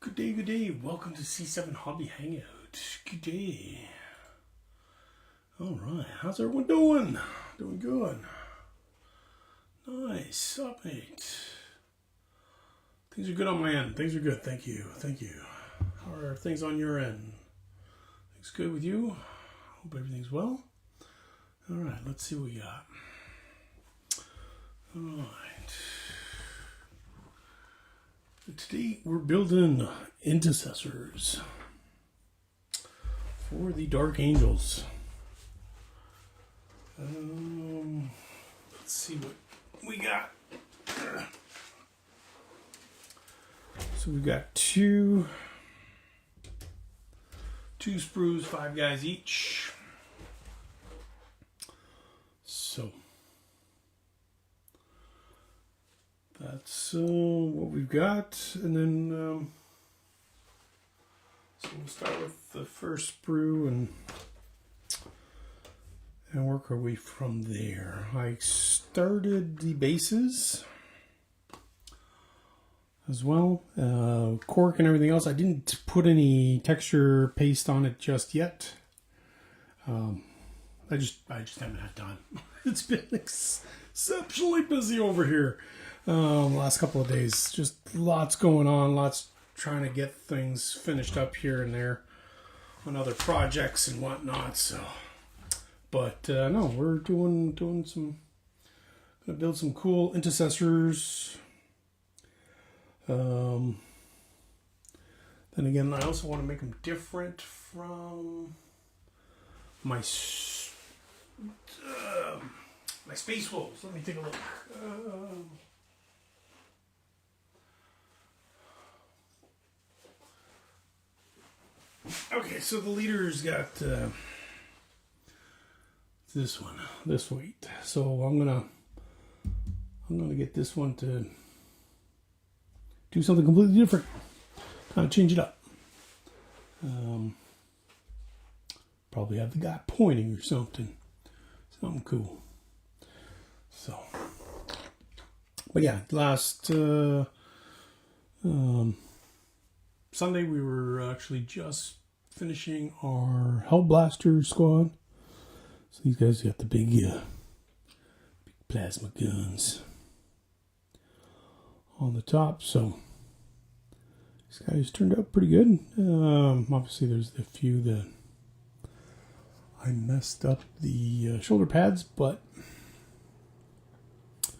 Good day, good day. Welcome to C7 Hobby Hangout. Good day. Alright, how's everyone doing? Doing good. Nice. Up, mate. Things are good on my end. Things are good. Thank you. Thank you. How are things on your end? Things good with you? Hope everything's well. Alright, let's see what we got. Alright. Today we're building Intercessors for the Dark Angels. Let's see what we got. So we've got two sprues, 5 guys each. So that's what we've got, and then so we'll start with the first sprue and work our way from there. I started the bases as well, cork and everything else. I didn't put any texture paste on it just yet. I just haven't had time. It's been exceptionally busy over here. Last couple of days, just lots going on, lots trying to get things finished up here and there on other projects and whatnot. So, but no, we're doing some, gonna build some cool intercessors. Then again, I also want to make them different from my Space Wolves. Let me take a look. Okay, so the leader's got this one, this weight. So I'm gonna get this one to do something completely different. Kind of change it up. Probably have the guy pointing or something cool. So, but yeah, last Sunday we were actually just finishing our Hellblaster squad. So these guys got the big plasma guns on the top. So these guys turned out pretty good. Obviously there's the few that I messed up the shoulder pads, but a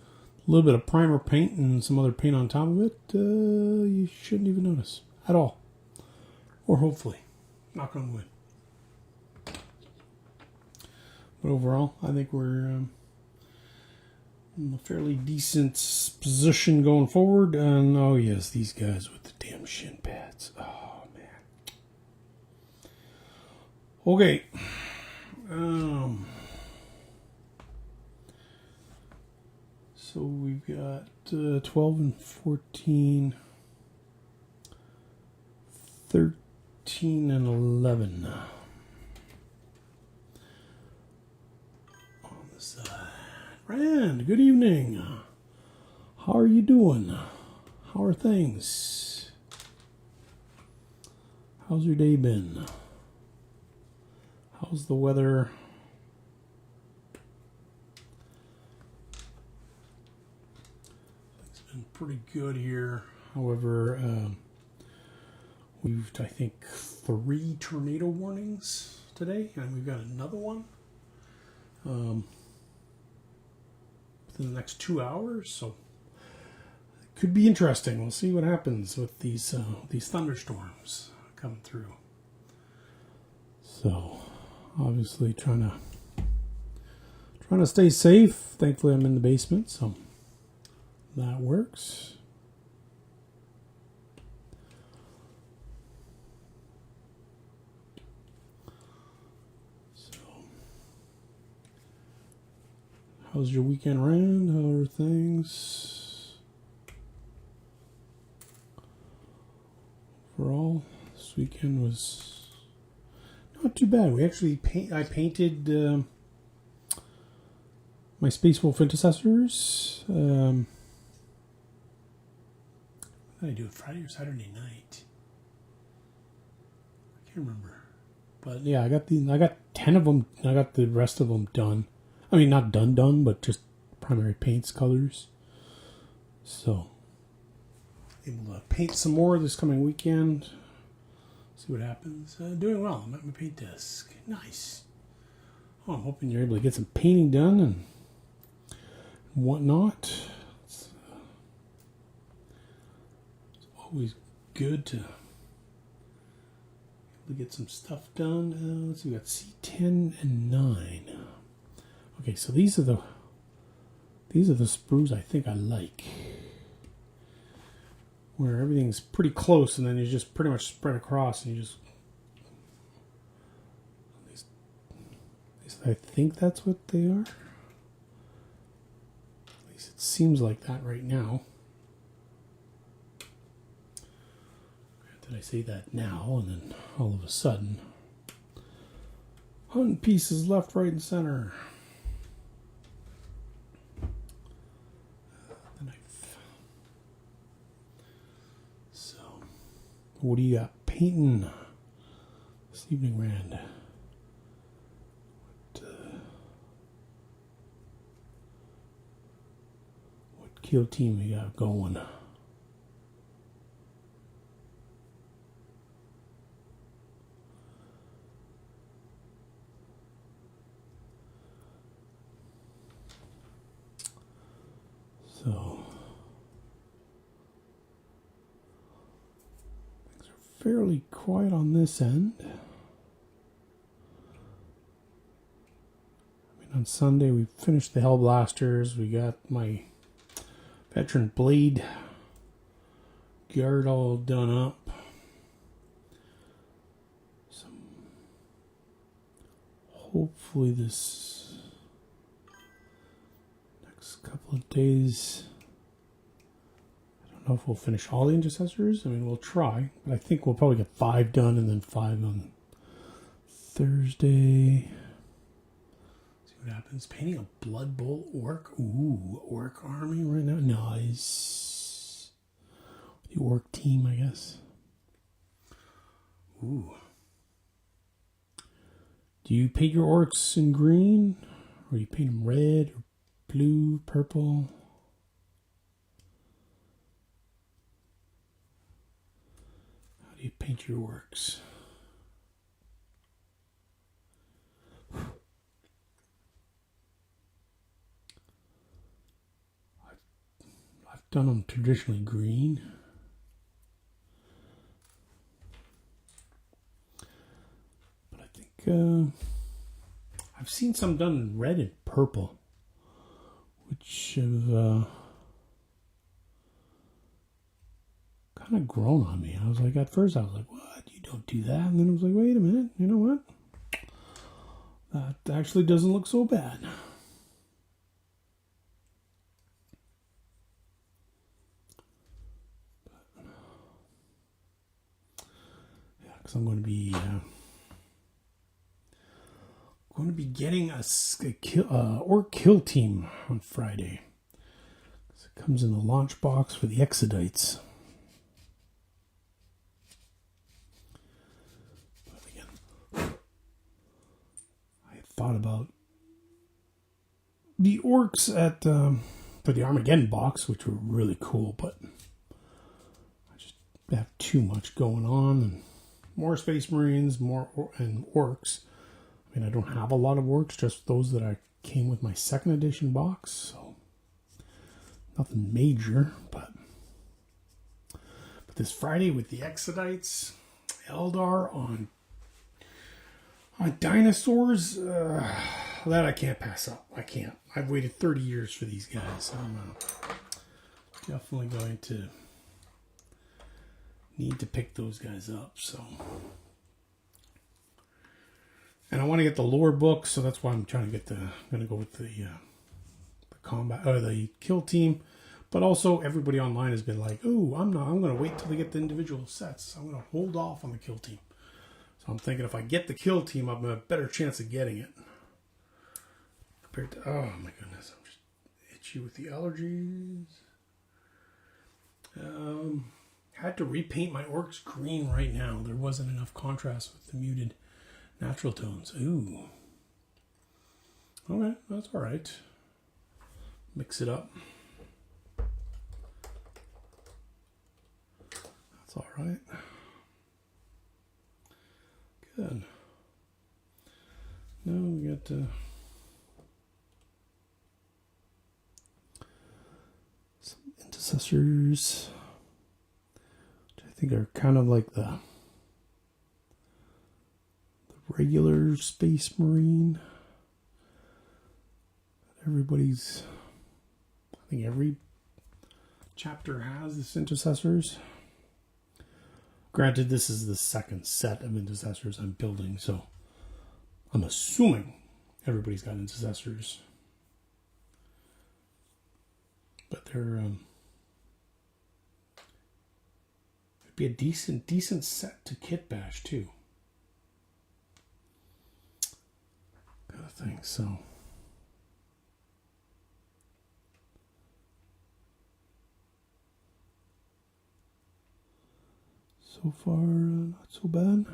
little bit of primer paint and some other paint on top of it, you shouldn't even notice at all. Or hopefully. Knock on wood. But overall, I think we're in a fairly decent position going forward. And oh yes, these guys with the damn shin pads. Oh man. Okay. So we've got 12 and 14, 13 and 11 on the side. Rand, good evening. How are you doing? How are things? How's your day been? How's the weather? It's been pretty good here. However, we've, I think, 3 tornado warnings today, and we've got another one within the next 2 hours. So it could be interesting. We'll see what happens with these thunderstorms coming through. So obviously trying to stay safe. Thankfully, I'm in the basement, so that works. How's your weekend, Rand? How are things? Overall, this weekend was not too bad. We actually I painted my Space Wolf Intercessors. I do it Friday or Saturday night. Can't remember. But yeah, I got 10 of them. I got the rest of them done. I mean, not done, but just primary paints, colors. So, able to paint some more this coming weekend. See what happens. Doing well. I'm at my paint desk. Nice. Oh, I'm hoping you're able to get some painting done and whatnot. It's always good to get some stuff done. Let's see, we got C10 and 9. Okay, so these are the sprues I think I like, where everything's pretty close, and then you just pretty much spread across, and you just. At least I think that's what they are. At least it seems like that right now. Did I say that now, and then all of a sudden, 100 pieces left, right, and center. The knife. So, what do you got painting this evening, Rand? What kill team you got going? So, things are fairly quiet on this end. I mean, on Sunday we finished the Hellblasters. We got my Veteran Blade guard all done up. Hopefully this next couple of days, I don't know if we'll finish all the Intercessors. I mean, we'll try, but I think we'll probably get 5 done and then 5 on Thursday. See what happens. Painting a Blood Bowl Orc. Ooh, Orc army right now. Nice. The Orc team, I guess. Ooh. Do you paint your orcs in green? Or you paint them red, or blue, purple? How do you paint your orcs? I've done them traditionally green. I've seen some done in red and purple, which have kind of grown on me. I was like, at first I was like, what? You don't do that. And then I was like, wait a minute. You know what? That actually doesn't look so bad. Yeah, because I'm going to be... going to be getting a orc kill team on Friday. It comes in the launch box for the Exodites. But again, I had thought about the orcs at for the Armageddon box, which were really cool, but I just have too much going on, and more Space Marines, and orcs. I mean, I don't have a lot of orcs, just those that came with my 2nd edition box, so nothing major, but this Friday with the Exodites, Eldar on dinosaurs, that I can't pass up. I can't. I've waited 30 years for these guys. I'm definitely going to need to pick those guys up, so... And I want to get the lore book, so that's why I'm trying to get I'm going to go with the combat or the kill team. But also, everybody online has been like, "Oh, I'm going to wait till they get the individual sets. I'm going to hold off on the kill team." So I'm thinking if I get the kill team, I'm a better chance of getting it. Compared to, oh my goodness, I'm just itchy with the allergies. had to repaint my orcs green right now. There wasn't enough contrast with the muted natural tones. Ooh. Okay, that's all right. Mix it up. That's all right. Good. Now we got some intercessors, which I think are kind of like the regular Space Marine. Everybody's, I think every chapter has this intercessors. Granted, this is the second set of intercessors I'm building, so I'm assuming everybody's got intercessors. But they're it'd be a decent set to kit bash too. Kind of thing. So far, not so bad.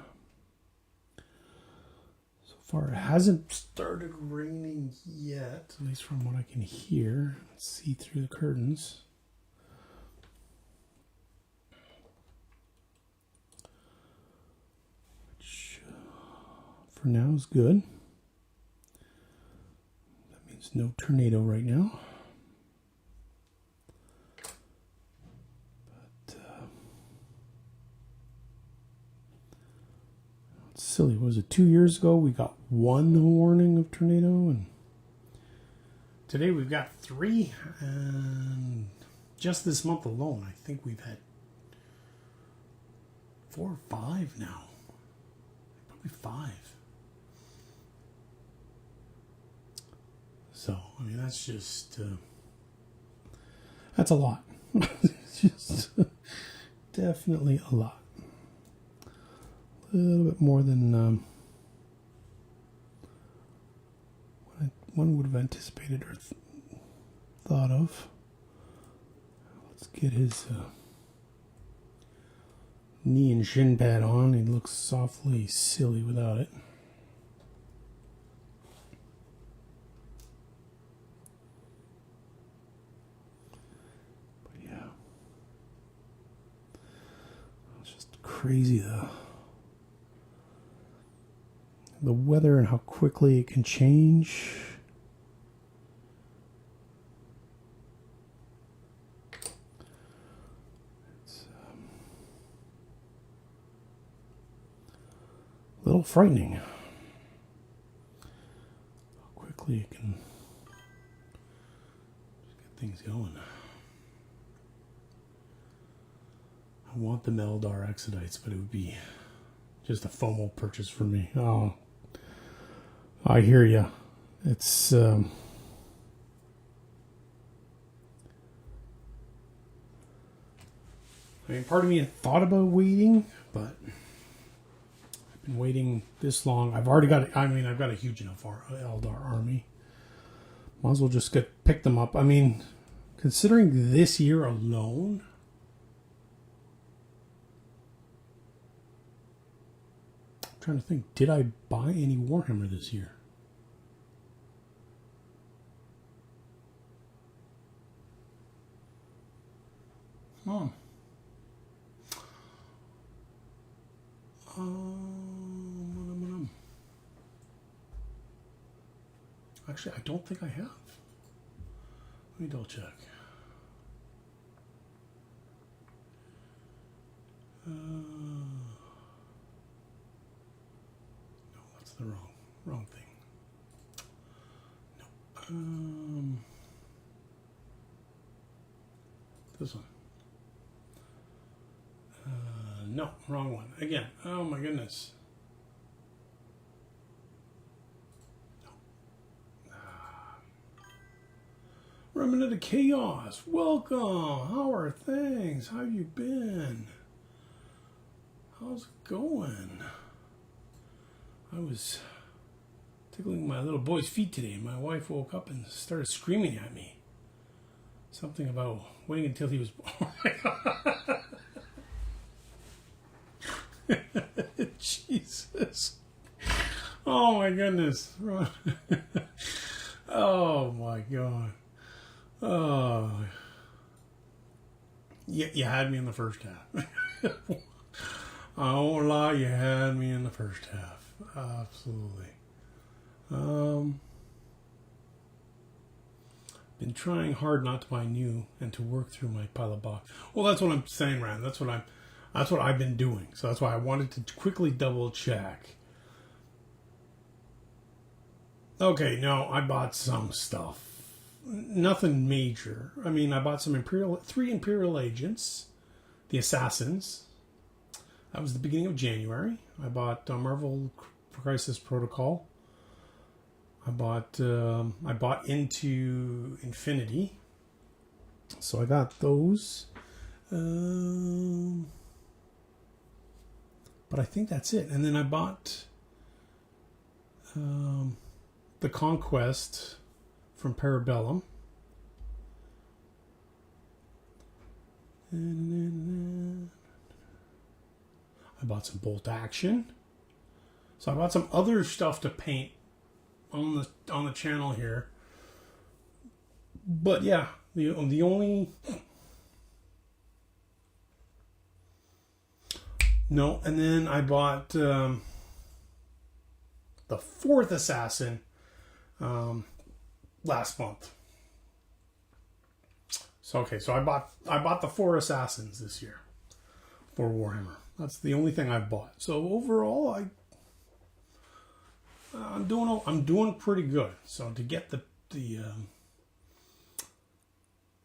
So far, it hasn't started raining yet, at least from what I can hear. Let's see through the curtains. Which, for now, is good. That means no tornado right now. Silly, was it 2 years ago we got one warning of tornado, and today we've got 3, and just this month alone I think we've had 4 or 5 now, probably 5. So I mean that's just that's a lot. It's just definitely a lot. A little bit more than what one would have anticipated or thought of. Let's get his knee and shin pad on. He looks softly silly without it. But yeah, it's just crazy the weather and how quickly it can change. It's a little frightening how quickly it can just get things going. I want the Meldar Exodites, but it would be just a FOMO purchase for me. Oh, I hear you. It's I mean, part of me had thought about waiting, but I've been waiting this long. I've already got. I've got a huge enough Eldar army. Might as well just pick them up. I mean, considering this year alone. I'm trying to think, did I buy any Warhammer this year? Oh. Actually, I don't think I have. Let me double check. No, that's the wrong thing. No. This one. No, wrong one. Again. Oh my goodness. No. Remnant of Chaos. Welcome. How are things? How have you been? How's it going? I was tickling my little boy's feet today, and my wife woke up and started screaming at me. Something about waiting until he was born. Jesus. Oh my goodness. Oh my God. Oh. You had me in the first half. I won't lie, you had me in the first half. Absolutely. Been trying hard not to buy new and to work through my pile of box. Well, that's what I'm saying, Rand. That's what I've been doing. So that's why I wanted to quickly double check. Okay, no, I bought some stuff. Nothing major. I mean, I bought three Imperial agents, the Assassins. That was the beginning of January. I bought Marvel Crisis Protocol. I bought into Infinity. So I got those. But I think that's it. And then I bought the Conquest from Parabellum. I bought some Bolt Action. So I bought some other stuff to paint on the channel here. But yeah, the only no, and then I bought the fourth Assassin last month. So okay, so I bought the 4 Assassins this year for Warhammer. That's the only thing I've bought. So overall, I'm doing pretty good. So to get the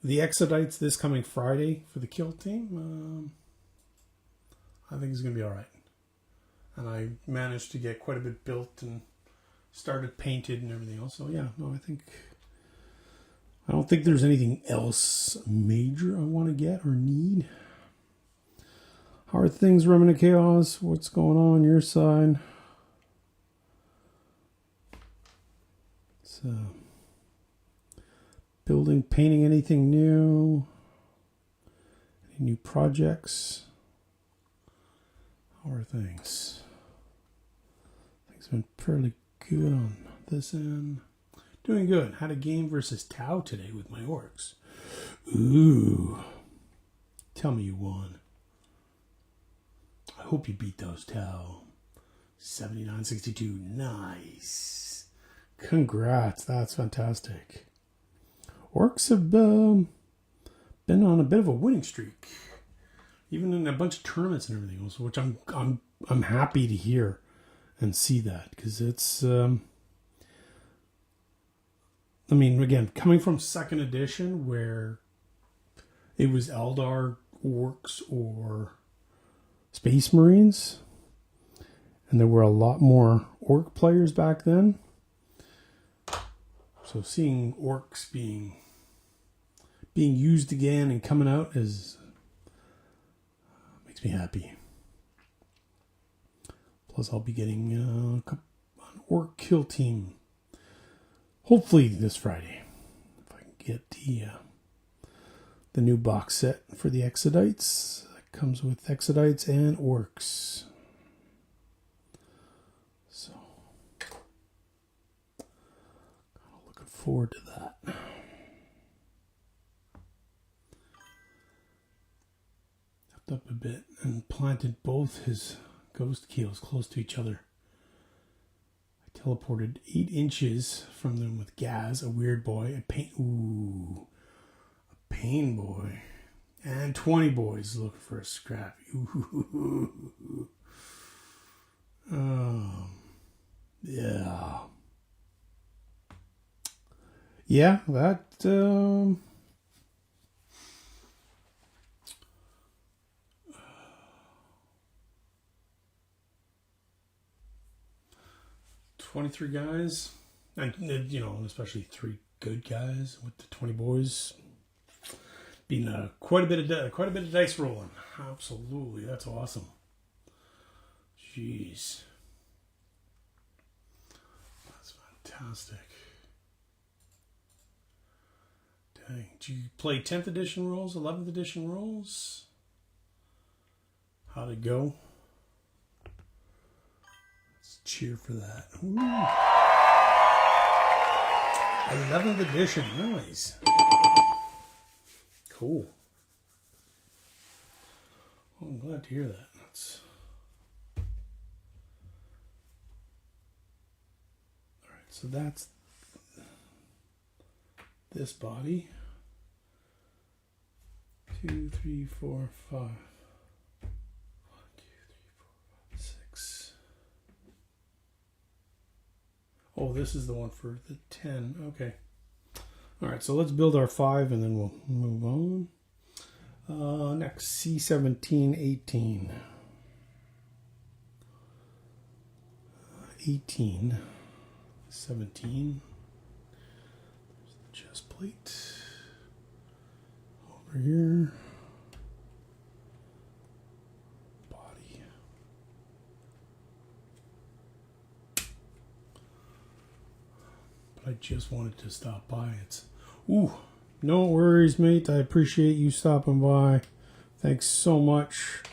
Exodites this coming Friday for the kill team, I think it's gonna be all right. And I managed to get quite a bit built and started painted and everything else. So yeah, no, I don't think there's anything else major I want to get or need. How are things, Remnant Chaos? What's going on your side? So, painting anything new? Any new projects? How are things? Things have been fairly good on this end. Doing good. Had a game versus Tau today with my orcs. Ooh. Tell me you won. I hope you beat those Tau. 79-62. Nice. Congrats. That's fantastic. Orcs have been on a bit of a winning streak. Even in a bunch of tournaments and everything else, which I'm happy to hear and see that, because it's I mean, again, coming from second edition where it was Eldar, Orcs, or Space Marines, and there were a lot more Orc players back then. So seeing Orcs being used again and coming out makes me happy. Plus, I'll be getting an Orc kill team. Hopefully this Friday, if I can get the new box set for the Exodites. It comes with Exodites and Orcs. So, kind of looking forward to that. Stepped up a bit and planted both his ghost keels close to each other. Teleported 8 inches from them with Gaz, a weird boy, a pain boy, and 20 boys looking for a scrap. Yeah. Yeah, that 23 guys, and especially 3 good guys with the 20 boys. Been quite a bit of dice rolling. Absolutely, that's awesome. Jeez, that's fantastic. Dang, do you play 10th edition rolls, 11th edition rolls? How'd it go? cheer for that. Ooh. 11th edition. Nice. Cool. Well, I'm glad to hear that. That's... Alright, so that's this body. 2, 3, 4, 5. 1, 2, 3, 4, 5, 6. Oh, this is the one for the 10. Okay. Alright, so let's build our 5 and then we'll move on. Next, C17, 18. 18. 17. There's the chest plate. Over here. Body. But I just wanted to stop by. It's... Ooh, no worries, mate. I appreciate you stopping by. Thanks so much.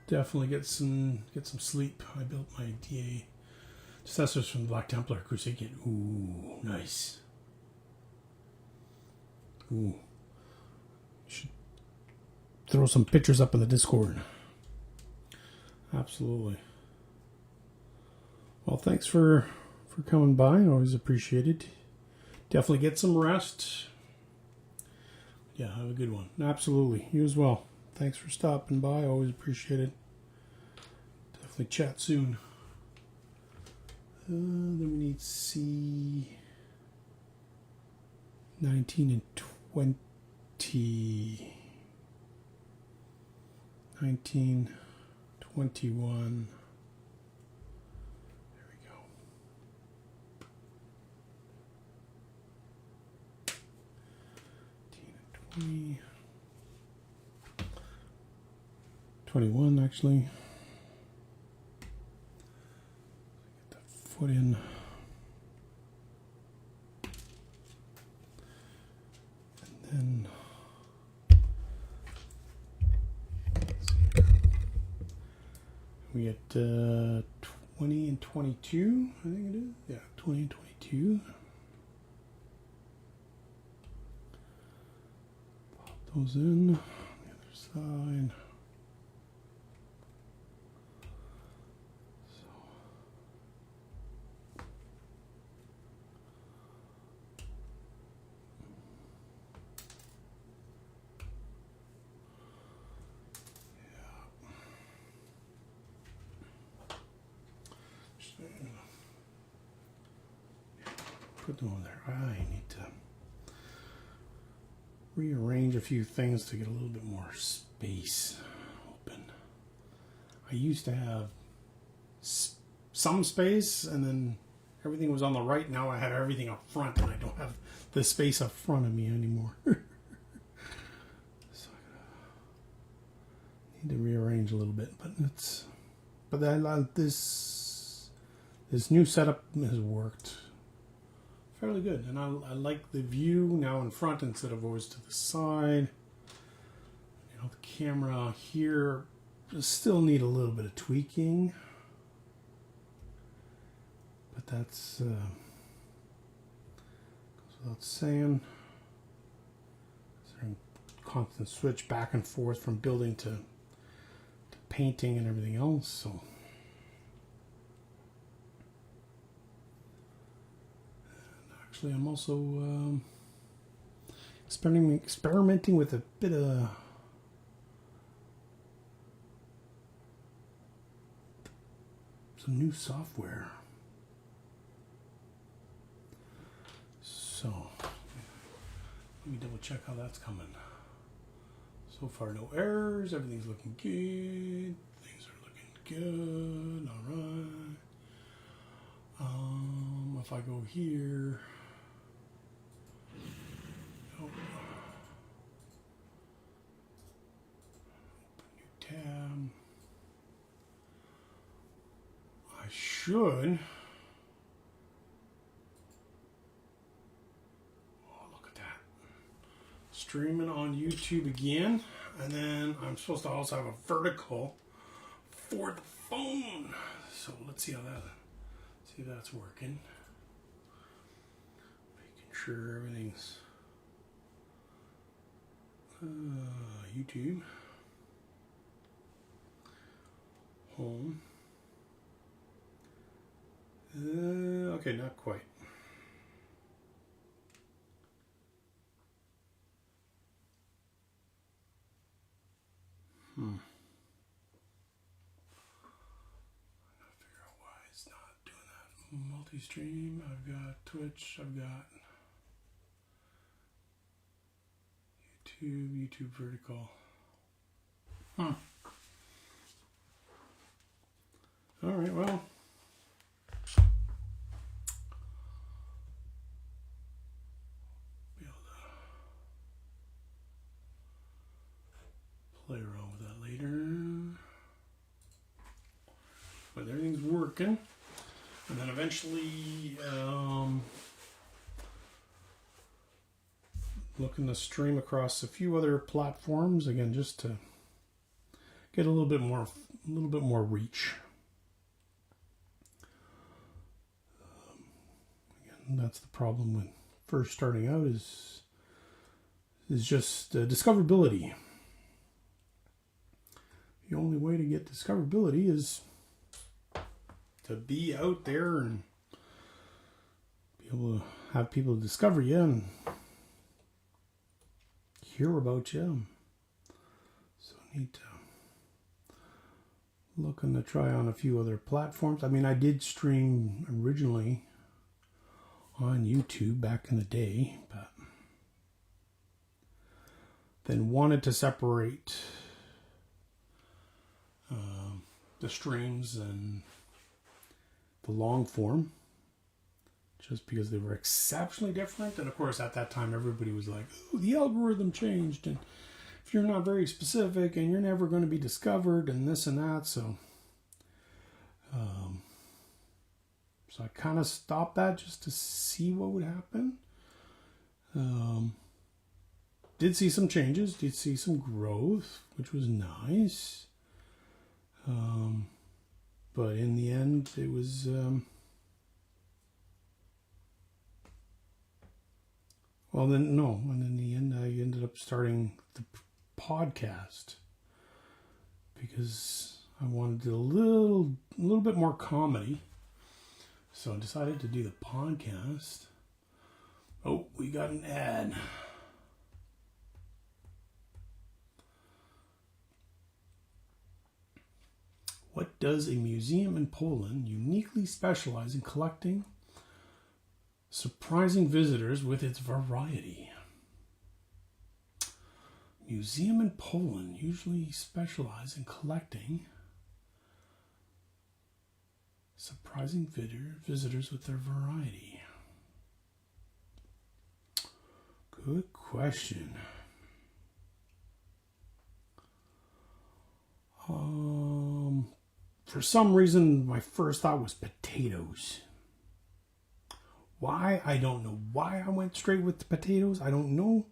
Definitely get some sleep. I built my DA Intercessors from the Black Templar Crusade kit. Ooh, nice. Ooh. Should throw some pictures up in the Discord. Absolutely. Well, thanks for coming by. Always appreciate it. Definitely get some rest. Yeah, have a good one. Absolutely. You as well. Thanks for stopping by. Always appreciate it. Definitely chat soon. Then we need C 19 and 20. 19, 21. There we go. 19 and 20. 21 actually. Get that foot in. And then we get 20 and 22, I think it is. Yeah, 20 and 22. Pop those in. The other side. Put them over there. I need to rearrange a few things to get a little bit more space open. I used to have some space and then everything was on the right. Now I have everything up front and I don't have the space up front of me anymore. So I need to rearrange a little bit, but this new setup has worked fairly good, and I like the view now in front instead of always to the side. You know, the camera here still need a little bit of tweaking, but that's goes without saying. There's a constant switch back and forth from building to painting and everything else, so. Actually, I'm also experimenting with a bit of some new software. So, let me double check how that's coming. So far, no errors. Everything's looking good. Things are looking good. All right. If I go here. Open new tab. I should. Oh, look at that. Streaming on YouTube again. And then I'm supposed to also have a vertical for the phone. So let's see how that See if that's working. Making sure everything's YouTube. Home. Okay, not quite. I'm gonna figure out why it's not doing that. Multi-stream, I've got Twitch, I've got YouTube vertical. Alright, well. Be able to play around with that later. But everything's working. And then eventually, looking to stream across a few other platforms again, just to get a little bit more reach. Again, that's the problem with first starting out is just discoverability. The only way to get discoverability is to be out there and be able to have people discover you and hear about you. So I need to looking to try on a few other platforms. I mean, I did stream originally on YouTube back in the day, but then wanted to separate the streams and the long form, just because they were exceptionally different. And of course, at that time, everybody was like, "Oh, the algorithm changed, and if you're not very specific, and you're never going to be discovered, and this and that." So, I kind of stopped that just to see what would happen. Did see some changes, did see some growth, which was nice. But in the end, it was and in the end I ended up starting the podcast because I wanted a little bit more comedy. So I decided to do the podcast. Oh, we got an ad. What does a museum in Poland uniquely specialize in collecting, surprising visitors with its variety? Museum in Poland usually specialize in collecting, surprising visitors with their variety. Good question. For some reason, my first thought was potatoes. Why? I don't know. Why I went straight with the potatoes, I don't know.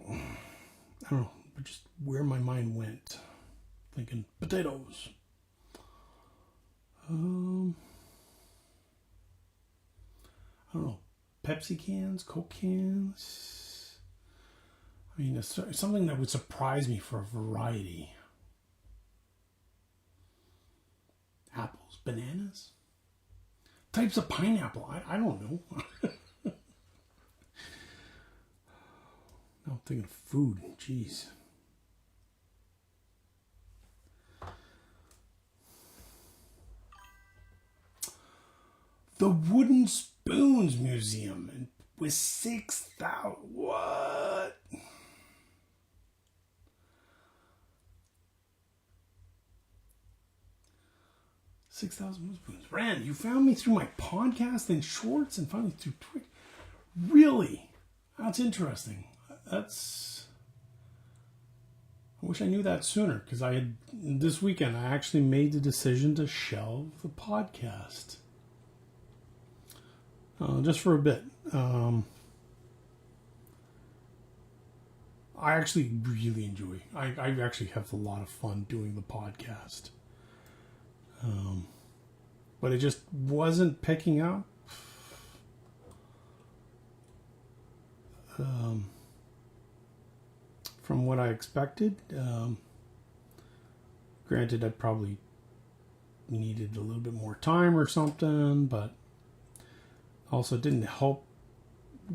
I don't know. But just where my mind went. Thinking potatoes. I don't know. Pepsi cans, Coke cans. I mean, it's something that would surprise me for a variety. Apples, bananas, types of pineapple. I don't know. Now I'm thinking of food. Jeez. The Wooden Spoons Museum with 6,000. What? 6,000 spoons. Rand, you found me through my podcast and shorts and finally through Twitch. Really? That's interesting. I wish I knew that sooner, because this weekend I actually made the decision to shelve the podcast. Just for a bit. I actually really enjoy. I actually have a lot of fun doing the podcast. But it just wasn't picking up. From what I expected. Granted, I probably needed a little bit more time or something, but also didn't help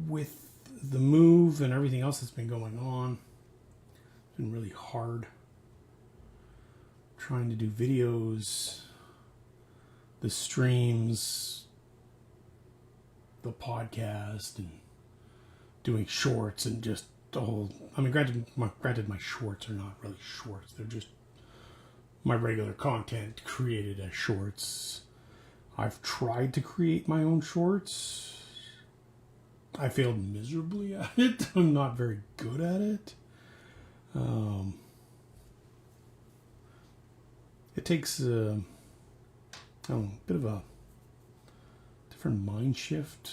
with the move and everything else that's been going on. It's been really hard trying to do videos, the streams, the podcast, and doing shorts, and just the whole... I mean, granted, my shorts are not really shorts. They're just my regular content created as shorts. I've tried to create my own shorts. I failed miserably at it. I'm not very good at it. It takes a bit of a different mind shift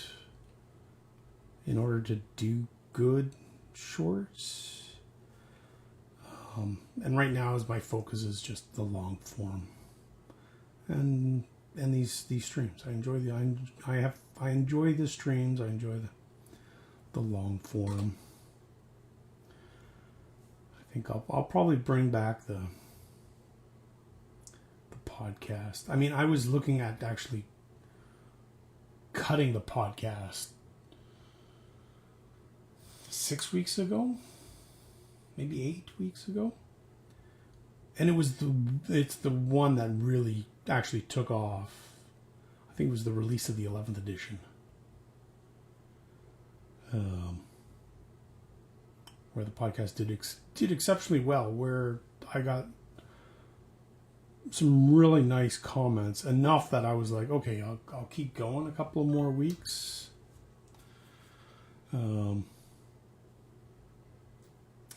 in order to do good shorts. And right now, my focus is just the long form, and these streams. I enjoy the streams. I enjoy the long form. I think I'll probably bring back the podcast. I mean, I was looking at actually cutting the podcast 6 weeks ago, maybe 8 weeks ago, and it's the one that really actually took off. I think it was the release of the 11th edition, where the podcast did exceptionally well, where I got some really nice comments, enough that I was like, okay, I'll keep going a couple of more weeks. And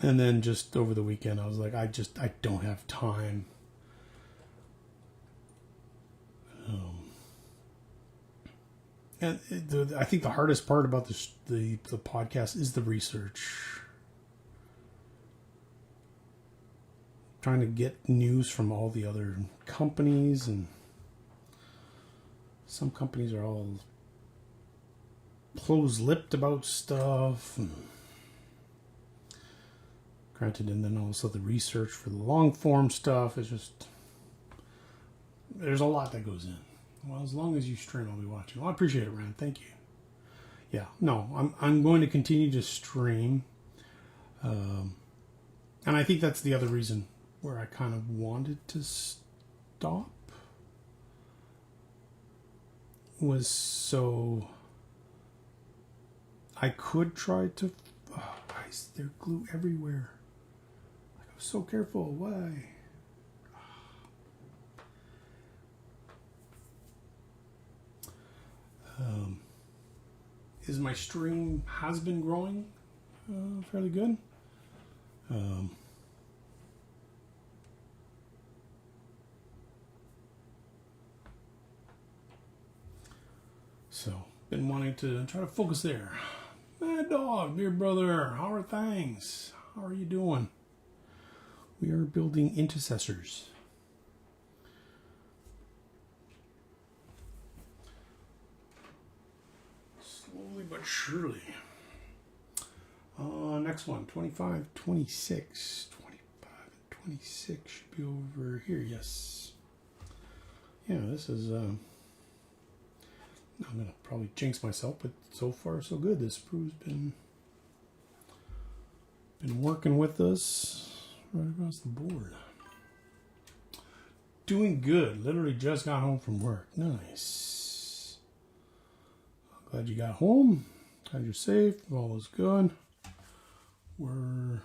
then just over the weekend, I was like, I don't have time. And I think the hardest part about the podcast is the research. Trying to get news from all the other companies, and some companies are all close-lipped about stuff. Granted, and then also the research for the long-form stuff is just... There's a lot that goes in. Well, as long as you stream, I'll be watching. Well, I appreciate it, Rand. Thank you. Yeah, no, I'm going to continue to stream. And I think that's the other reason where I kind of wanted to stop, was so I could try to... Oh, guys, there's glue everywhere. Like, I was so careful. Why? Is my stream has been growing fairly good. So, been wanting to try to focus there. Mad Dog, dear brother, how are things? How are you doing? We are building intercessors. Slowly but surely. Next one, 25, 26. 25 and 26 should be over here, yes. Yeah, this is... I'm going to probably jinx myself, but so far so good. This crew's been working with us right across the board. Doing good. Literally just got home from work. Nice. Glad you got home. Glad you're safe. All is good. I'm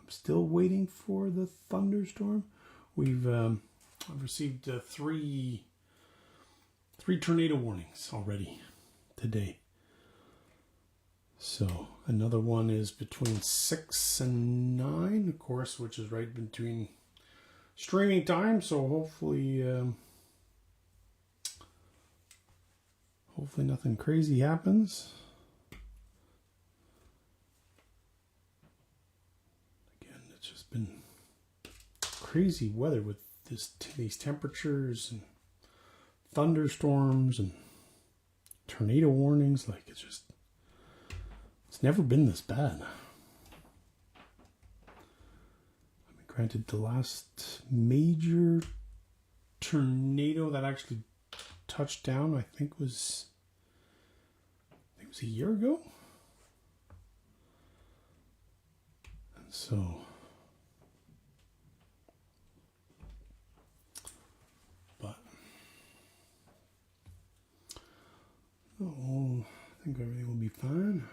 still waiting for the thunderstorm. I've received three tornado warnings already today. So another one is between 6 and 9, of course, which is right between streaming time. So hopefully nothing crazy happens. Again, it's just been crazy weather with these temperatures and thunderstorms and tornado warnings. Like, it's never been this bad. I mean, granted, the last major tornado that actually touched down, I think it was a year ago. And so, but I think everything will be fine.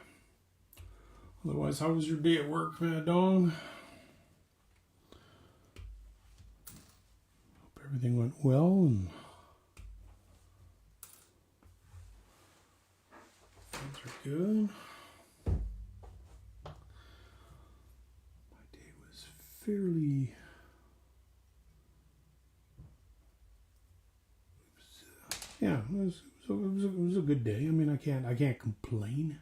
Otherwise, how was your day at work, Mad Dong? Hope everything went well and things are good. My day was fairly... yeah, it was a good day. I mean, I can't complain.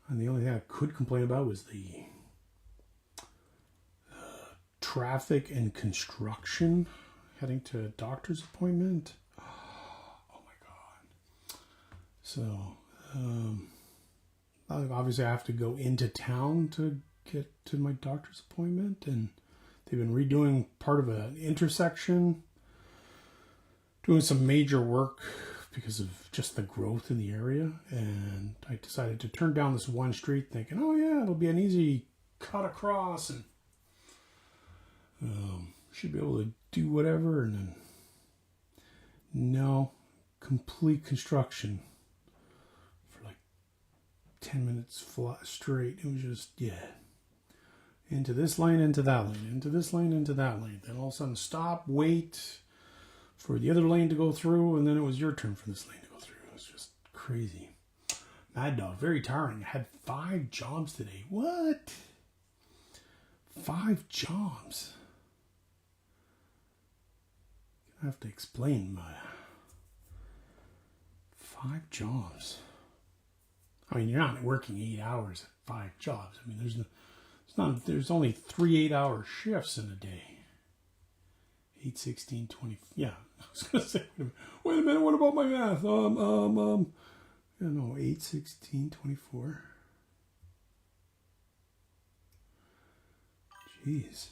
And the only thing I could complain about was the traffic and construction heading to a doctor's appointment. Oh my God. So, obviously I have to go into town to get to my doctor's appointment, and they've been redoing part of an intersection, doing some major work because of just the growth in the area. And I decided to turn down this one street thinking, oh yeah, it'll be an easy cut across and should be able to do whatever. And then no, complete construction for like 10 minutes flat straight. It was just, yeah, into this lane, into that lane, into this lane, into that lane. Then all of a sudden stop, wait for the other lane to go through, and then it was your turn for this lane to go through. It was just crazy. Mad Dog, very tiring. I had 5 jobs today. What? 5 jobs? I have to explain my 5 jobs. I mean, you're not working 8 hours at 5 jobs. I mean, there's only 3 8-hour shifts in a day. 8, 16, 20. Yeah, I was gonna say. Wait a minute. What about my math? Yeah, no, 8, 16, 24. Jeez.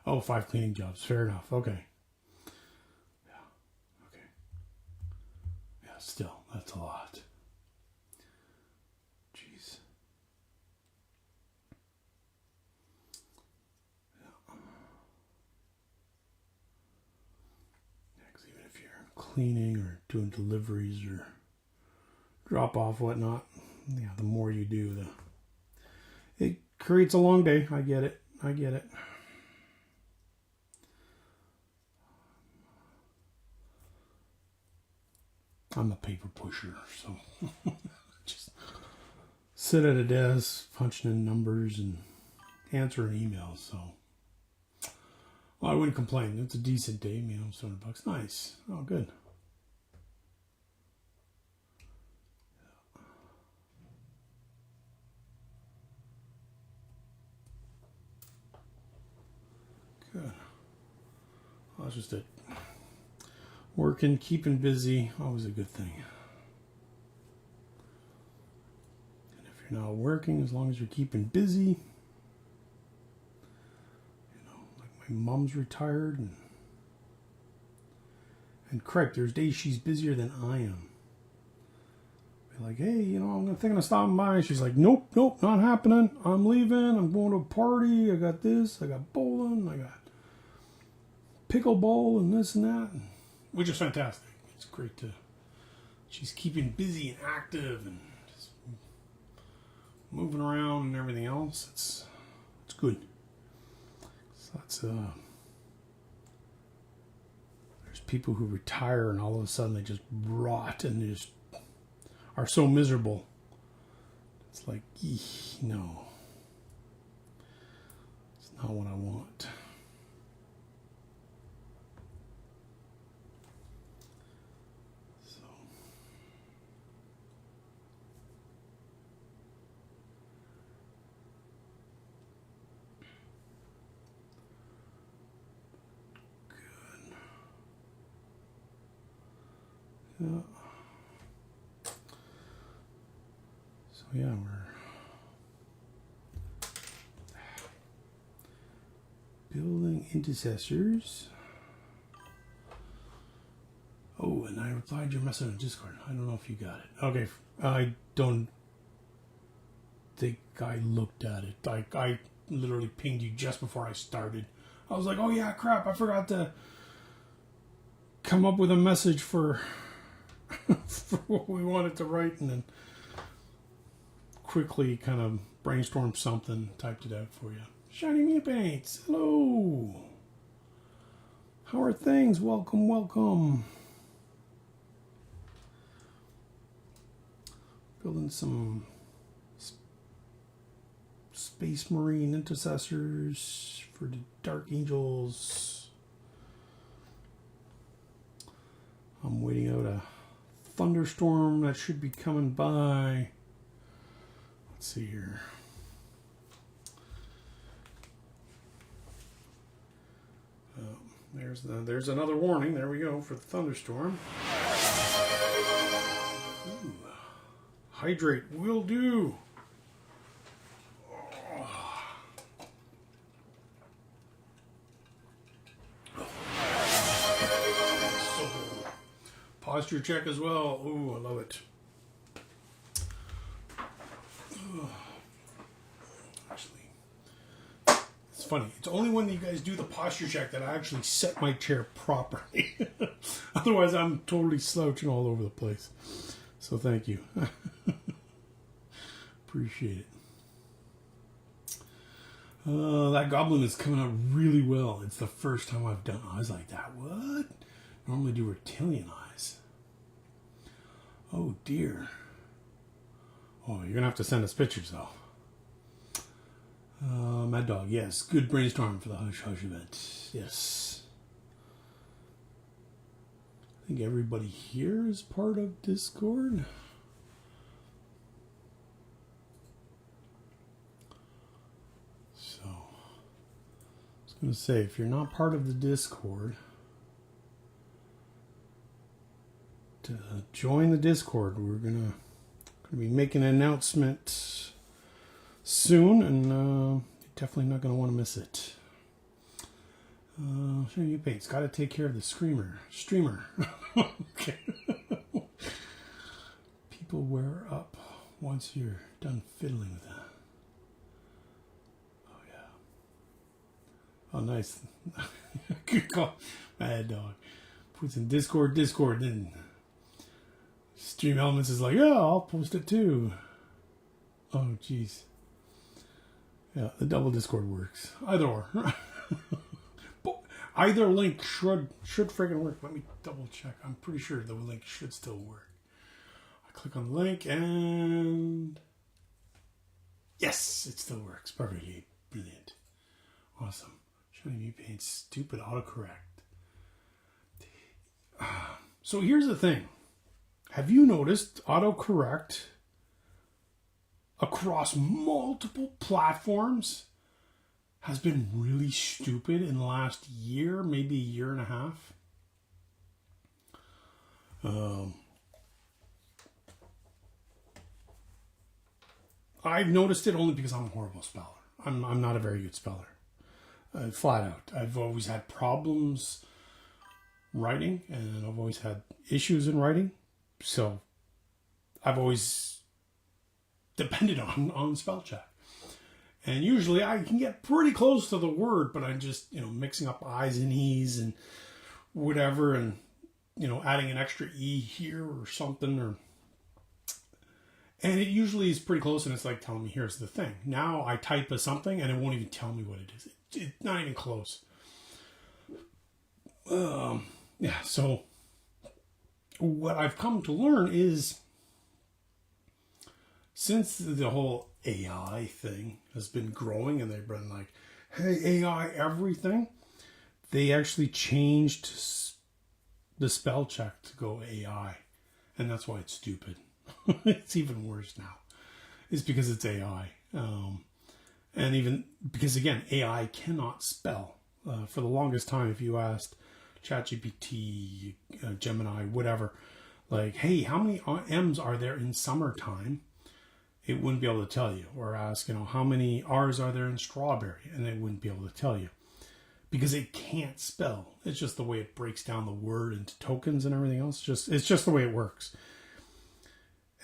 Oh, 5 cleaning jobs. Fair enough. Okay. Yeah. Okay. Yeah. Still, that's a lot. Jeez. Cleaning or doing deliveries or drop off, whatnot, yeah, the more you do, it creates a long day. I get it. I'm a paper pusher, so just sit at a desk punching in numbers and answering emails. So I wouldn't complain. It's a decent day, $700. Nice. Oh, good. Good. Well, that's just it. Working, keeping busy, always a good thing. And if you're not working, as long as you're keeping busy, my mom's retired, and correct, there's days she's busier than I am. Be like, hey, I'm thinking of stopping by. And she's like, nope, not happening. I'm leaving. I'm going to a party. I got this. I got bowling. I got pickleball and this and that, which is fantastic. It's great she's keeping busy and active and just moving around and everything else. It's good. That's there's people who retire and all of a sudden they just rot and they just are so miserable. It's like, no, it's not what I want. So So yeah, we're building intercessors. Oh, and I replied your message on Discord. I don't know if you got it. Okay, I don't think I looked at it. I literally pinged you just before I started. I was like, oh yeah, crap, I forgot to come up with a message for, for what we wanted to write, and then quickly kind of brainstormed something, typed it out for you. Shiny Me Paints, hello. How are things? Welcome, welcome. Building some Space Marine Intercessors for the Dark Angels. I'm waiting out a thunderstorm that should be coming by. Let's see here. There's another warning. There we go for the thunderstorm. Ooh. Hydrate will do. So, posture check as well. Ooh, I love it. Actually, it's funny. It's only when you guys do the posture check that I actually set my chair properly. Otherwise, I'm totally slouching all over the place. So thank you. Appreciate it. That goblin is coming out really well. It's the first time I've done eyes like that. What? Normally do reptilian eyes. Oh dear. Oh, you're gonna have to send us pictures though. Mad Dog, yes. Good brainstorm for the Hush Hush event. Yes. I think everybody here is part of Discord. So, I was going to say, if you're not part of the Discord, to join the Discord, we're going to be making an announcement soon, and you're definitely not going to want to miss it. Shiny Me Paints, got to take care of the streamer. Okay. People wear up once you're done fiddling with that. Oh yeah. Oh nice. Good call. Mad Dog. Puts in Discord, then Stream Elements is like, yeah, I'll post it too. Oh jeez. Yeah, the double Discord works. Either or. Either link should friggin' work. Let me double check. I'm pretty sure the link should still work. I click on the link and yes, it still works. Perfectly brilliant. Awesome. Shiny Me Paint, stupid autocorrect. So here's the thing. Have you noticed autocorrect across multiple platforms has been really stupid in the last year, maybe a year and a half? I've noticed it only because I'm a horrible speller. I'm not a very good speller. Flat out. I've always had problems writing, and I've always had issues in writing. So I've always depended on spell check. And usually I can get pretty close to the word, but I'm just, mixing up I's and E's and whatever, and, adding an extra E here or something, and it usually is pretty close, and it's like telling me, here's the thing. Now I type as something, and it won't even tell me what it is. It's not even close. Yeah, so what I've come to learn is, since the whole AI thing has been growing and they've been like, hey, AI everything, they actually changed the spell check to go AI. And that's why it's stupid. It's even worse now. It's because it's AI. And even because, again, AI cannot spell. For the longest time, if you asked ChatGPT, Gemini, whatever, like, hey, how many M's are there in summertime? It wouldn't be able to tell you. Or ask, how many R's are there in strawberry? And it wouldn't be able to tell you. Because it can't spell. It's just the way it breaks down the word into tokens and everything else. It's just the way it works.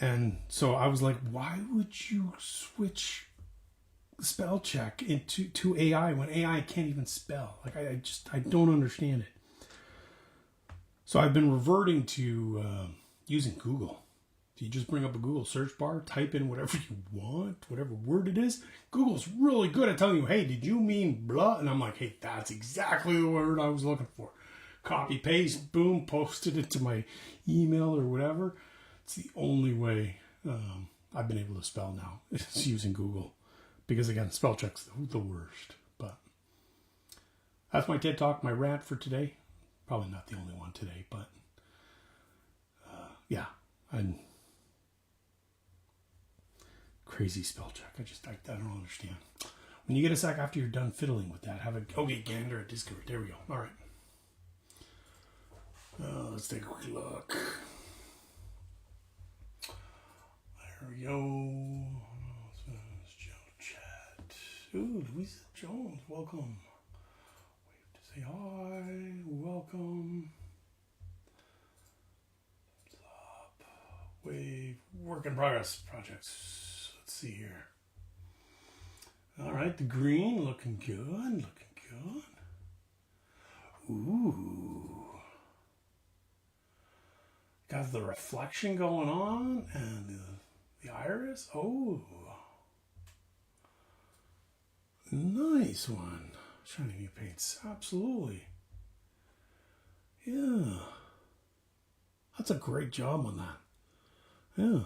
And so I was like, why would you switch spell check to AI when AI can't even spell? Like, I don't understand it. So I've been reverting to using Google. You just bring up a Google search bar, type in whatever you want, whatever word it is. Google's really good at telling you, hey, did you mean blah? And I'm like, hey, that's exactly the word I was looking for. Copy, paste, boom, posted it to my email or whatever. It's the only way I've been able to spell now. It's using Google. Because again, spell check's the worst. But that's my TED Talk, my rant for today. Probably not the only one today, but yeah. Crazy spell check. I don't understand. When you get a sec after you're done fiddling with that, have a gander at Discord. There we go. All right. Let's take a quick look. There we go. Chat. Ooh, Louisa Jones, welcome. Wave to say hi. Welcome. Stop. Wave. Work in progress projects. Let's see here. All right, the green looking good. Ooh. Got the reflection going on and the iris. Oh. Nice one. Shiny new paints. Absolutely. Yeah. That's a great job on that. Yeah.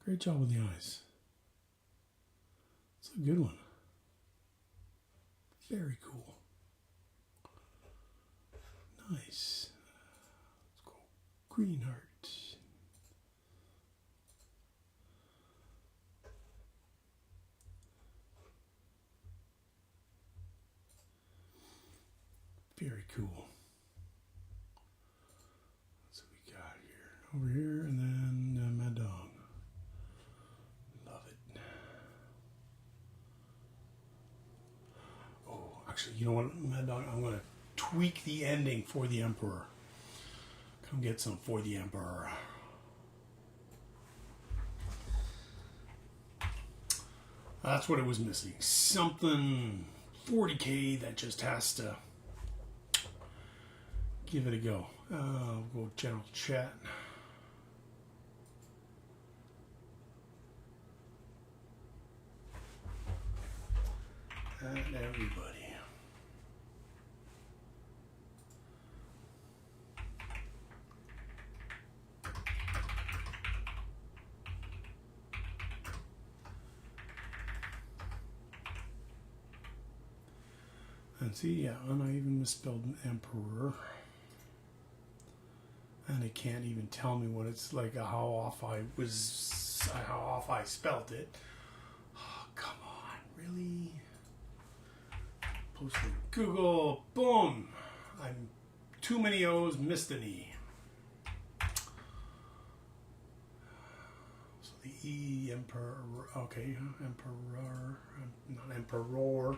Great job with the eyes. It's a good one. Very cool. Nice. Let's go green heart. Very cool. That's what we got here. Over here, and then Mad Dog. Love it. Oh, actually, you know what, Mad Dog? I'm going to tweak the ending for the Emperor. Come get some for the Emperor. That's what it was missing. Something 40K that just has to give it a go. We'll go general chat. And everybody. And see, yeah, and I even misspelled an Emperor. And it can't even tell me what it's like, how off I spelt it. Oh, come on, really? Post to Google, boom. I'm too many O's, missed an E. So the E, Emperor, okay, Emperor, not Emperor.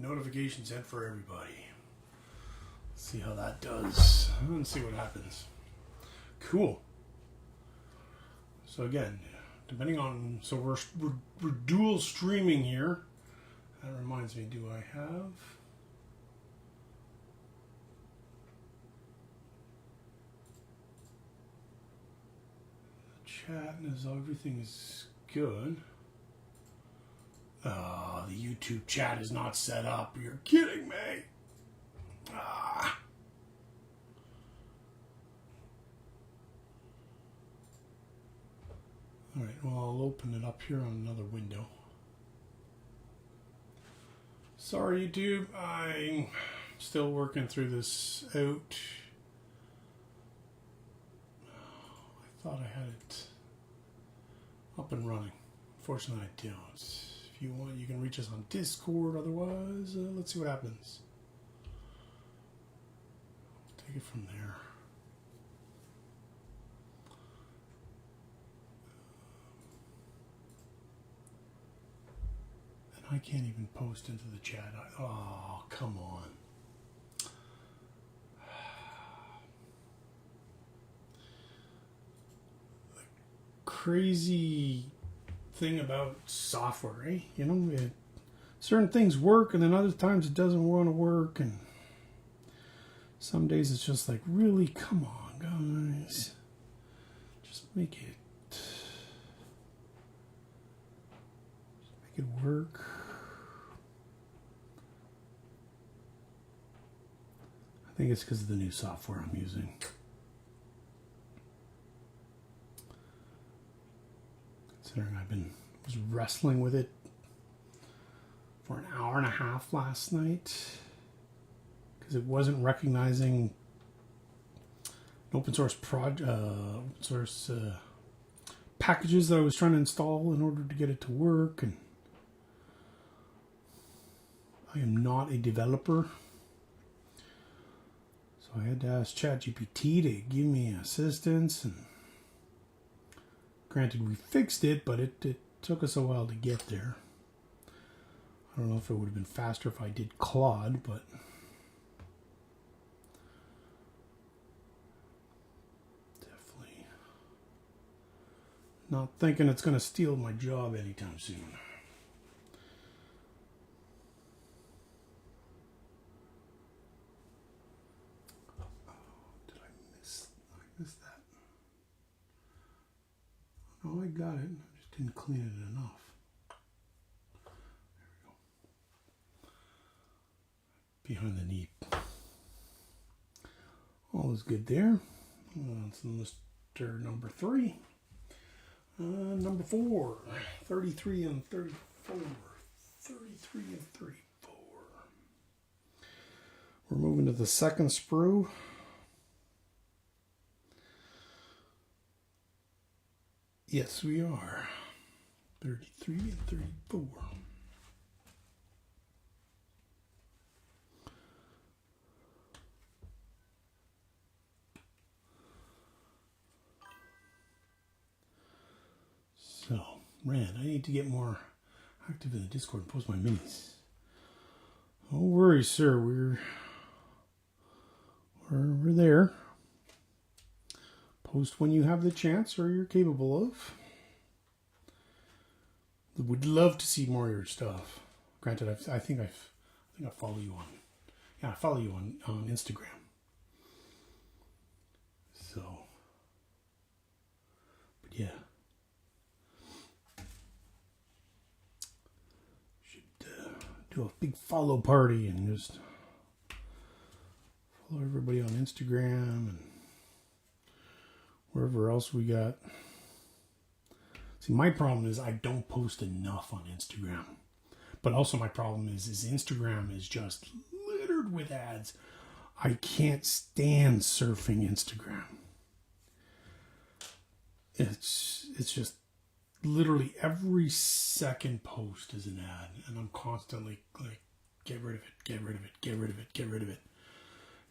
Notification sent for everybody. Let's see how that does. Let's see what happens. Cool. So again, depending on, so we're dual streaming here. That reminds me, do I have? Chat is, everything is good. The YouTube chat is not set up. You're kidding me. All right, well, I'll open it up here on another window. Sorry, YouTube, I'm still working through this out. I thought I had it up and running. Fortunately, I don't. If you want, you can reach us on Discord. Otherwise, let's see what happens. Take it from there. And I can't even post into the chat. Oh, come on. The crazy thing about software, eh? You know, certain things work, and then other times it doesn't want to work, and some days it's just like, really, come on, guys, just make it work. I think it's because of the new software I'm using. Considering I was wrestling with it for an hour and a half last night because it wasn't recognizing open source packages that I was trying to install in order to get it to work, and I am not a developer, so I had to ask ChatGPT to give me assistance, and granted we fixed it, but it took us a while to get there. I don't know if it would have been faster if I did Claude, but definitely not thinking it's going to steal my job anytime soon. I missed that. Oh, I got it. I just didn't clean it enough. There we go. Behind the knee. All is good there. That's Mr. number 3. Number 4. 33 and 34. 33 and 34. We're moving to the second sprue. Yes, we are. 33 and 34. So, Rand, I need to get more active in the Discord and post my minis. Don't worry, sir. We're there. Post when you have the chance or you're capable of. Would love to see more of your stuff. Granted, I think I follow you on. Yeah, I follow you on Instagram. So, but yeah, should do a big follow party and just follow everybody on Instagram and wherever else we got. See, my problem is I don't post enough on Instagram. But also my problem is Instagram is just littered with ads. I can't stand surfing Instagram. It's just literally every second post is an ad. And I'm constantly like, get rid of it, get rid of it, get rid of it, get rid of it.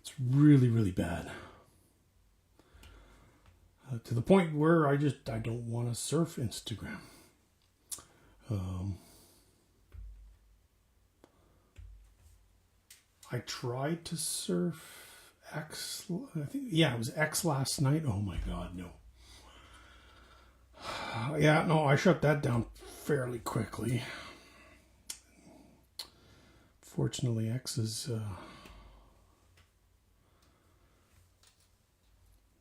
It's really, really bad. To the point where I don't want to surf Instagram. I tried to surf X. I think, yeah, it was X last night. Oh my God, no. Yeah, no, I shut that down fairly quickly. Fortunately, X is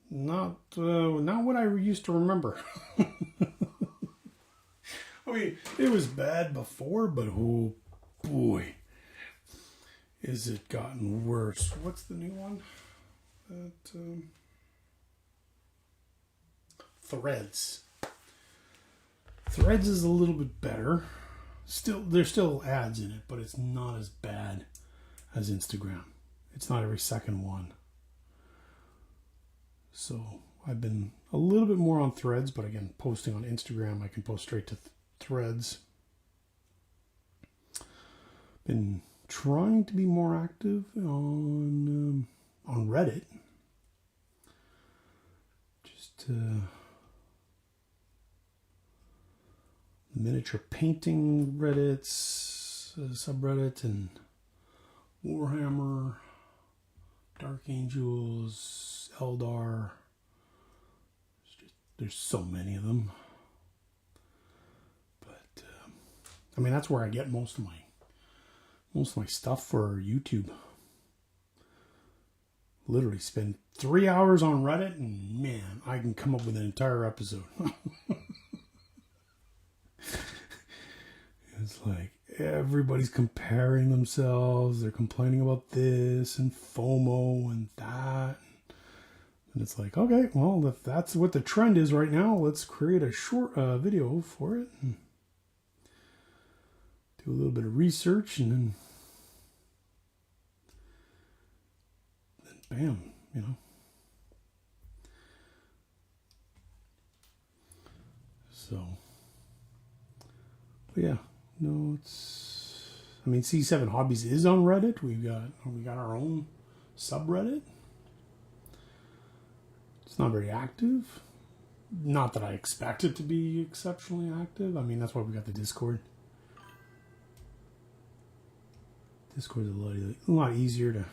not what I used to remember. I mean, it was bad before, but oh boy, is it gotten worse. What's the new one? That Threads. Threads is a little bit better. There's still ads in it, but it's not as bad as Instagram. It's not every second one. So I've been a little bit more on Threads, but again, posting on Instagram, I can post straight to Threads. Been trying to be more active on Reddit. Just miniature painting Reddits, subreddit, and Warhammer, Dark Angels, Eldar. There's so many of them. But I mean, that's where I get most of my stuff for YouTube. Literally spend 3 hours on Reddit, and man, I can come up with an entire episode. It's like everybody's comparing themselves. They're complaining about this and FOMO and that. And it's like, okay, well, if that's what the trend is right now, let's create a short video for it. And do a little bit of research, and then bam, you know. So, but yeah, no, it's. I mean, C7 Hobbies is on Reddit. We got our own subreddit. It's not very active. Not that I expect it to be exceptionally active. I mean, that's why we got the Discord. Discord's a lot easier to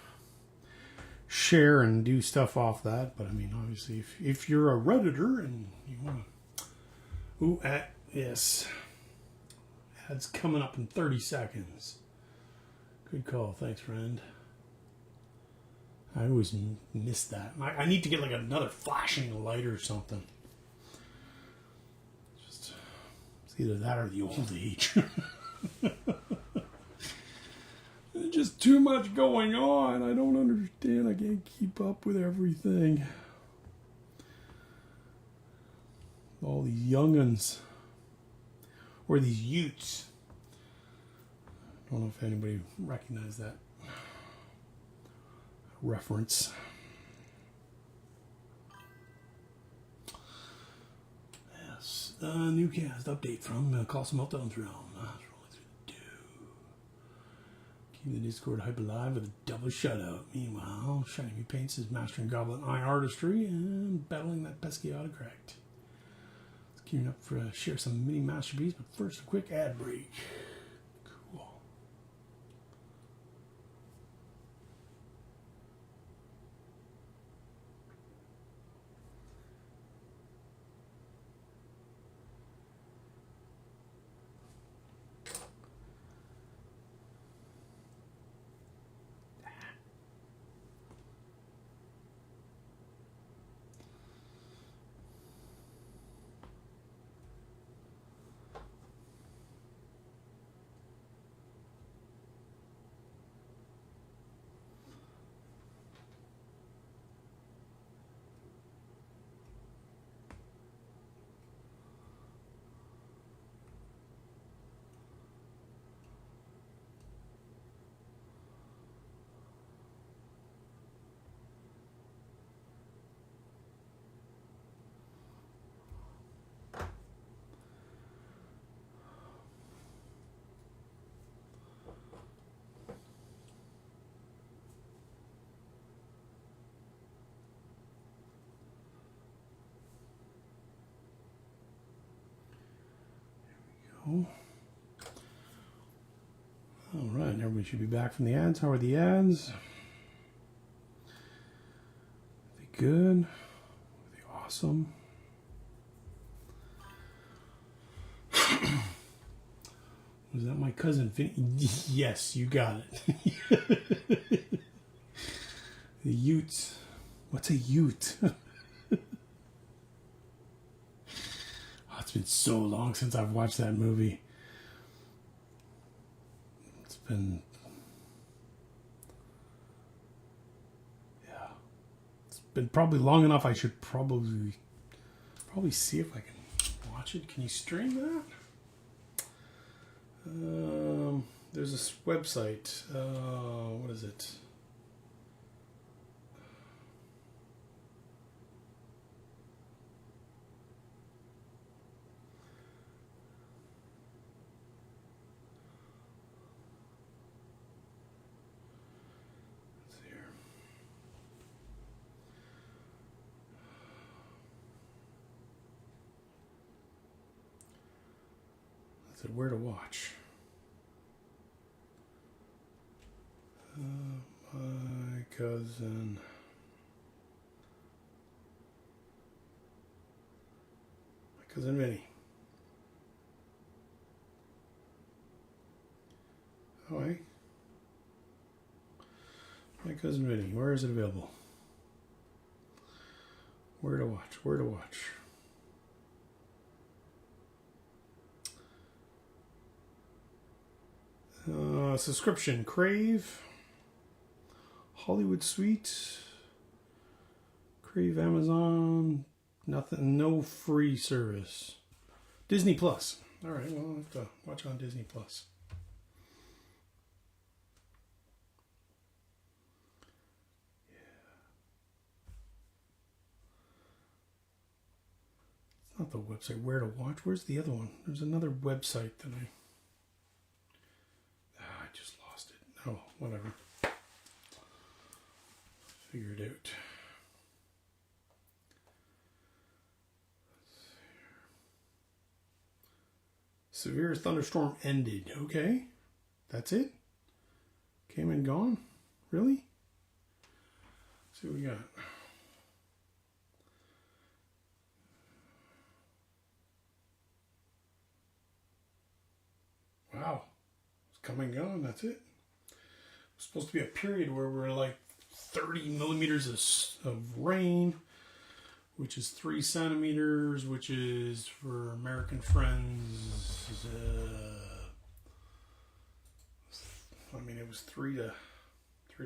share and do stuff off that. But I mean, obviously, if you're a Redditor and you want to... Ooh, yes. Ad's coming up in 30 seconds. Good call. Thanks, friend. I always miss that. I need to get like another flashing light or something. It's either that or the old age. Just too much going on. I don't understand. I can't keep up with everything. All these young'uns. Or these utes. I don't know if anybody recognized that reference. Yes. New cast update from Colossal Meltdown's Realm. Keep the Discord hype alive with a double shutout. Meanwhile, Shiny Me Paints is mastering Goblin Eye artistry and battling that pesky autocorrect. It's gearing up for share some mini masterpiece, but first a quick ad break. Cool. All right, everybody should be back from the ads. How are the ads? Are they good? Are they awesome? Was that my cousin Vinny? Yes, you got it. The Utes. What's a Ute? It's been so long since I've watched that movie. It's been... Yeah. It's been probably long enough I should probably see if I can watch it. Can you stream that? There's this website. What is it? Let's see here. I said where to watch. My cousin. My cousin Vinny. Oh, eh? My cousin Vinny. Where is it available? Where to watch? Where to watch? Subscription. Crave. Hollywood Suite. Crave, Amazon. Nothing. No free service. Disney Plus. All right. Well, I'll have to watch on Disney Plus. It's not the website. Where to watch? Where's the other one? There's another website that I just lost it. Oh, whatever. Figure it out. Severe thunderstorm ended. Okay. That's it? Came and gone? Really? Let's see what we got. Wow. It's come and gone. That's it. It's supposed to be a period where we're like 30 millimeters of rain, which is 3 centimeters, which is for American friends. I mean, it was 3 to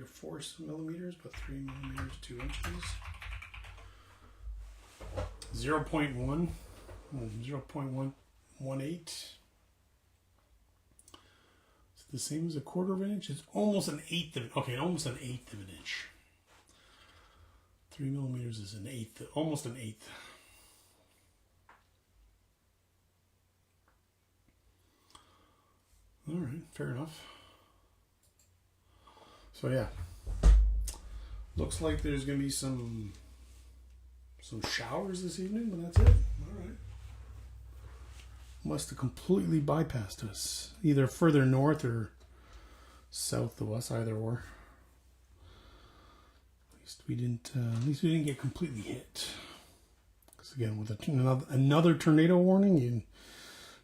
4 millimeters, but 3 millimeters, 2 inches. 0.1, 0.118. It's the same as a quarter of an inch. It's almost an eighth of it. Okay, almost an eighth of an inch. 3 millimeters is an eighth, almost an eighth. All right, fair enough. So yeah, looks like there's gonna be some showers this evening, but that's it. All right. Must have completely bypassed us, either further north or south of us, either or. At least we didn't get completely hit. Because again, with another tornado warning,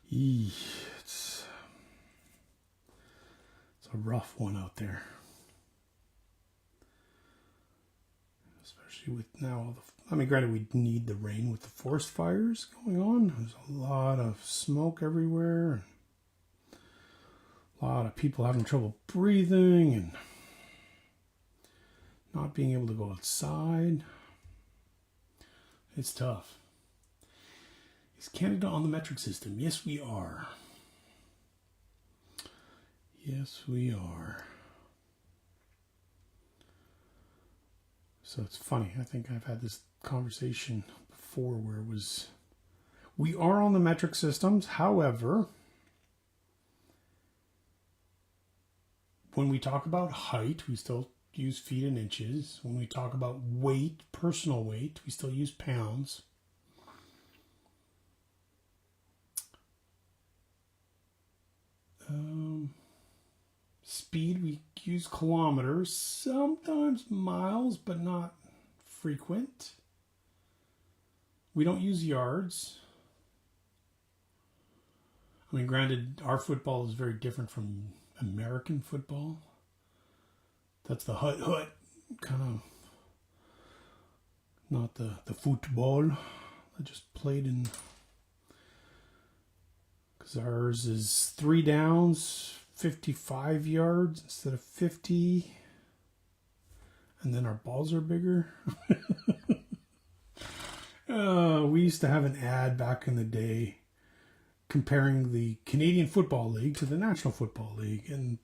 it's a rough one out there. Especially with now all the, I mean, granted, we need the rain with the forest fires going on. There's a lot of smoke everywhere. A lot of people having trouble breathing and not being able to go outside. It's tough. Is Canada on the metric system? Yes, we are. Yes, we are. So it's funny. I think I've had this conversation before where it was, we are on the metric systems. However, when we talk about height, we still use feet and inches. When we talk about weight, personal weight, we still use pounds. Speed, we use kilometers, sometimes miles, but not frequent. We don't use yards. I mean, granted, our football is very different from American football. That's the hut kind of, not the football I just played in. Because ours is 3 downs, 55 yards instead of 50. And then our balls are bigger. We used to have an ad back in the day comparing the Canadian Football League to the National Football League, and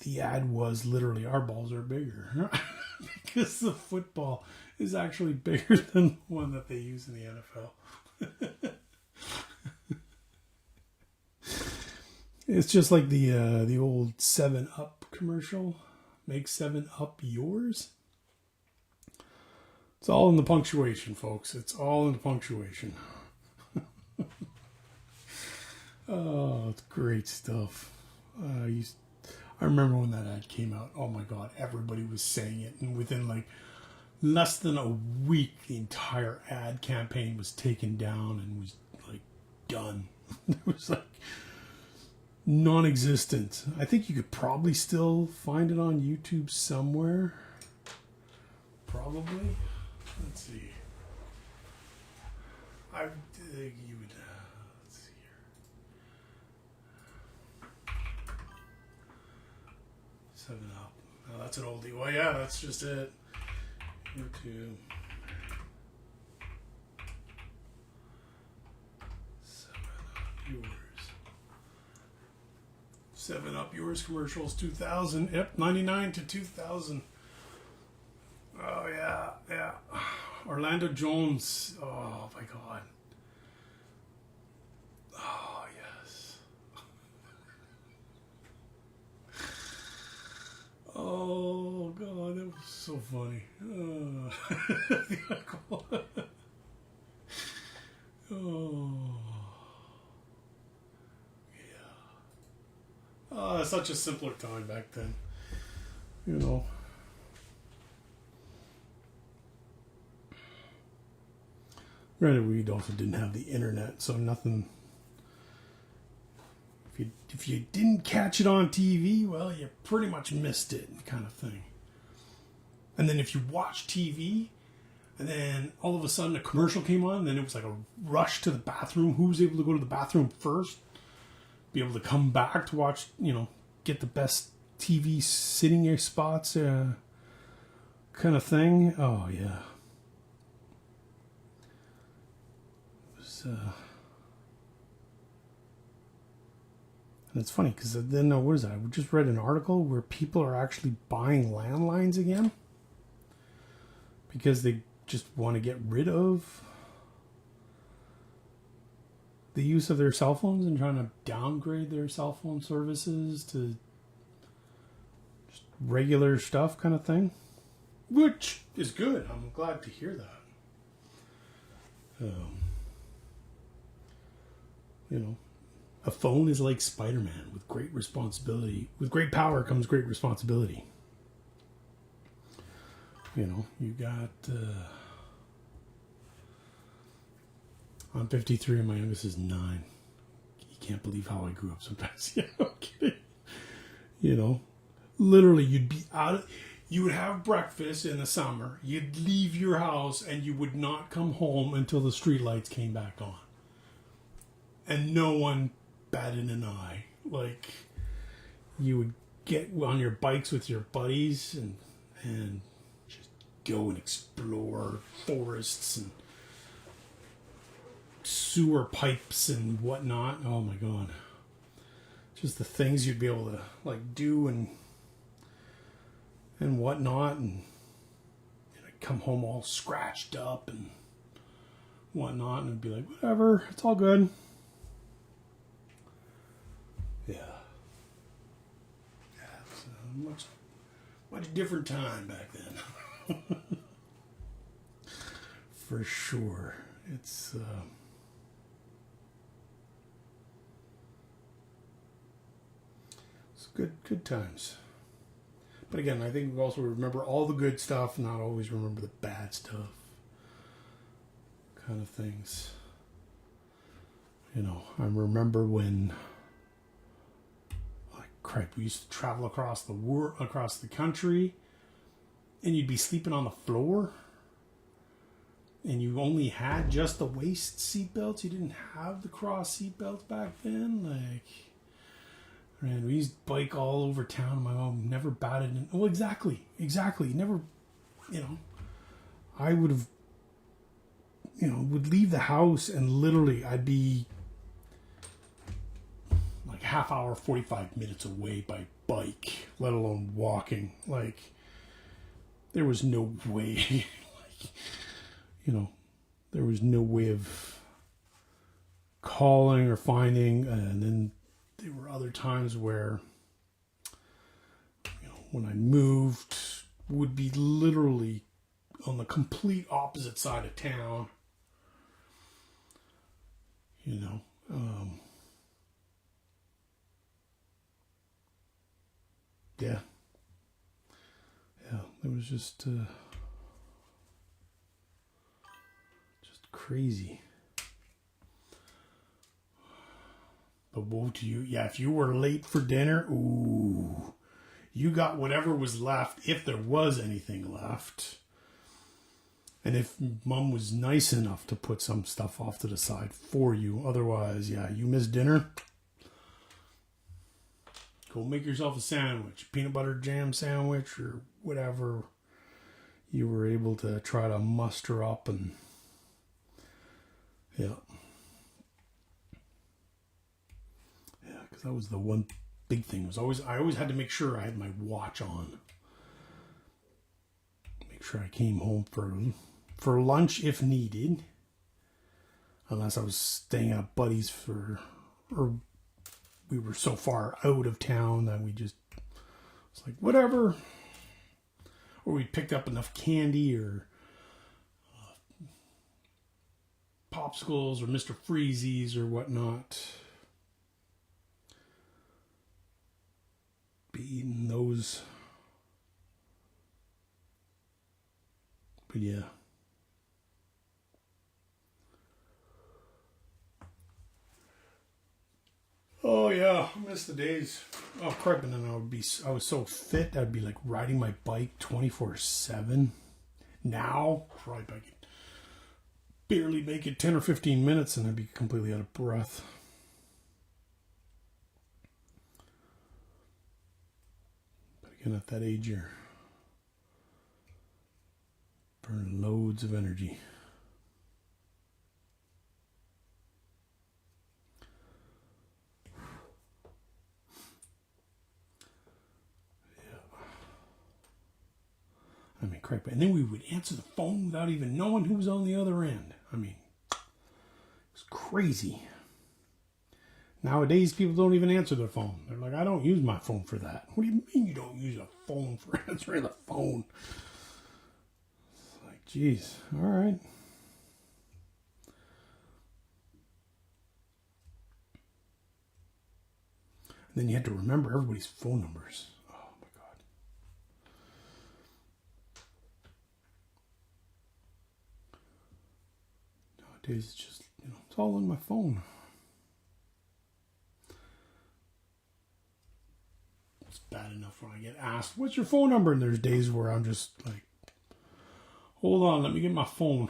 the ad was literally, our balls are bigger. Because the football is actually bigger than the one that they use in the NFL. It's just like the old 7-Up commercial. Make 7-Up yours. It's all in the punctuation, folks. It's all in the punctuation. Oh, it's great stuff. I remember when that ad came out. Oh my God, everybody was saying it, and within like less than a week, the entire ad campaign was taken down and was like done. It was like non-existent. I think you could probably still find it on YouTube somewhere. Probably. Let's see. I think you would. Let's see here. 7-Up. Oh, that's an oldie. Well, yeah, that's just it. YouTube. 7-Up yours. 7-Up yours commercials 2000. Yep, 99 to 2000. Oh yeah, yeah. Orlando Jones. Oh my God. Oh yes. Oh God, that was so funny. Oh yeah. Oh, such a simpler time back then. You know. Granted, we also didn't have the internet, so nothing. If you didn't catch it on TV, well, you pretty much missed it, kind of thing. And then if you watched TV, and then all of a sudden a commercial came on, then it was like a rush to the bathroom. Who was able to go to the bathroom first? Be able to come back to watch, get the best TV sitting area spots, kind of thing. Oh yeah. And it's funny because then what is that? I just read an article where people are actually buying landlines again because they just want to get rid of the use of their cell phones and trying to downgrade their cell phone services to just regular stuff, kind of thing, which is good. I'm glad to hear that. A phone is like Spider-Man with great responsibility. With great power comes great responsibility. You got... I'm 53 and my youngest is 9. You can't believe how I grew up sometimes. Yeah, okay. Literally you'd be you would have breakfast in the summer. You'd leave your house and you would not come home until the street lights came back on. And no one batted an eye. Like, you would get on your bikes with your buddies and just go and explore forests and sewer pipes and whatnot. Oh my God. Just the things you'd be able to do and whatnot, and come home all scratched up and whatnot, and it'd be like, whatever, it's all good. Yeah. Yeah, it's a much different time back then. For sure. It's good times. But again, I think we also remember all the good stuff, not always remember the bad stuff. Kind of things. I remember when we used to travel across the country, and you'd be sleeping on the floor, and you only had just the waist seatbelts. You didn't have the cross seatbelts back then. And we used to bike all over town. My mom never batted in. Oh, exactly. Never, I would have would leave the house and literally I'd be like half hour, 45 minutes away by bike, let alone walking. Like, there was no way, there was no way of calling or finding. And then there were other times where, when I moved, would be literally on the complete opposite side of town. Yeah. It was just crazy. But woe to you. Yeah, if you were late for dinner, ooh, you got whatever was left, if there was anything left. And if mom was nice enough to put some stuff off to the side for you. Otherwise, yeah, you missed dinner. Go make yourself a sandwich, peanut butter jam sandwich or whatever you were able to try to muster up. And yeah, because that was the one big thing. I always had to make sure I had my watch on. Make sure I came home for lunch if needed, unless I was staying at a buddy's or we were so far out of town that it's like, whatever. Or we picked up enough candy or popsicles or Mr. Freezies or whatnot. Be eating those. But yeah. Oh yeah, I miss the days. Oh crap! And then I was so fit. I'd be like riding my bike 24/7. Now, probably I could barely make it 10 or 15 minutes, and I'd be completely out of breath. But again, at that age, you're burning loads of energy. I mean, crap. And then we would answer the phone without even knowing who was on the other end. I mean, it's crazy. Nowadays, people don't even answer their phone. They're like, I don't use my phone for that. What do you mean you don't use a phone for answering the phone? It's like, geez, all right. And then you had to remember everybody's phone numbers. Nowadays, it's just, it's all on my phone. It's bad enough when I get asked, what's your phone number? And there's days where I'm just like, hold on, let me get my phone.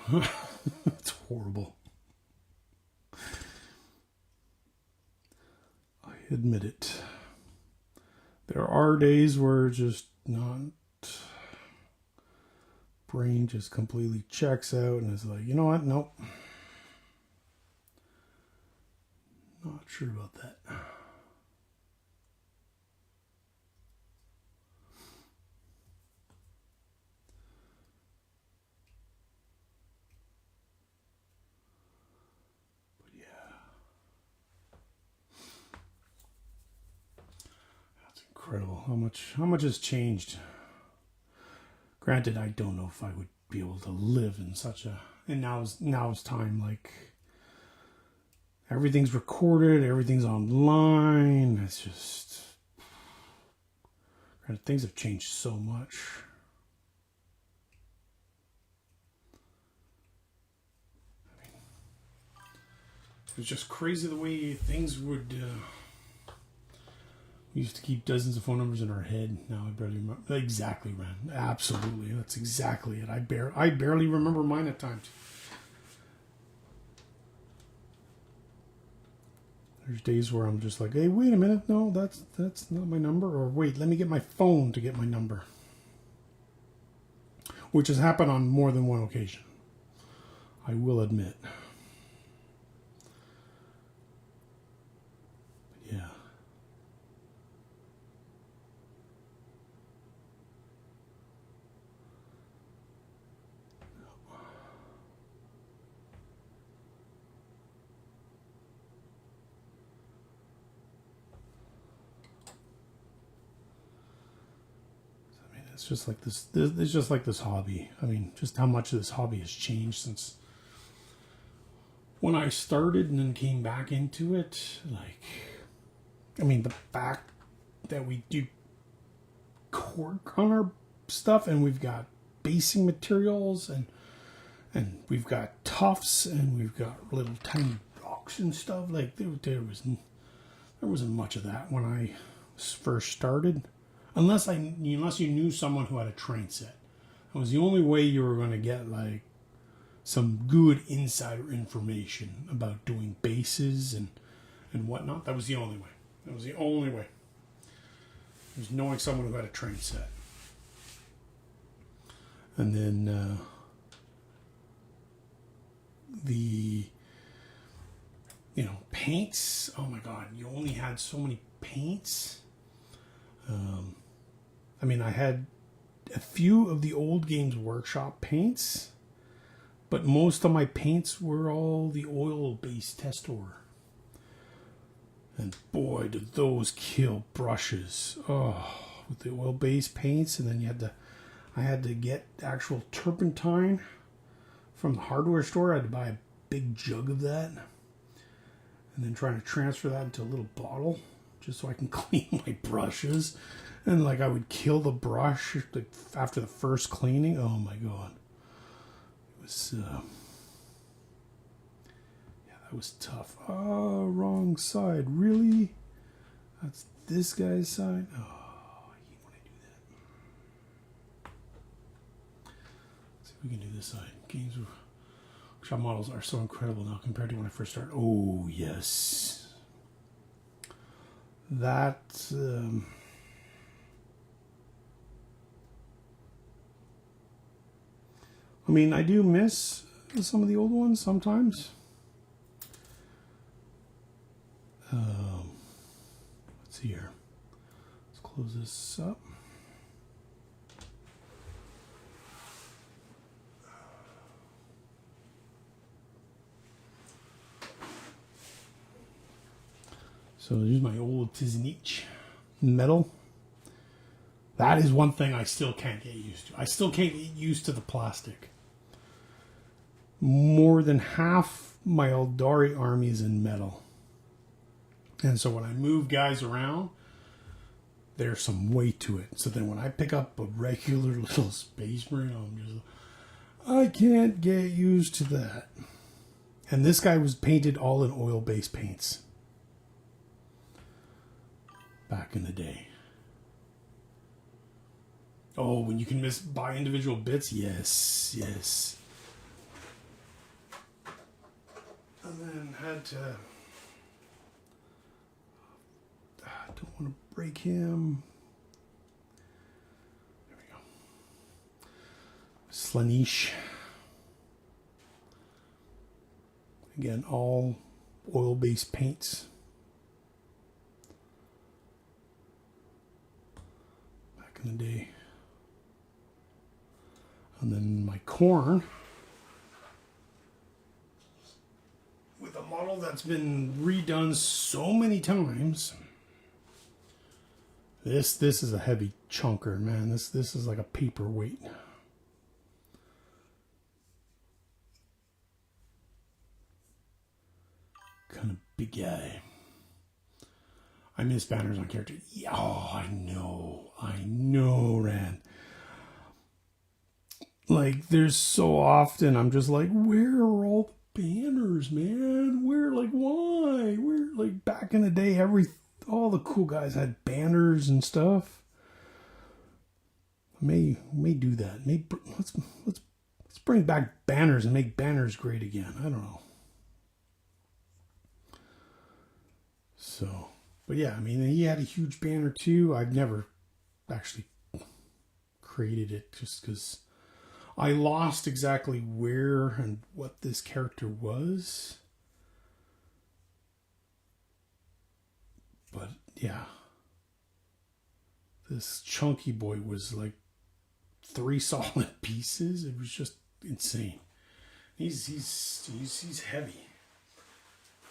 It's horrible. I admit it. There are days where just brain just completely checks out and is like, you know what? Nope. Not sure about that. But yeah. That's incredible how much has changed. Granted, I don't know if I would be able to live in such a, and now's time, like everything's recorded, everything's online. It's just, granted, things have changed so much. I mean, it was just crazy the way things would. We used to keep dozens of phone numbers in our head. Now I barely remember. Exactly, Ren. Absolutely. That's exactly it. I barely remember mine at times. There's days where I'm just like, hey, wait a minute. No, that's not my number. Or wait, let me get my phone to get my number. Which has happened on more than one occasion. I will admit. Yeah. It's just like this. It's just like this hobby. I mean, just how much this hobby has changed since when I started and then came back into it. Like, I mean, the fact that we do cork on our stuff, and we've got basing materials, and we've got tufts, and we've got little tiny rocks and stuff. Like there wasn't much of that when I first started. Unless you knew someone who had a train set. That was the only way you were going to get like some good insider information about doing bases and whatnot. That was the only way. That was the only way. Was knowing someone who had a train set. And then the paints. Oh my God, you only had so many paints. I mean, I had a few of the old Games Workshop paints, but most of my paints were all the oil-based Testor. And boy, did those kill brushes. Oh, with the oil-based paints, and then I had to get actual turpentine from the hardware store. I had to buy a big jug of that, and then trying to transfer that into a little bottle just so I can clean my brushes. And like I would kill the brush after the first cleaning. Oh my God. It was, yeah, that was tough. Oh, wrong side. Really? That's this guy's side? Oh, I hate when I do that. Let's see if we can do this side. Games Workshop models are so incredible now compared to when I first started. Oh, yes. That, I mean, I do miss some of the old ones sometimes. Let's see here. Let's close this up. So there's my old Tiznich metal. That is one thing I still can't get used to. I still can't get used to the plastic. More than half my Eldari army is in metal. And so when I move guys around, there's some weight to it. So then when I pick up a regular little Space Marine, I can't get used to that. And this guy was painted all in oil-based paints. Back in the day. Oh, when you can buy individual bits? Yes, yes. And then had to... I don't want to break him. There we go. Slaanesh. Again, all oil-based paints. Back in the day. And then my corn. With a model that's been redone so many times. This is a heavy chunker, man. This is like a paperweight. Kind of big guy. I miss banners on character. Yeah, oh, I know, Rand. Like, there's so often I'm just like, where are all the banners, man? Why? Like, back in the day, all the cool guys had banners and stuff. May do that. Let's bring back banners and make banners great again. I don't know. So, but yeah, I mean, he had a huge banner too. I've never actually created it just because I lost exactly where and what this character was. But yeah. This chunky boy was like 3 solid pieces. It was just insane. He's heavy.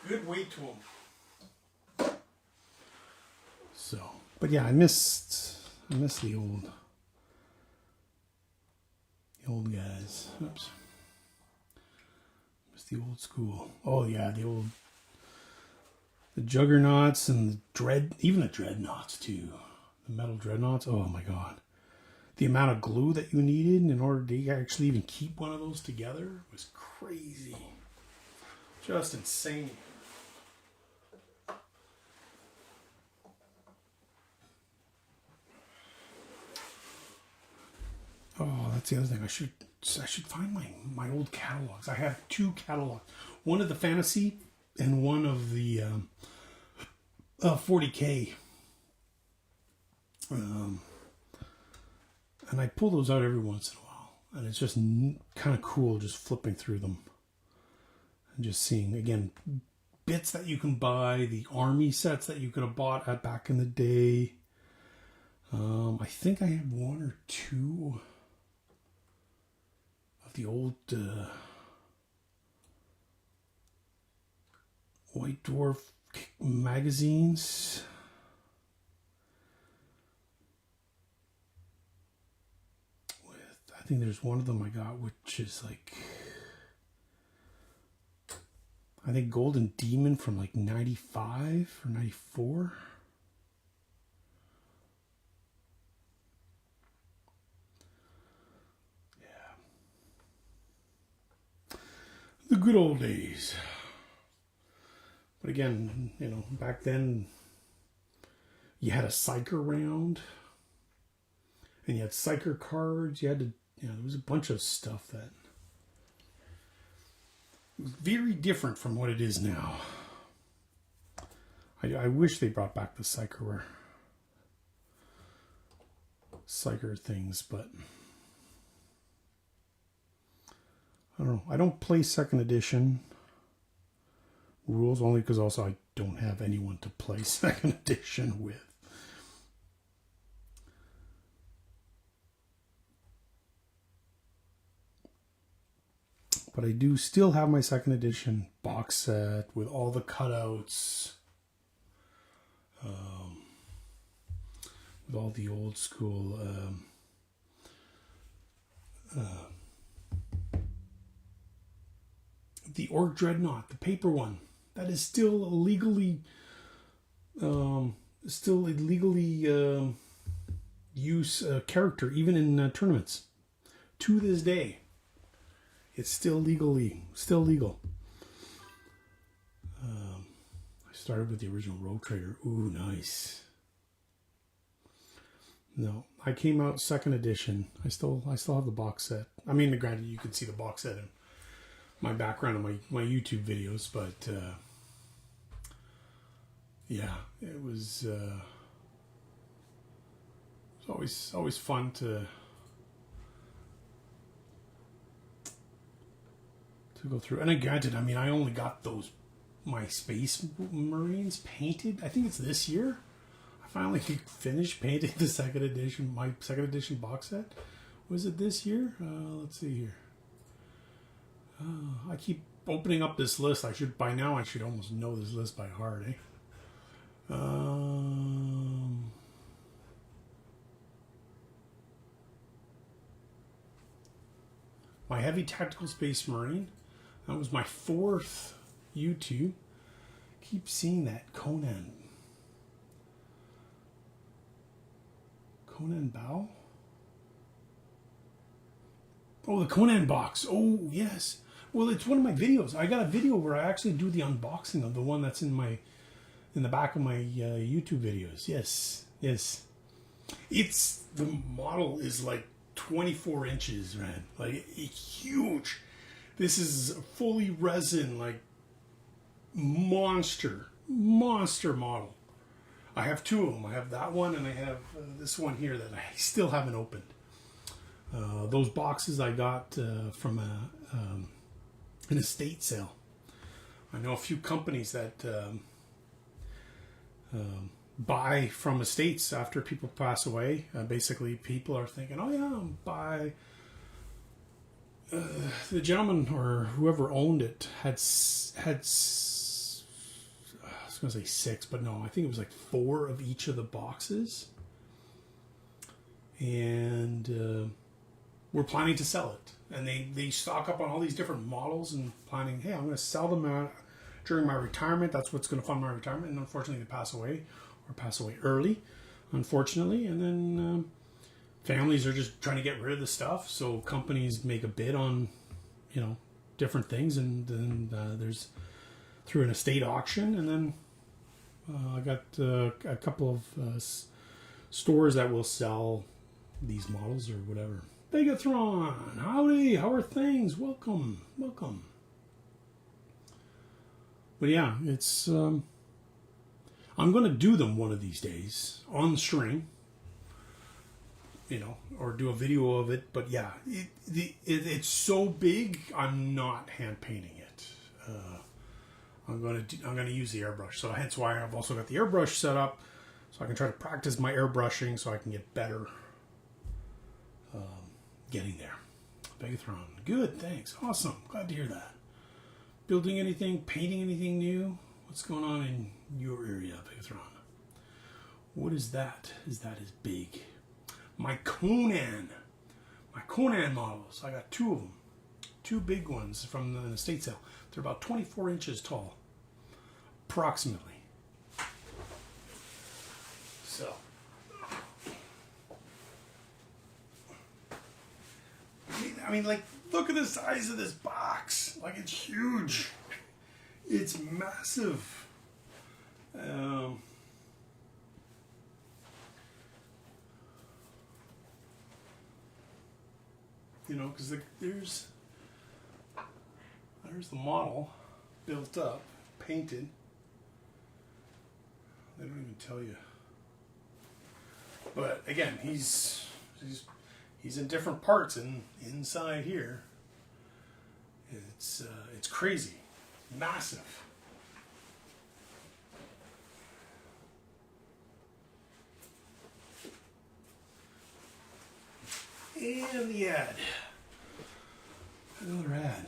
Good weight to him. So, but yeah, I missed the old guys. Oops. Missed the old school. Oh yeah, the juggernauts and even the dreadnoughts too. The metal dreadnoughts. Oh my god. The amount of glue that you needed in order to actually even keep one of those together was crazy. Just insane. Oh, that's the other thing. I should find my old catalogs. I have 2 catalogs. One of the fantasy and one of the 40K. And I pull those out every once in a while. And it's just kind of cool just flipping through them. And just seeing, again, bits that you can buy. The army sets that you could have bought back in the day. I think I have 1 or 2 of the old White Dwarf magazines. I think there's one of them I got, which is like, I think Golden Demon from like 95 or 94. Yeah. The good old days. But again, you know, back then you had a psyker round and you had psyker cards. You had to, you know, there was a bunch of stuff that was very different from what it is now. I wish they brought back the psyker things, but I don't know. I don't play 2nd edition rules, only because also I don't have anyone to play 2nd edition with. But I do still have my 2nd edition box set with all the cutouts, with all the old school the Orc Dreadnought, the paper one, that is still illegally use character even in tournaments to this day. It's still legal. I started with the original Rogue Trader. Ooh, nice. No, I came out 2nd edition. I still have the box set. I mean, granted, you can see the box set in my background in my YouTube videos, but yeah, it was always fun to go through. And granted, I mean, I only got my Space Marines painted. I think it's this year. I finally finished painting the 2nd edition, my 2nd edition box set. Was it this year? Let's see here. I keep opening up this list. By now I should almost know this list by heart, eh? My Heavy Tactical Space Marine. That was my 4th U2. Keep seeing that Conan Bao. Oh, the Conan box. Oh, yes. Well, it's one of my videos. I got a video where I actually do the unboxing of the one that's in the back of my YouTube videos. Yes. The model is like 24 inches, man. Like, huge. This is fully resin, like, monster model. I have 2 of them. I have that one and I have this one here that I still haven't opened. Those boxes I got from an estate sale. I know a few companies that buy from estates after people pass away. Basically, people are thinking, "Oh yeah, I'll buy." The gentleman or whoever owned it had I was going to say 6, but no, I think it was like 4 of each of the boxes, and we're planning to sell it. And they stock up on all these different models and planning, hey, I'm going to sell them during my retirement. That's what's going to fund my retirement. And unfortunately, they pass away early, unfortunately, and then. Families are just trying to get rid of the stuff, so companies make a bid on, different things, and then there's through an estate auction, and then I got a couple of stores that will sell these models or whatever. Begathron, howdy, how are things? Welcome. But yeah, it's I'm going to do them one of these days on stream. Or do a video of it. But yeah, it's so big. I'm not hand painting it. I'm gonna use the airbrush. So hence why I've also got the airbrush set up, so I can try to practice my airbrushing, so I can get better. Getting there. Begathron, good, thanks, awesome, glad to hear that. Building anything, painting anything new? What's going on in your area, Begathron? What is that? Is big? My Conan models. I got 2 of them. 2 big ones from the estate sale. They're about 24 inches tall, approximately. So, I mean, like, look at the size of this box. Like, it's huge. It's massive. Because there's the model built up, painted. They don't even tell you. But again, he's in different parts inside here. It's crazy, massive. And the ad. Another ad.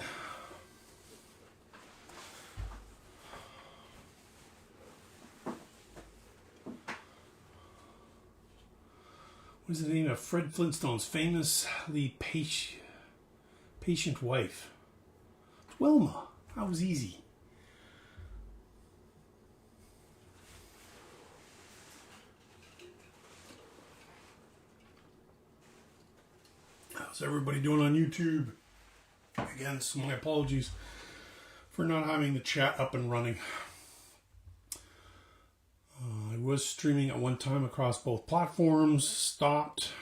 What is the name of Fred Flintstone's famously patient wife? It's Wilma. That was easy. How's everybody doing on YouTube? Again, so my apologies for not having the chat up and running. I was streaming at one time across both platforms, stopped,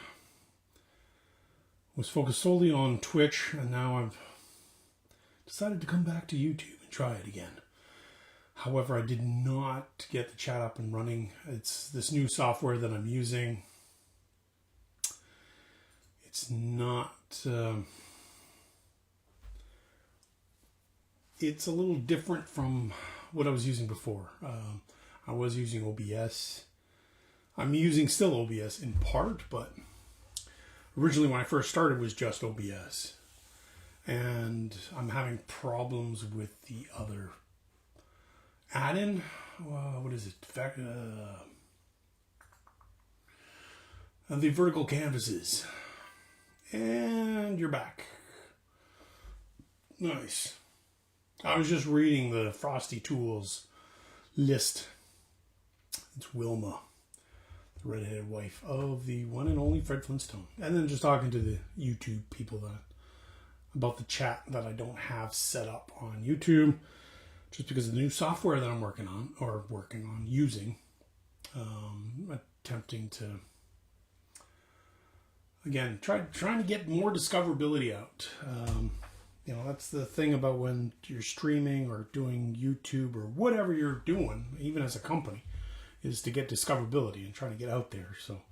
was focused solely on Twitch, and now I've decided to come back to YouTube and try it again. However, I did not get the chat up and running. It's this new software that I'm using. It's not... it's a little different from what I was using before. I was using OBS. I'm using still OBS in part, but originally when I first started was just OBS. And I'm having problems with the other add-in. What is it? The vertical canvases. And you're back. Nice. I was just reading the Frosty Tools list. It's Wilma, the redheaded wife of the one and only Fred Flintstone. And then just talking to the YouTube people about the chat that I don't have set up on YouTube, just because of the new software that I'm working on using. Attempting to, again, trying to get more discoverability out. That's the thing about when you're streaming or doing YouTube or whatever you're doing, even as a company, is to get discoverability and trying to get out there. So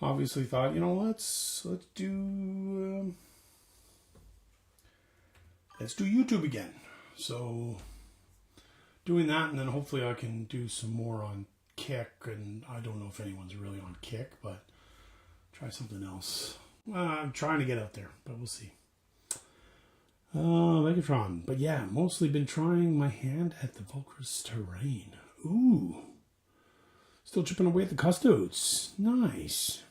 obviously thought, let's do YouTube again. So doing that, and then hopefully I can do some more on Kick. And I don't know if anyone's really on Kick, but try something else. I'm trying to get out there, but we'll see. Megatron. But yeah, mostly been trying my hand at the Volcrus terrain. Ooh. Still chipping away at the custodes. Nice.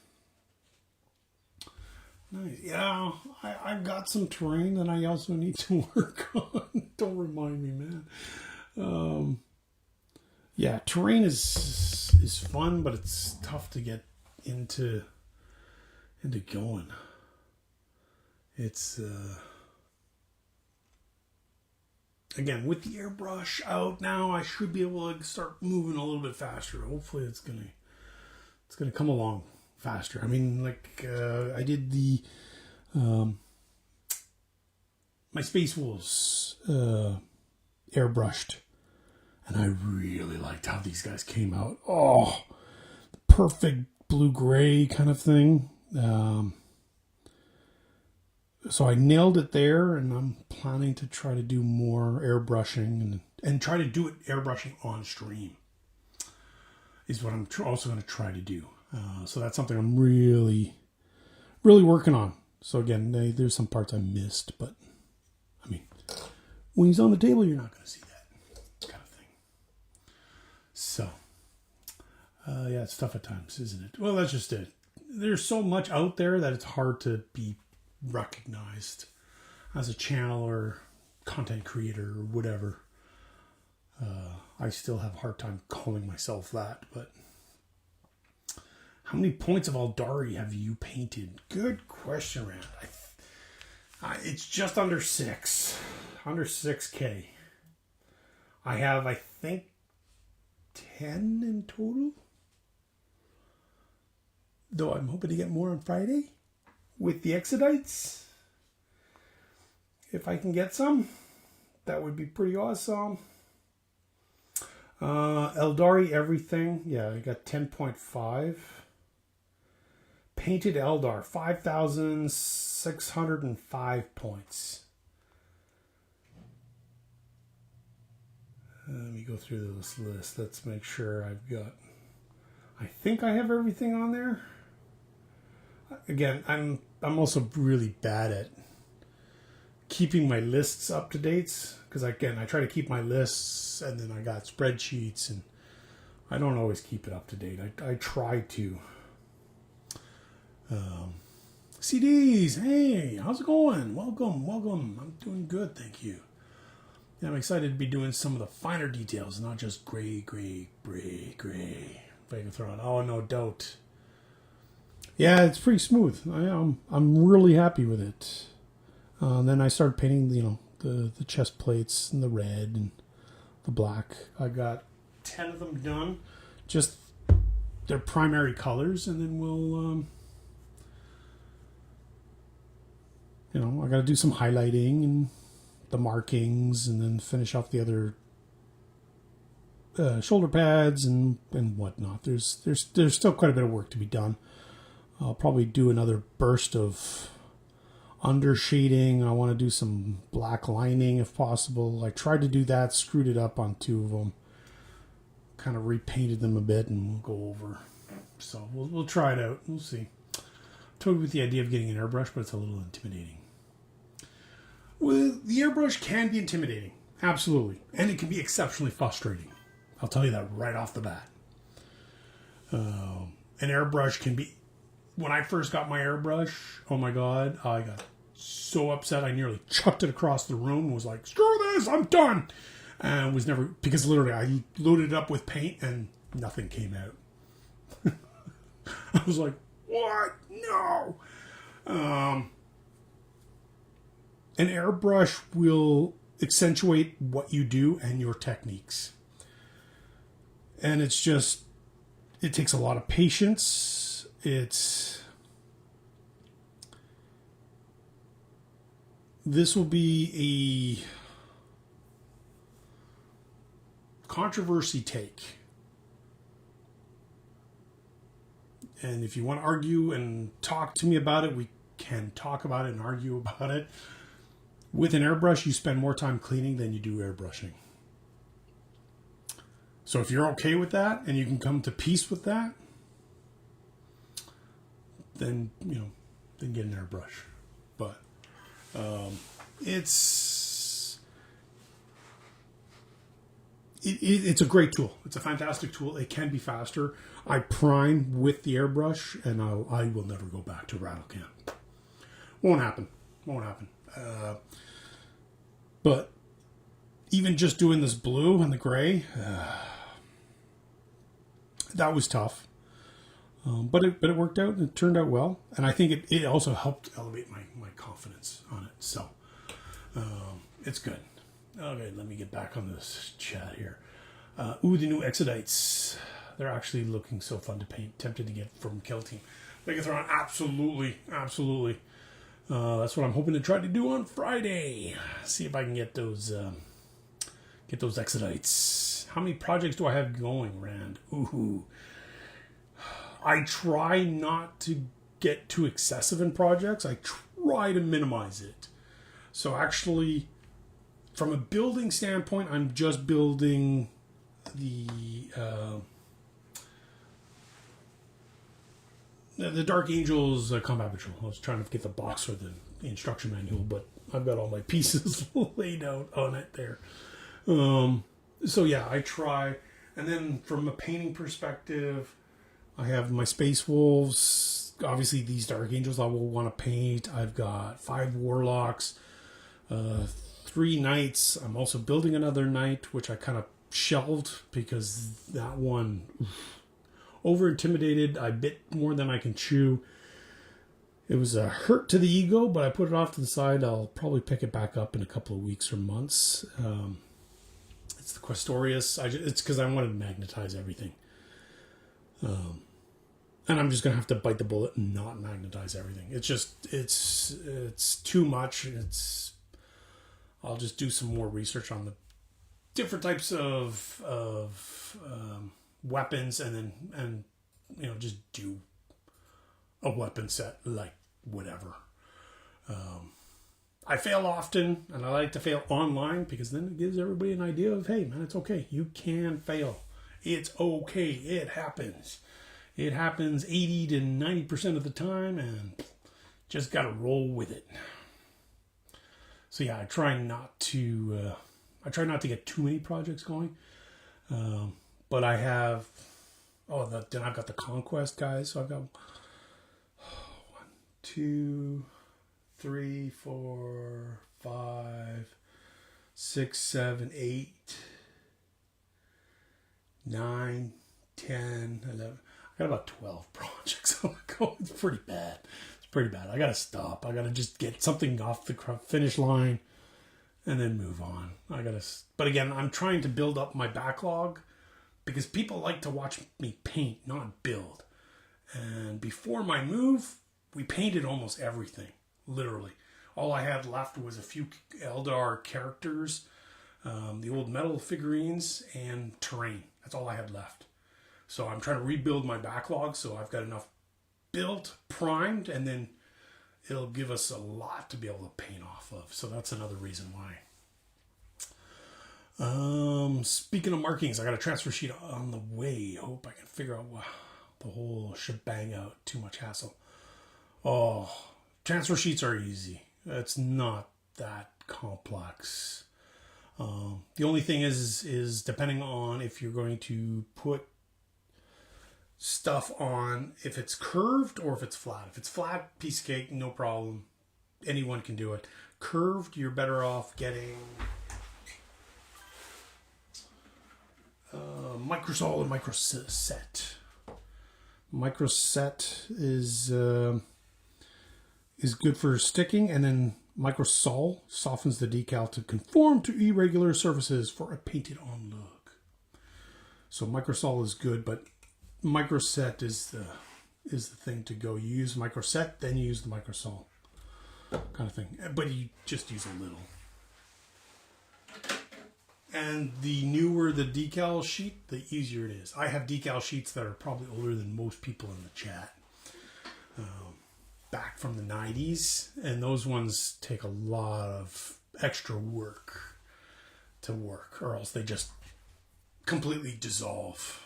Nice. Yeah, I've got some terrain that I also need to work on. Don't remind me, man. Yeah, terrain is fun, but it's tough to get into going. It's again, with the airbrush out now, I should be able to start moving a little bit faster. Hopefully it's gonna come along faster. I mean, like I did the my Space Wolves airbrushed, and I really liked how these guys came out. Oh, perfect blue-gray kind of thing. So I nailed it there, and I'm planning to try to do more airbrushing and try to do it airbrushing on stream is what I'm also going to try to do. So that's something I'm really, really working on. So again, there's some parts I missed, but I mean, when he's on the table, you're not going to see that kind of thing. So, yeah, it's tough at times, isn't it? Well, that's just it. There's so much out there that it's hard to be recognized as a channel or content creator or whatever. I still have a hard time calling myself that, but how many points of Aldari have you painted? Good question, Rand. It's just under 6K. I have, I think, 10 in total, though I'm hoping to get more on Friday with the Exodites. If I can get some, that would be pretty awesome. Eldari everything. Yeah, I got 10.5. Painted Eldar, 5,605 points. Let me go through this list. Let's make sure I've got... I think I have everything on there. Again, I'm also really bad at keeping my lists up to date, because again, I try to keep my lists, and then I got spreadsheets, and I don't always keep it up to date. I try to. CDs, hey, how's it going? Welcome. I'm doing good, thank you. Yeah, I'm excited to be doing some of the finer details, not just gray. If I can throw it. Oh, no doubt. Yeah, it's pretty smooth. I'm really happy with it. Then I started painting, the chest plates and the red and the black. I got 10 of them done, just their primary colors, and then we'll, I got to do some highlighting and the markings, and then finish off the other shoulder pads and whatnot. There's still quite a bit of work to be done. I'll probably do another burst of under shading. I want to do some black lining if possible. I tried to do that, screwed it up on 2 of them, kind of repainted them a bit, and we'll go over. So we'll try it out. We'll see. Toyed with the idea of getting an airbrush, but it's a little intimidating. Well, the airbrush can be intimidating, absolutely, and it can be exceptionally frustrating. I'll tell you that right off the bat. An airbrush can be... When I first got my airbrush, oh my god, I got so upset I nearly chucked it across the room and was like, screw this, I'm done. And was never... Because literally, I loaded it up with paint and nothing came out. I was like, what? No! An airbrush will accentuate what you do and your techniques. And it's just... It takes a lot of patience. This will be a controversy take. And if you want to argue and talk to me about it, we can talk about it and argue about it. With an airbrush, you spend more time cleaning than you do airbrushing. So if you're okay with that and you can come to peace with that, then, then get an airbrush. But it's a great tool. It's a fantastic tool. It can be faster. I prime with the airbrush, and I will never go back to rattle can. Won't happen. But even just doing this blue and the gray, that was tough. But it worked out, and it turned out well. And I think it also helped elevate my confidence on it. So it's good. Okay, let me get back on this chat here. The new Exodites. They're actually looking so fun to paint. Tempted to get from Kill Team. Megathron, absolutely. That's what I'm hoping to try to do on Friday. See if I can get those Exodites. How many projects do I have going, Rand? Ooh. I try not to get too excessive in projects. I try to minimize it. So actually, from a building standpoint, I'm just building the Dark Angels Combat Patrol. I was trying to get the box or the instruction manual, but I've got all my pieces laid out on it there. So yeah, I try. And then from a painting perspective, I have my Space Wolves. Obviously, these Dark Angels I will want to paint. I've got 5 Warlocks, 3 Knights. I'm also building another Knight, which I kind of shelved because that one over intimidated. I bit more than I can chew. It was a hurt to the ego, but I put it off to the side. I'll probably pick it back up in a couple of weeks or months. It's the Questorius. It's because I wanted to magnetize everything. And I'm just going to have to bite the bullet and not magnetize everything. It's too much. I'll just do some more research on the different types of weapons and just do a weapon set, like whatever. I fail often, and I like to fail online because then it gives everybody an idea of, hey man, it's okay. You can fail. It's okay. It happens. It happens 80 to 90% of the time, and just got to roll with it. So yeah, I try not to get too many projects going. But I have, then I've got the Conquest guys. So I've got 1, 2, 3, 4, 5, 6, 7, 8, 9, 10, 11. I got about 12 projects on the go. It's pretty bad. I got to stop. I got to just get something off the finish line and then move on. But again, I'm trying to build up my backlog because people like to watch me paint, not build. And before my move, we painted almost everything, literally. All I had left was a few Eldar characters, the old metal figurines, and terrain. That's all I had left. So I'm trying to rebuild my backlog so I've got enough built, primed, and then it'll give us a lot to be able to paint off of. So that's another reason why. Speaking of markings, I got a transfer sheet on the way. Hope I can figure out the whole shebang out. Too much hassle. Oh, transfer sheets are easy. It's not that complex. The only thing is depending on if you're going to put stuff on, if it's curved or if it's flat. If it's flat, piece of cake, no problem. Anyone can do it. Curved, you're better off getting Microsol and Microset. Microset is good for sticking, and then Microsol softens the decal to conform to irregular surfaces for a painted-on look. So Microsol is good, but Microset is the thing to go. You use Microset, then you use the Microsol kind of thing. But you just use a little. And the newer the decal sheet, the easier it is. I have decal sheets that are probably older than most people in the chat. Back from the 90s. And those ones take a lot of extra work to work. Or else they just completely dissolve.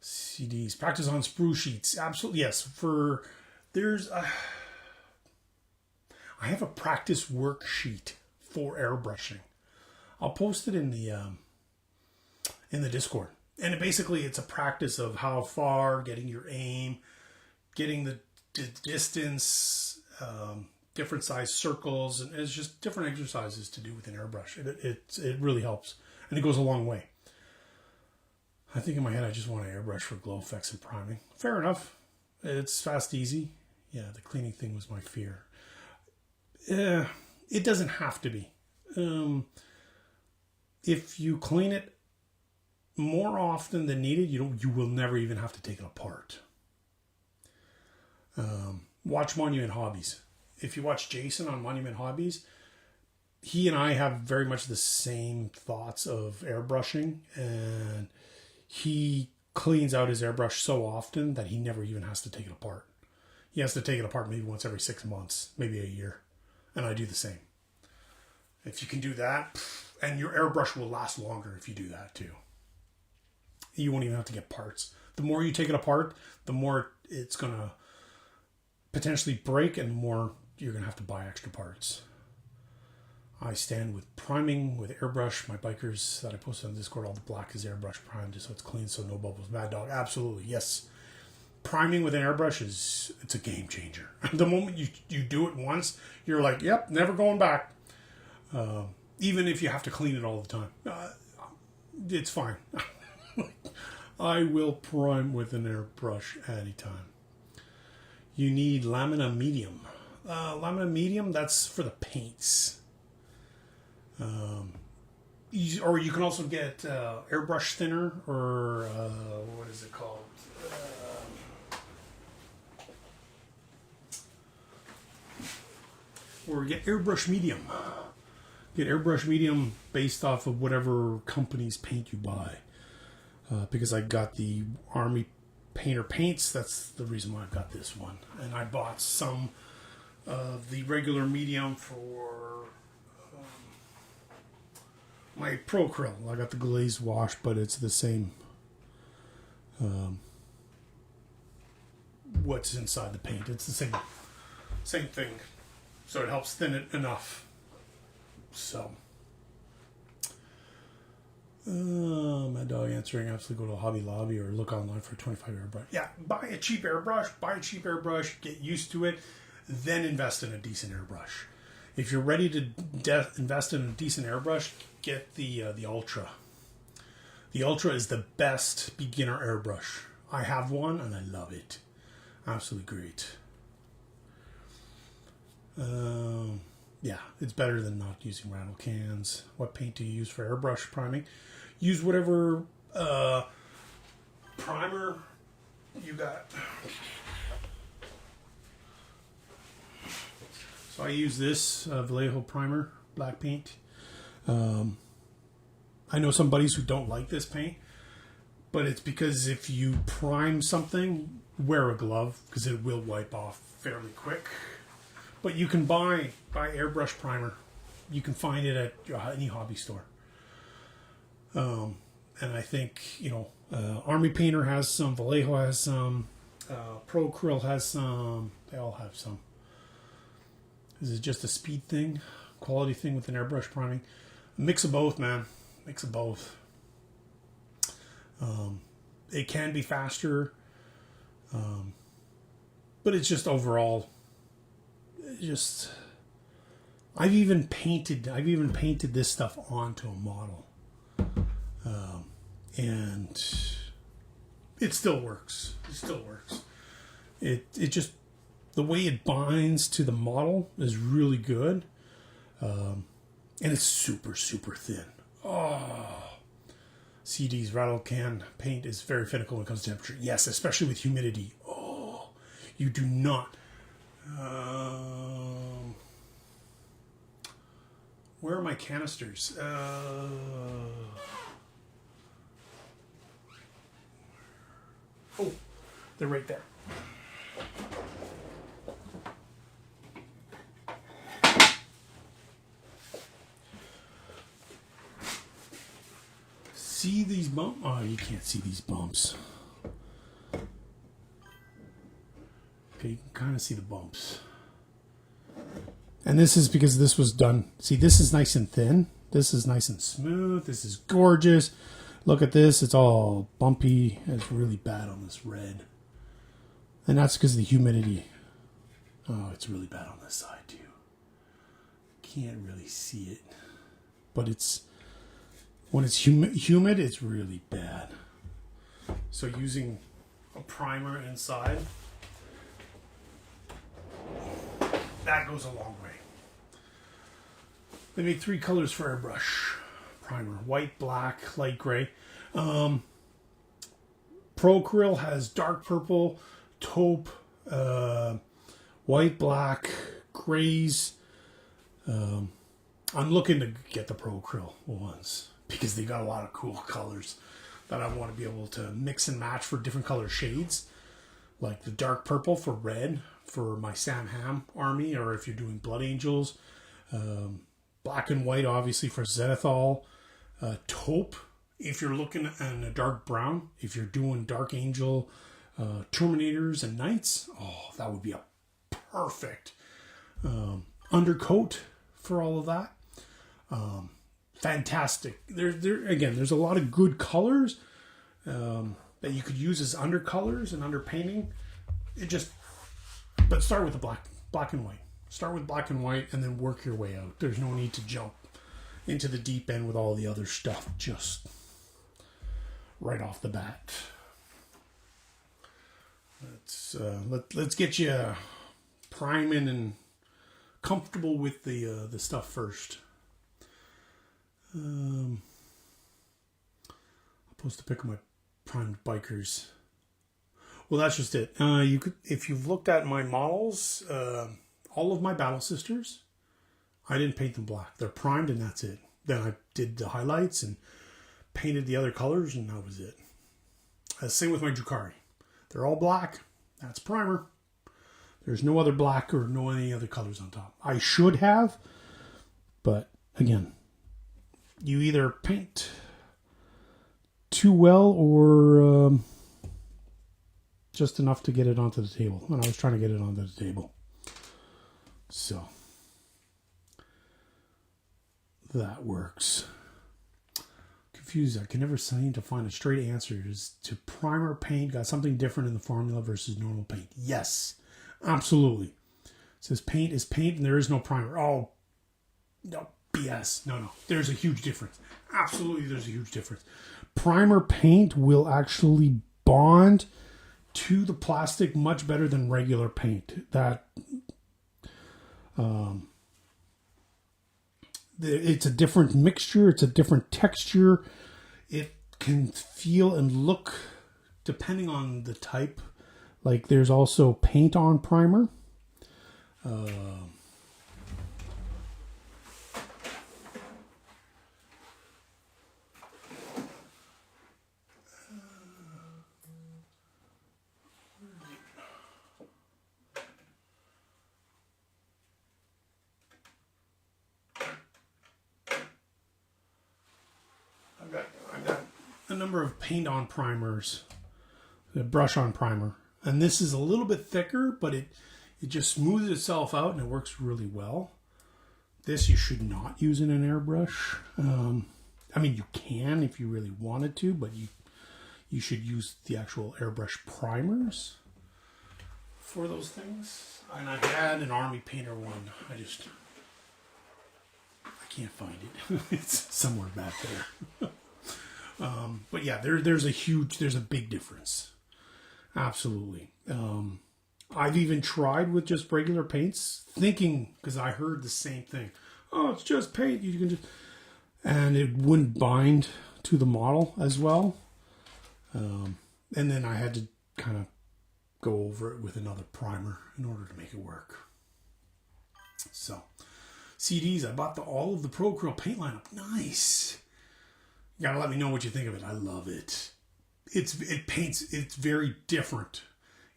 CDs. Practice on sprue sheets. Absolutely. Yes. I have a practice worksheet for airbrushing. I'll post it in the Discord. And it's a practice of how far, getting your aim, getting the distance, different size circles, and it's just different exercises to do with an airbrush. It really helps, and it goes a long way. I think in my head I just want to airbrush for glow effects and priming. Fair enough. It's fast, easy. Yeah, the cleaning thing was my fear. It doesn't have to be. If you clean it more often than needed, you will never even have to take it apart. Watch Monument Hobbies. If you watch Jason on Monument Hobbies, he and I have very much the same thoughts of airbrushing, and he cleans out his airbrush so often that he never even has to take it apart. He has to take it apart maybe once every 6 months, maybe a year. And I do the same. If you can do that, and your airbrush will last longer if you do that too. You won't even have to get parts. The more you take it apart, the more it's going to potentially break, and the more you're going to have to buy extra parts. I stand with priming with airbrush. My bikers that I posted on Discord, all the black is airbrush primed just so it's clean, so no bubbles. Mad Dog, absolutely, yes. Priming with an airbrush it's a game changer. The moment you do it once, you're like, yep, never going back. Even if you have to clean it all the time. It's fine. I will prime with an airbrush anytime. You need lamina medium. Lamina medium, that's for the paints. Or you can also get airbrush thinner, or what is it called? Or get airbrush medium. Get airbrush medium based off of whatever company's paint you buy. Because I got the Army Painter paints, that's the reason why I've got this one. And I bought some of the regular medium for my Pro Krill. I got the glazed wash, but it's the same. What's inside the paint? It's the same thing. So it helps thin it enough. So, Mad Dog answering, absolutely go to a Hobby Lobby or look online for a 25 airbrush. Yeah, buy a cheap airbrush, get used to it, then invest in a decent airbrush. If you're ready to invest in a decent airbrush, get the Ultra. The Ultra is the best beginner airbrush. I have one and I love it. Absolutely great. Yeah, it's better than not using rattle cans. What paint do you use for airbrush priming? Use whatever primer you got. So I use this Vallejo primer, black paint. I know some buddies who don't like this paint, but it's because if you prime something, wear a glove because it will wipe off fairly quick. But you can buy airbrush primer. You can find it at any hobby store. And I think, Army Painter has some, Vallejo has some, Pro Krill has some, they all have some. Is it just a speed thing, quality thing with an airbrush priming? A mix of both, man. Mix of both. It can be faster, but it's just overall. I've even painted this stuff onto a model, and it still works. It just, the way it binds to the model is really good, and it's super thin. CD's rattle can paint is very finical when it comes to temperature. Yes, especially with humidity. You do not. Where are my canisters? Oh, they're right there. See these bumps? Oh, you can't see these bumps. Okay, you can kind of see the bumps. And this is because this was done. See, this is nice and thin. This is nice and smooth. This is gorgeous. Look at this. It's all bumpy. It's really bad on this red. And that's because of the humidity. Oh, it's really bad on this side too. Can't really see it. But it's... when it's humid, it's really bad. So using a primer inside, that goes a long way. They made 3 colors for airbrush primer: white, black, light gray. Pro Acryl has dark purple, taupe, white, black, grays. I'm looking to get the Pro Acryl ones because they got a lot of cool colors that I want to be able to mix and match for different color shades. Like the dark purple for red for my Sam Ham army, or if you're doing Blood Angels. Black and white, obviously, for Zenithal. Taupe, if you're looking at a dark brown. If you're doing Dark Angel, Terminators, and Knights, oh, that would be a perfect undercoat for all of that. Fantastic. There's a lot of good colors that you could use as undercolors and underpainting. But start with the black and white. Start with black and white and then work your way out. There's no need to jump into the deep end with all the other stuff just right off the bat. Let's get you priming and comfortable with the stuff first. I'm supposed to pick up my primed bikers. Well, that's just it. You could, if you've looked at my models, all of my Battle Sisters, I didn't paint them black. They're primed and that's it. Then I did the highlights and painted the other colors and that was it. Same with my Drukhari. They're all black. That's primer. There's no other black or no any other colors on top. I should have, but again, you either paint too well or just enough to get it onto the table. And I was trying to get it onto the table. So that works. Confused. I can never seem to find a straight answer. Is to primer paint got something different in the formula versus normal paint? Yes, absolutely. It says paint is paint and there is no primer. Oh, no, BS. No. There's a huge difference. Absolutely, there's a huge difference. Primer paint will actually bond to the plastic much better than regular paint. It's a different mixture. It's a different texture. It can feel and look, depending on the type. Like there's also paint on primer. I've got a number of paint on primers, the brush on primer, and this is a little bit thicker, but it just smooths itself out and it works really well. This you should not use in an airbrush. I mean, you can if you really wanted to, but you should use the actual airbrush primers for those things. And I had an army painter one. I can't find it. It's somewhere back there. But yeah, there's a big difference. Absolutely. I've even tried with just regular paints, thinking, because I heard the same thing. Oh, it's just paint. You can just, and it wouldn't bind to the model as well. And then I had to kind of go over it with another primer in order to make it work. So CDs. I bought all of the Pro Acryl paint lineup. Nice. You gotta let me know what you think of it. I love it. It paints. It's very different.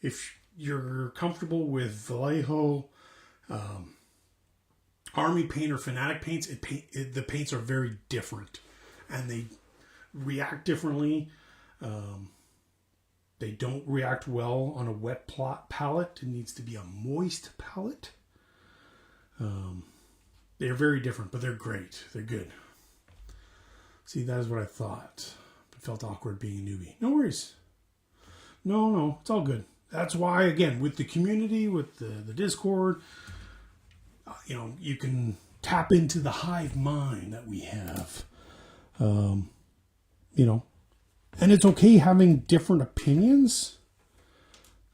If you're comfortable with Vallejo, Army paint or Fanatic paints, the paints are very different, and they react differently. They don't react well on a wet palette. It needs to be a moist palette. They're very different, but they're great. They're good. See, that is what I thought. It felt awkward being a newbie. No worries. No, it's all good. That's why, again, with the community, with the Discord, you can tap into the hive mind that we have. And it's okay having different opinions.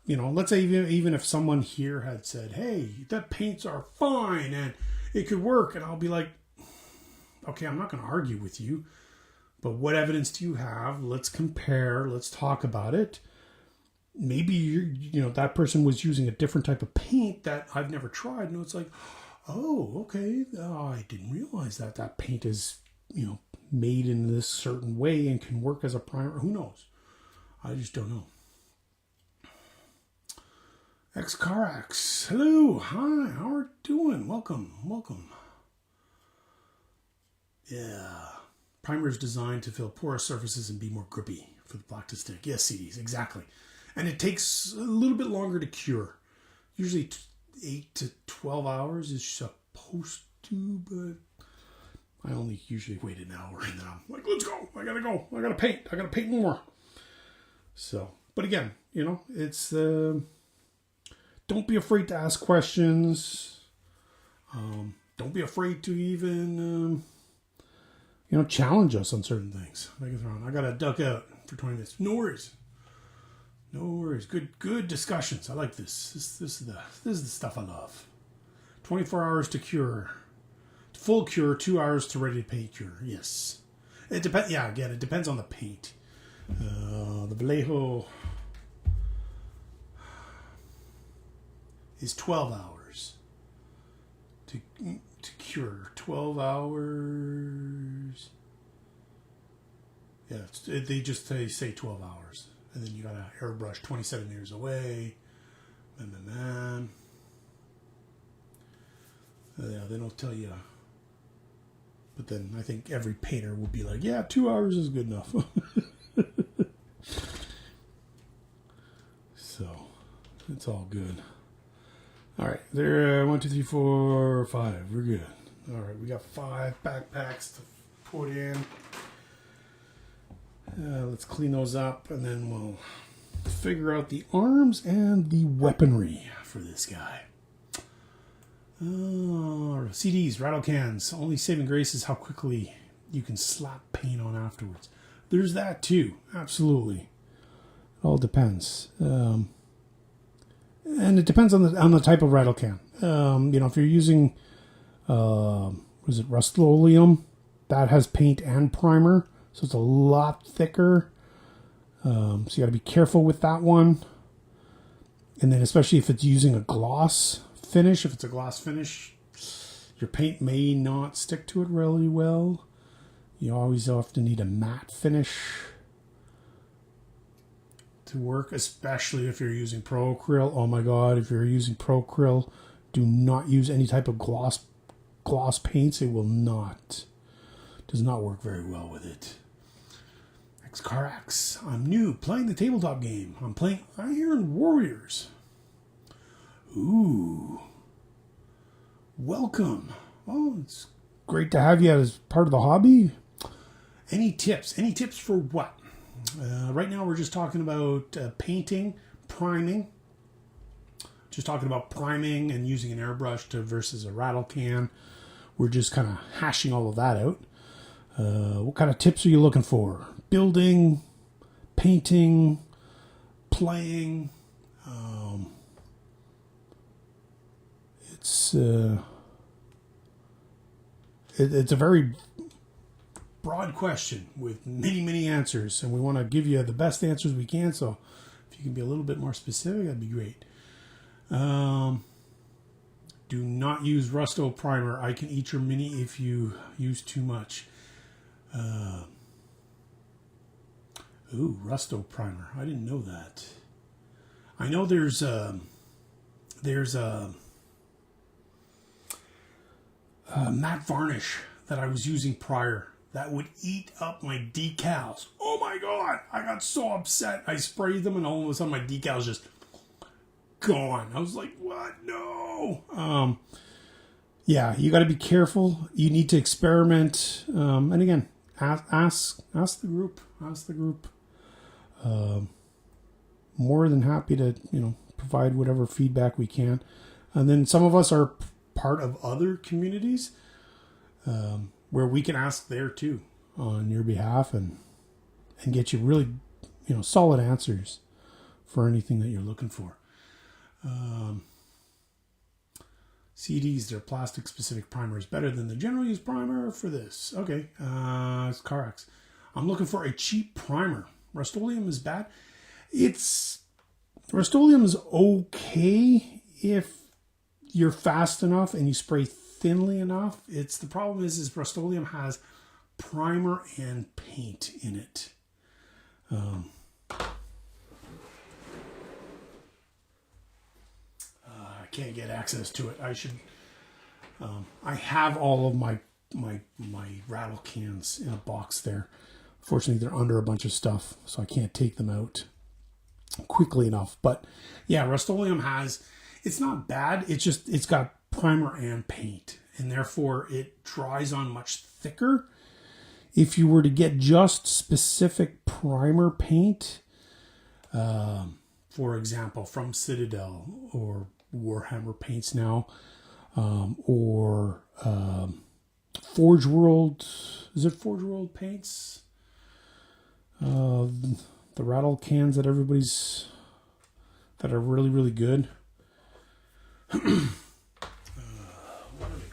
Let's say even if someone here had said, hey, that paints are fine and it could work. And I'll be like, okay, I'm not going to argue with you. But what evidence do you have? Let's compare. Let's talk about it. Maybe that person was using a different type of paint that I've never tried. And it's like, oh, okay. I didn't realize that paint is, made in this certain way and can work as a primer. Who knows? I just don't know. Xcarax. Hello. Hi. How are you doing? Welcome. Yeah. Primer is designed to fill porous surfaces and be more grippy for the black to stick. Yes, CDs. Exactly. And it takes a little bit longer to cure. Usually 8 to 12 hours is supposed to, but I only usually wait an hour and then I'm like, let's go. I gotta paint. I gotta paint more. So, but again, it's, don't be afraid to ask questions. Don't be afraid to even, challenge us on certain things. I gotta duck out for 20 minutes. No worries. Good discussions. I like this. This is the stuff I love. 24 hours to cure. Full cure, 2 hours to ready to paint cure. Yes. It depends. Yeah, again, it depends on the paint. The Vallejo is 12 hours to cure. 12 hours. Yeah, they say 12 hours. And then you got to airbrush 27 meters away. Yeah, they don't tell you. But then I think every painter will be like, yeah, 2 hours is good enough. So, it's all good. All right, there, 1, 2, 3, 4, 5. We're good. All right, we got 5 backpacks to put in. Let's clean those up, and then we'll figure out the arms and the weaponry for this guy. CDs, rattle cans. Only saving grace is how quickly you can slap paint on afterwards. There's that too. Absolutely. It all depends. And it depends on the type of rattle can. If you're using, was it Rust-Oleum? That has paint and primer. So it's a lot thicker. So you got to be careful with that one. And then especially if it's using a gloss finish, if it's a gloss finish, your paint may not stick to it really well. You always often need a matte finish to work, especially if you're using Pro Acryl. Oh my God, if you're using Pro Acryl, do not use any type of gloss paints. It does not work very well with it. Xcarax. I'm new, playing the tabletop game. I'm playing Iron Warriors. Ooh. Welcome. Oh, it's great to have you as part of the hobby. Any tips? Any tips for what? Right now we're just talking about painting, priming. Just talking about priming and using an airbrush versus a rattle can. We're just kind of hashing all of that out. What kind of tips are you looking for? Building, painting, playing. It's a very broad question with many answers, and we want to give you the best answers we can. So if you can be a little bit more specific, that'd be great. Do not use Rusto primer. I can eat your mini if you use too much. Ooh, Rusto primer. I didn't know that. I know there's a matte varnish that I was using prior that would eat up my decals. Oh my god, I got so upset. I sprayed them and all of a sudden my decals just gone. I was like, what? No. Yeah, you got to be careful. You need to experiment. And again, ask the group. Ask the group. More than happy to provide whatever feedback we can. And then some of us are part of other communities where we can ask there too on your behalf and get you really solid answers for anything that you're looking for. CDs, their plastic specific primer is better than the general use primer for this. Okay, it's Carax. I'm looking for a cheap primer. Rust-Oleum is bad. Rust-Oleum is okay if you're fast enough and you spray thinly enough. The problem is Rust-Oleum has primer and paint in it. I can't get access to it. I should. I have all of my rattle cans in a box there. Fortunately, they're under a bunch of stuff, so I can't take them out quickly enough. But yeah, Rust-Oleum it's not bad. It's got primer and paint, and therefore it dries on much thicker. If you were to get just specific primer paint, for example, from Citadel or Warhammer paints now, or Forge World, is it Forge World paints? The rattle cans that are really, really good. What are they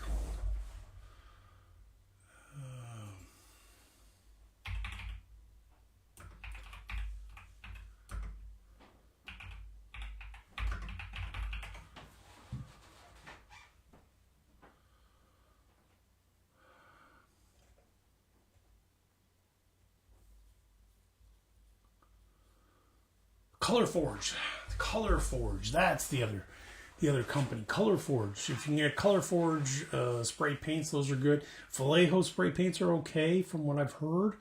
called? Color Forge. That's the other company. Color Forge. If you can get Color Forge spray paints, those are good. Vallejo spray paints are okay from what I've heard.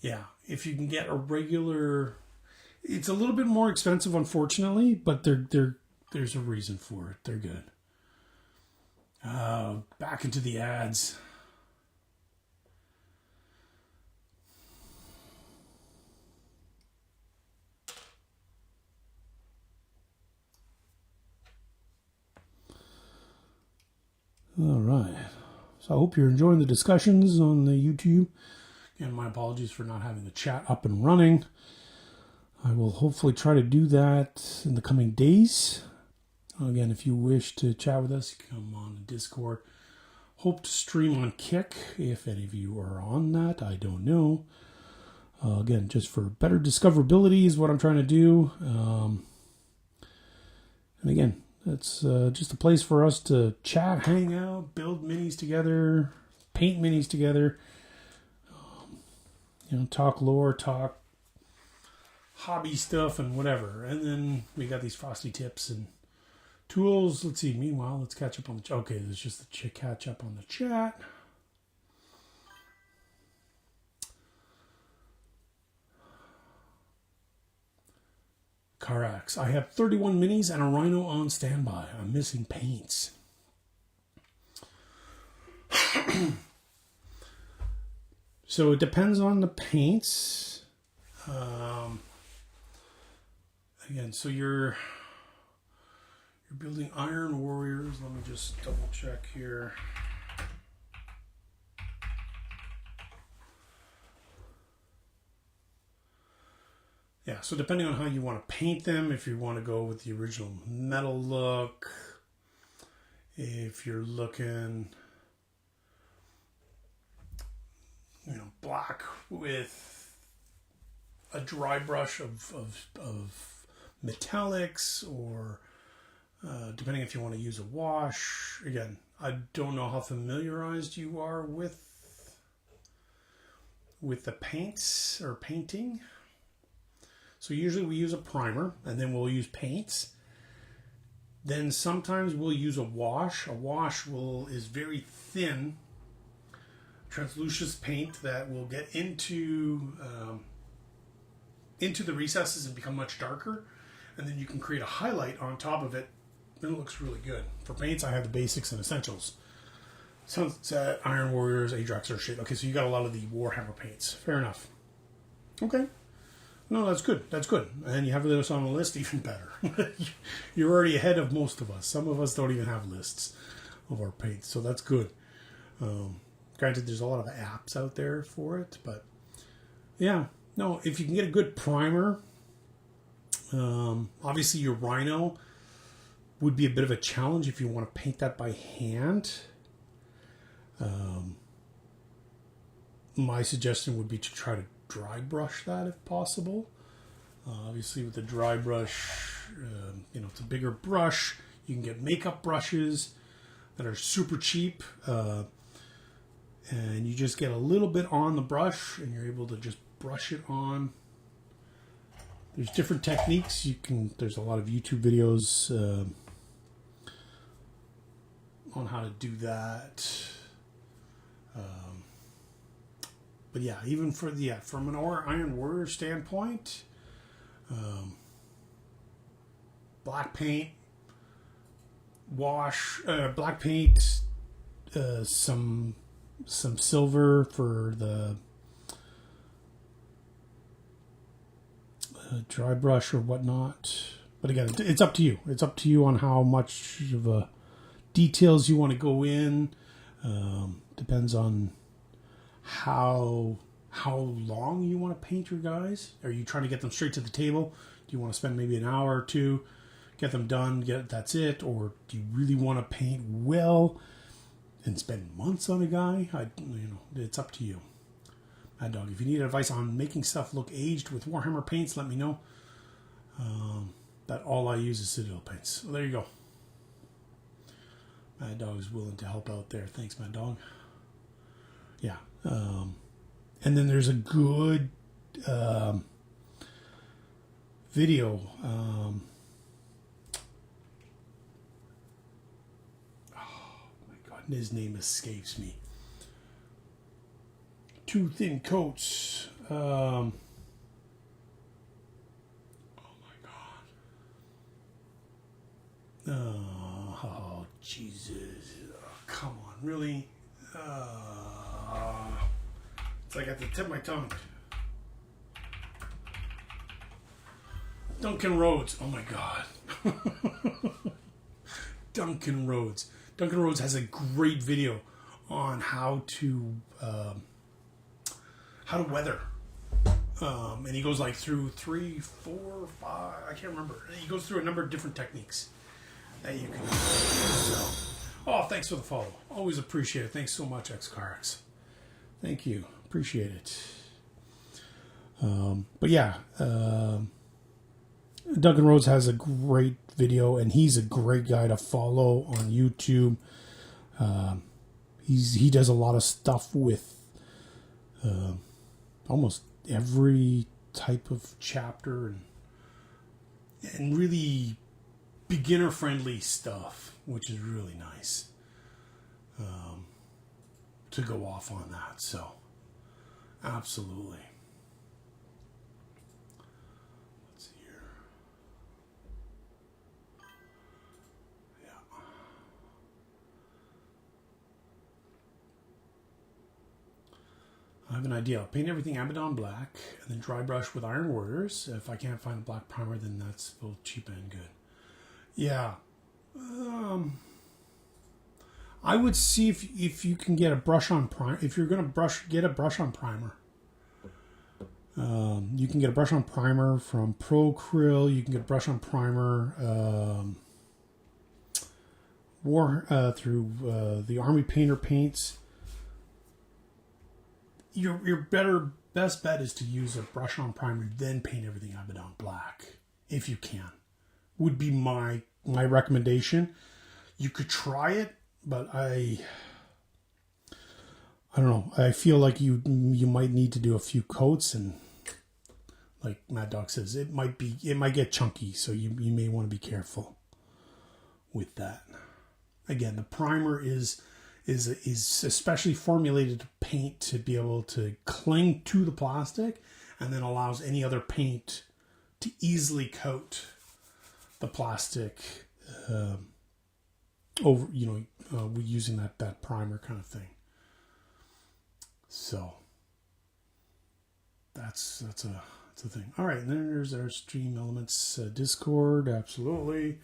Yeah, if you can get a regular, it's a little bit more expensive, unfortunately, but there's a reason for it. They're good. Back into the ads. All right. So I hope you're enjoying the discussions on the YouTube. Again, my apologies for not having the chat up and running. I will hopefully try to do that in the coming days. Again, if you wish to chat with us, come on the Discord. Hope to stream on Kick, if any of you are on that. I don't know. Again, just for better discoverability is what I'm trying to do. And again, it's just a place for us to chat, hang out, build minis together, paint minis together. Talk lore, talk hobby stuff and whatever. And then we got these frosty tips and tools. Let's see. Meanwhile, let's catch up on the... Okay, there's just the catch up on the chat. Carax. I have 31 minis and a Rhino on standby. I'm missing paints. So it depends on the paints. Again, so you're building Iron Warriors. Let me just double check here. Yeah, so depending on how you want to paint them, if you want to go with the original metal look, if you're looking, black with a dry brush of metallics, or depending if you want to use a wash. Again, I don't know how familiarized you are with the paints or painting. So usually we use a primer, and then we'll use paints. Then sometimes we'll use a wash. A wash is very thin, translucent paint that will get into the recesses and become much darker. And then you can create a highlight on top of it, and it looks really good. For paints, I have the basics and essentials. Sunset, Iron Warriors, Ajax, or shit. Okay, so you got a lot of the Warhammer paints. Fair enough. Okay. No, that's good. That's good. And you have this on a list, even better. You're already ahead of most of us. Some of us don't even have lists of our paints, so that's good. Granted, there's a lot of apps out there for it, but yeah. No, if you can get a good primer, obviously your Rhino would be a bit of a challenge if you want to paint that by hand. My suggestion would be to try to dry brush that if possible. Obviously with the dry brush, it's a bigger brush. You can get makeup brushes that are super cheap, and you just get a little bit on the brush and you're able to just brush it on. There's different techniques. There's a lot of YouTube videos on how to do that. But yeah, even from an Iron Warrior standpoint, black paint, wash, black paint, some silver for the dry brush or whatnot. But again, it's up to you. It's up to you on how much of details you want to go in. Depends on how long you want to paint your guys. Are you trying to get them straight to the table? Do you want to spend maybe an hour or two, get them done, that's it? Or do you really want to paint well and spend months on a guy? It's up to you. Mad Dog, if you need advice on making stuff look aged with Warhammer paints, let me know. That all I use is Citadel paints. So there you go. Mad Dog is willing to help out there. Thanks, Mad Dog. Yeah. And then there's a good video. Oh my God, his name escapes me. Two Thin Coats. Oh my God. Oh Jesus! Come on, really? It's like at the tip of my tongue. Duncan Rhodes. Oh my God. Duncan Rhodes. Duncan Rhodes has a great video on how to weather. And he goes like through 3, 4, 5, I can't remember. He goes through a number of different techniques that you can use. So, thanks for the follow. Always appreciate it. Thanks so much, XCarX. Thank you. Appreciate it. But yeah, Duncan Rhodes has a great video, and he's a great guy to follow on YouTube. He does a lot of stuff with almost every type of chapter and really beginner friendly stuff, which is really nice to go off on that. So absolutely. Let's see here. Yeah. I have an idea. I'll paint everything Abaddon black and then dry brush with Iron Warriors. If I can't find a black primer, then that's both cheap and good. Yeah. I would see if you can get a brush on primer. If you're going to get a brush on primer. You can get a brush on primer from Pro Krill. You can get a brush on primer through the Army Painter paints. Your best bet is to use a brush on primer, then paint everything Abaddon black. if you can, would be my recommendation. You could try it, but I don't know. I feel like you might need to do a few coats, and like Mad Dog says, it might get chunky, so you may want to be careful with that. Again, the primer is especially formulated to paint to be able to cling to the plastic, and then allows any other paint to easily coat the plastic over, using that primer kind of thing. So that's a thing. All right, and then there's our Stream Elements Discord. Absolutely.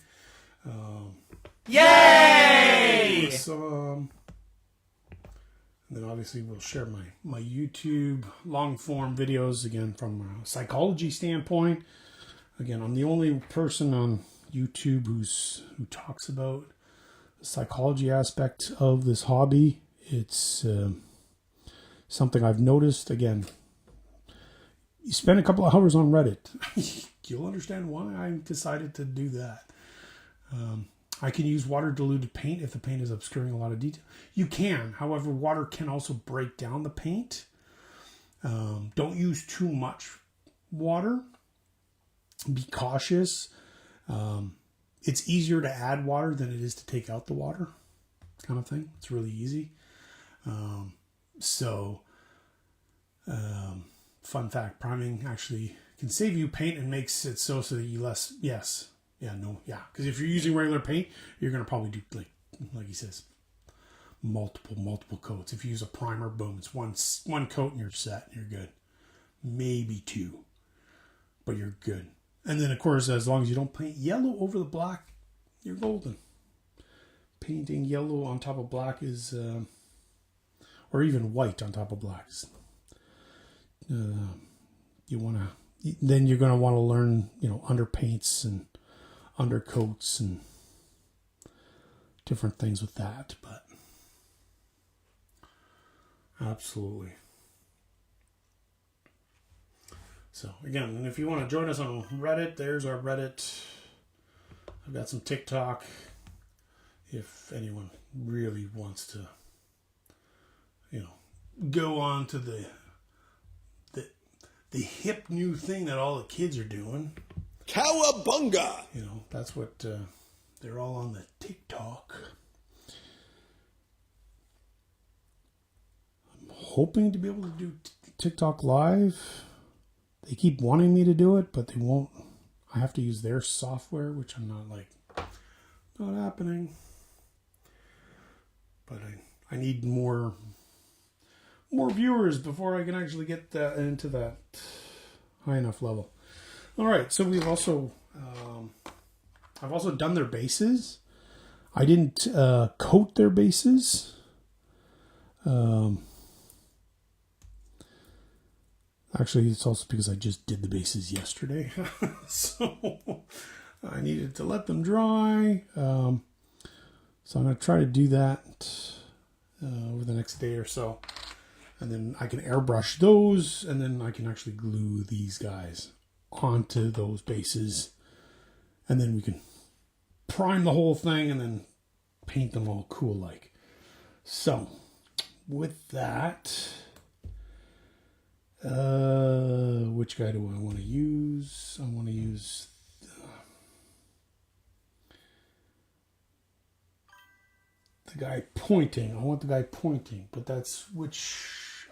Yay! And then obviously we'll share my YouTube long form videos again from a psychology standpoint. Again, I'm the only person on YouTube who talks about the psychology aspect of this hobby. It's something I've noticed. Again, you spend a couple of hours on Reddit, you'll understand why I decided to do that. I can use water diluted paint if the paint is obscuring a lot of detail. You can, however, water can also break down the paint. Don't use too much water. Be cautious. It's easier to add water than it is to take out the water, kind of thing. It's really easy. Fun fact, priming actually can save you paint and makes it so that you less, yes. Yeah, no, yeah. Because if you're using regular paint, you're going to probably do, like he says, multiple coats. If you use a primer, boom, it's one coat and you're set. You're good. Maybe two, but you're good. And then, of course, as long as you don't paint yellow over the black, you're golden. Painting yellow on top of black is, or even white on top of black is, then you're going to want to learn, underpaints and undercoats and different things with that, but absolutely. So again, and if you want to join us on Reddit, there's our Reddit. I've got some TikTok if anyone really wants to, go on to the hip new thing that all the kids are doing. Cowabunga! That's what they're all on the TikTok. I'm hoping to be able to do TikTok live. They keep wanting me to do it, but they won't. I have to use their software, which I'm not happening. But I need more viewers before I can actually get into that high enough level. All right, so we've also I've also done their bases. I didn't coat their bases. Actually, it's also because I just did the bases yesterday, so I needed to let them dry. So I'm going to try to do that over the next day or so. And then I can airbrush those, and then I can actually glue these guys onto those bases. And then we can prime the whole thing and then paint them all cool like. So, with that, which guy do I want to use? I want to use the guy pointing. I want the guy pointing, but that's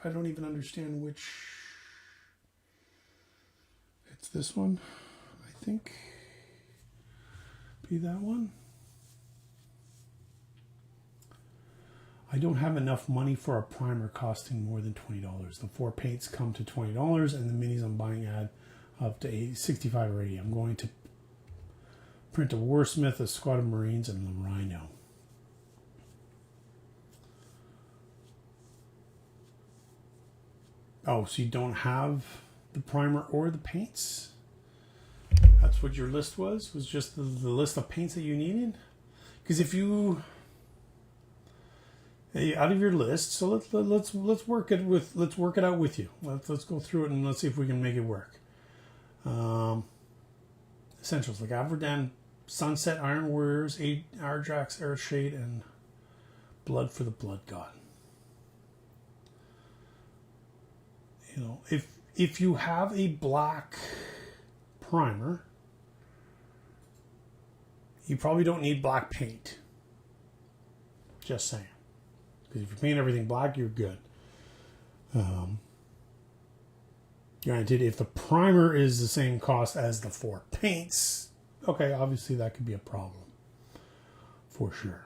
I don't even understand which. It's this one, I think. Be that one. I don't have enough money for a primer costing more than $20. The 4 paints come to $20, and the minis I'm buying add up to 65 or 80. I'm going to print a Warsmith, a Squad of Marines, and the Rhino. Oh, so you don't have the primer or the paints? That's what your list was? Was just the list of paints that you needed? Because if you out of your list, so let's work it out with you. Let's go through it and let's see if we can make it work. essentials like Averdan, Sunset, Iron Warriors, Ardrax, Earthshade, and Blood for the Blood God. You know, if you have a black primer, you probably don't need black paint. Just saying. Because if you paint everything black, you're good. Granted, if the primer is the same cost as the 4 paints, okay, obviously that could be a problem. For sure.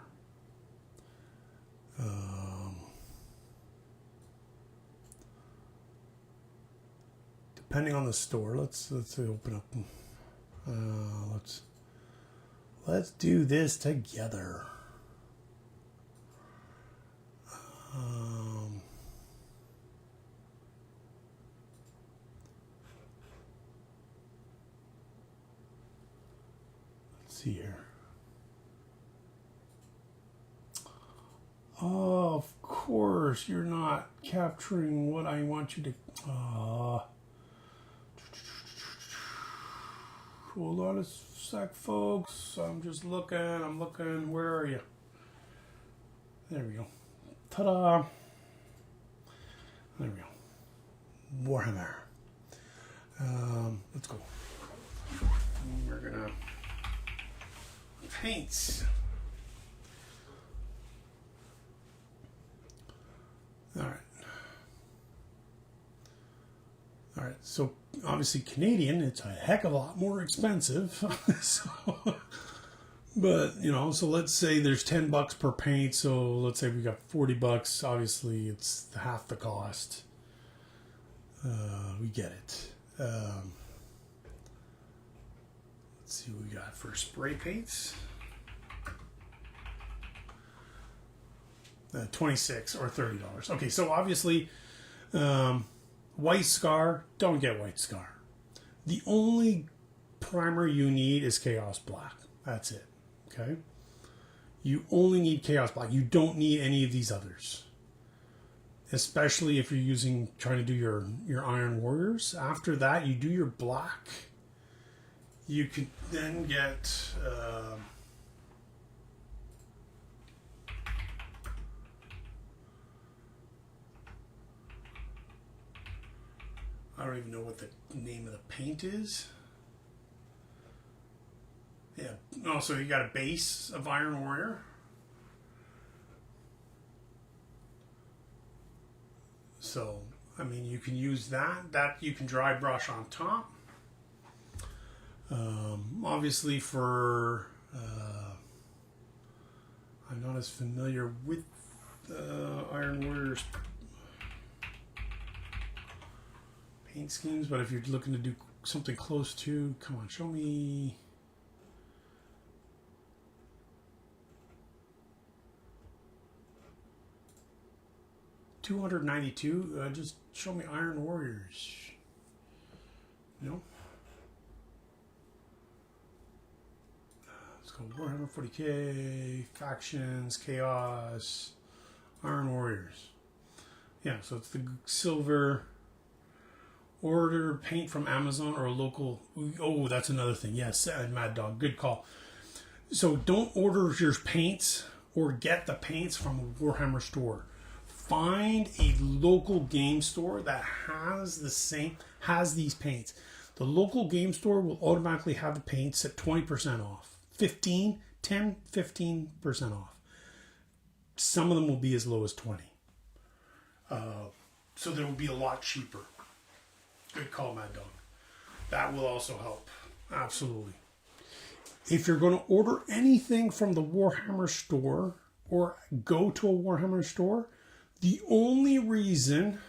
Depending on the store, let's open up. Let's do this together. Let's see here. Oh, of course, you're not capturing what I want you to. Hold on a sec, folks. I'm just looking. I'm looking. Where are you? There we go. Ta-da! There we go. Warhammer. Let's go. We're gonna paint. All right. All right. So obviously Canadian, it's a heck of a lot more expensive. So, but you know, so let's say there's $10 per paint. So let's say we got $40. Obviously, it's half the cost. We get it. Let's see what we got for spray paints. 26 or $30. Okay, so obviously, White Scar, don't get White Scar. The only primer you need is Chaos Black. That's it. Okay? You only need Chaos Black. You don't need any of these others. Especially if you're trying to do your Iron Warriors. After that, you do your black. You could then get... I don't even know what the name of the paint is. Yeah. Oh, so you got a base of Iron Warrior. So, I mean, you can use that. That you can dry brush on top. Obviously for... I'm not as familiar with Iron Warriors paint schemes, but if you're looking to do something close to, come on, show me. $292. Just show me Iron Warriors. No. Let's go Warhammer 40K, factions, chaos, Iron Warriors. Yeah, so it's the silver. Order paint from Amazon or a local. Oh, that's another thing. Yes, Mad Dog, good call. So don't order your paints or get the paints from a Warhammer store. Find a local game store that has these paints. The local game store will automatically have the paints at 20% off. 15% off. Some of them will be as low as 20. So they will be a lot cheaper. Good call, Mad Dog. That will also help. Absolutely. If you're going to order anything from the Warhammer store or go to a Warhammer store, the only reason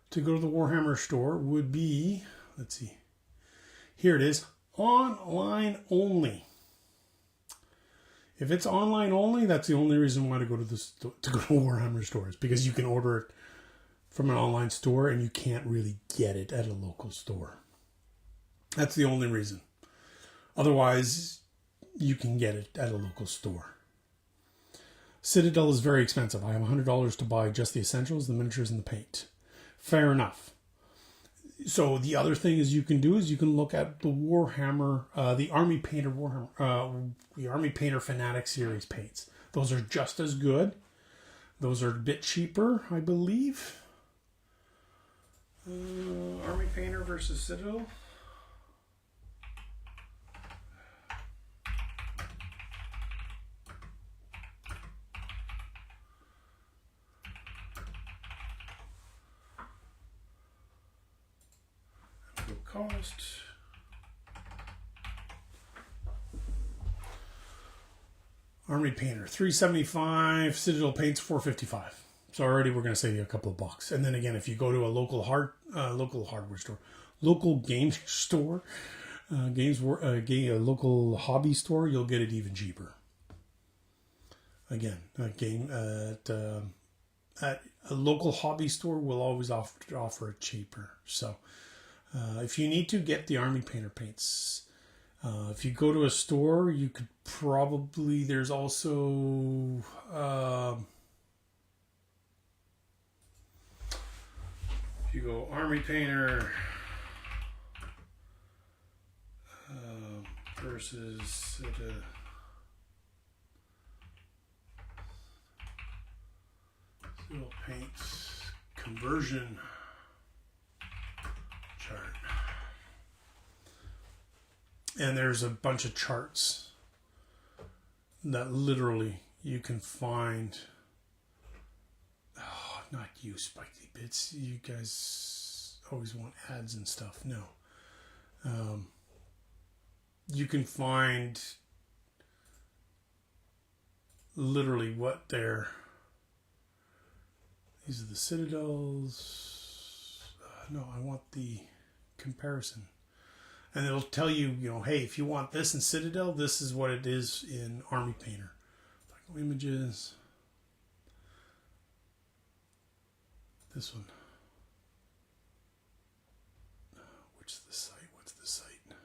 to go to the Warhammer store would be, let's see, here it is, online only. If it's online only, that's the only reason why to go to Warhammer stores, because you can order it from an online store and you can't really get it at a local store. That's the only reason. Otherwise, you can get it at a local store. Citadel is very expensive. I have $100 to buy just the essentials, the miniatures, and the paint. Fair enough. So the other thing is you can do is you can look at the Warhammer, the Army Painter Warhammer, the Army Painter Fanatic series paints. Those are just as good. Those are a bit cheaper, I believe. Army Painter versus Citadel. Cost. Army Painter $375, Citadel paints $455. So already we're going to save you a couple of bucks. And then again, if you go to a local hardware store, local game store, local hobby store, you'll get it even cheaper. Again, a game at a local hobby store will always offer it cheaper. So if you need to get the Army Painter paints, if you go to a store, you could probably, there's also if you go Army Painter versus Citadel paints conversion chart. And there's a bunch of charts that literally you can find. Oh, not you, Spiky Bits. You guys always want ads and stuff. No. You can find literally what they're. These are the Citadels. No, I want the comparison. And it'll tell you, hey, if you want this in Citadel, this is what it is in Army Painter. Images. This one. Which is the site? What's the site?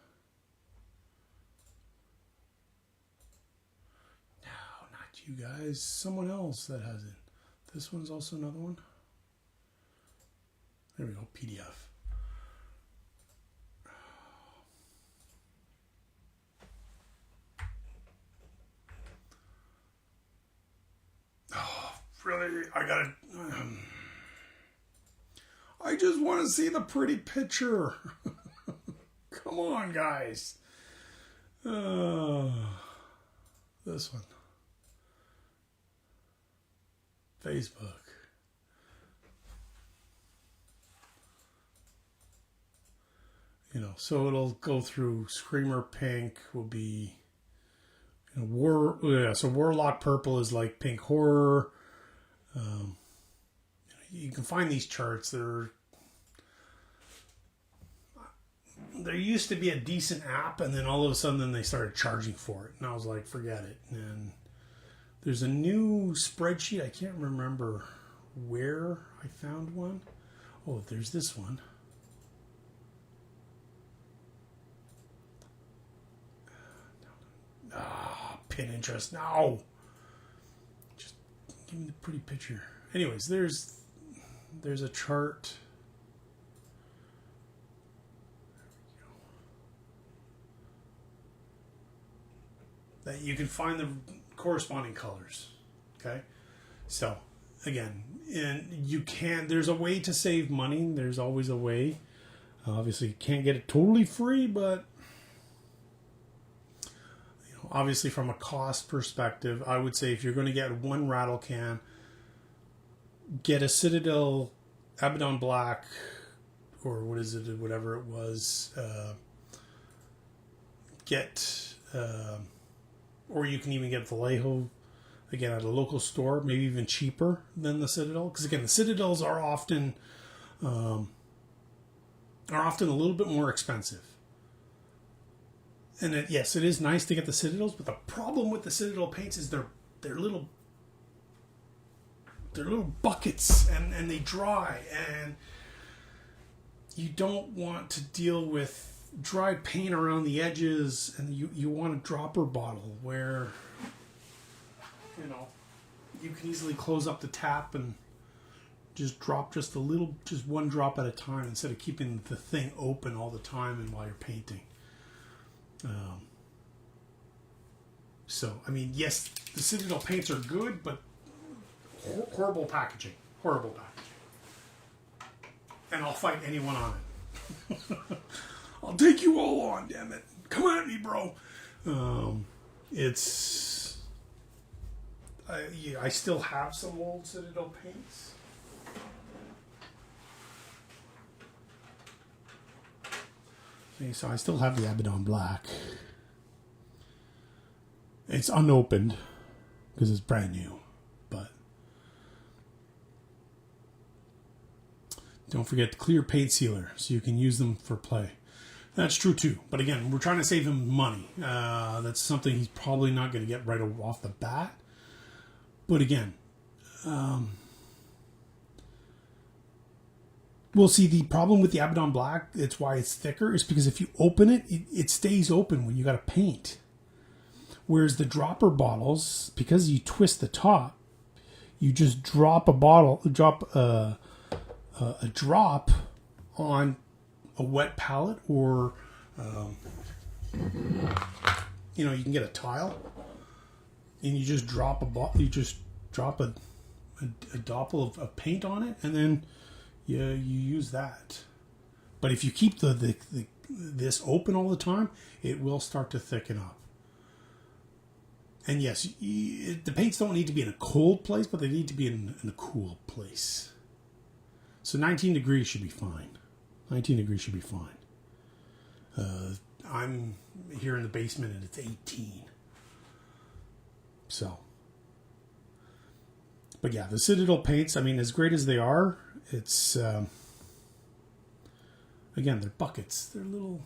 No, not you guys. Someone else that has it. This one's also another one. There we go, PDF. Oh, really? I gotta... I just want to see the pretty picture. Come on, guys. This one. Facebook. So it'll go through Screamer Pink will be so Warlock Purple is like pink horror. You can find these charts. There used to be a decent app, and then all of a sudden they started charging for it, and I was like, forget it. And there's a new spreadsheet. I can't remember where I found one. Oh, there's this one. Pinterest. No. Just give me the pretty picture. Anyways, there's a chart. That you can find the corresponding colors. Okay? So, again, there's a way to save money. There's always a way. Obviously, you can't get it totally free, but obviously from a cost perspective, I would say if you're going to get one rattle can, get a Citadel Abaddon Black, or what is it, whatever it was, or you can even get Vallejo, again, at a local store, maybe even cheaper than the Citadel. Because again, the Citadels are often a little bit more expensive. And yes, it is nice to get the Citadels, but the problem with the Citadel paints is they're little buckets, and they dry, and you don't want to deal with dry paint around the edges, and you want a dropper bottle where you can easily close up the tap and just drop just a little, just one drop at a time instead of keeping the thing open all the time and while you're painting. So, I mean, yes, the Citadel paints are good, but horrible packaging. Horrible packaging. And I'll fight anyone on it. I'll take you all on, damn it. Come at me, bro. I still have some old Citadel paints. Okay, so I still have the Abaddon Black. It's unopened because it's brand new, but don't forget the clear paint sealer so you can use them for play. That's true too, but again, we're trying to save him money. That's something he's probably not going to get right off the bat. But again, we'll see. The problem with the Abaddon Black, it's why it's thicker, is because if you open it, it stays open when you got to paint. Whereas the dropper bottles, because you twist the top, you just drop a drop on a wet palette, or you can get a tile, and you just drop a dopple of paint on it, and then you use that. But if you keep this open all the time, it will start to thicken up. And yes, the paints don't need to be in a cold place, but they need to be in a cool place. So 19 degrees should be fine. 19 degrees should be fine. I'm here in the basement and it's 18. So. But yeah, the Citadel paints, I mean, as great as they are, it's... again, they're buckets. They're little...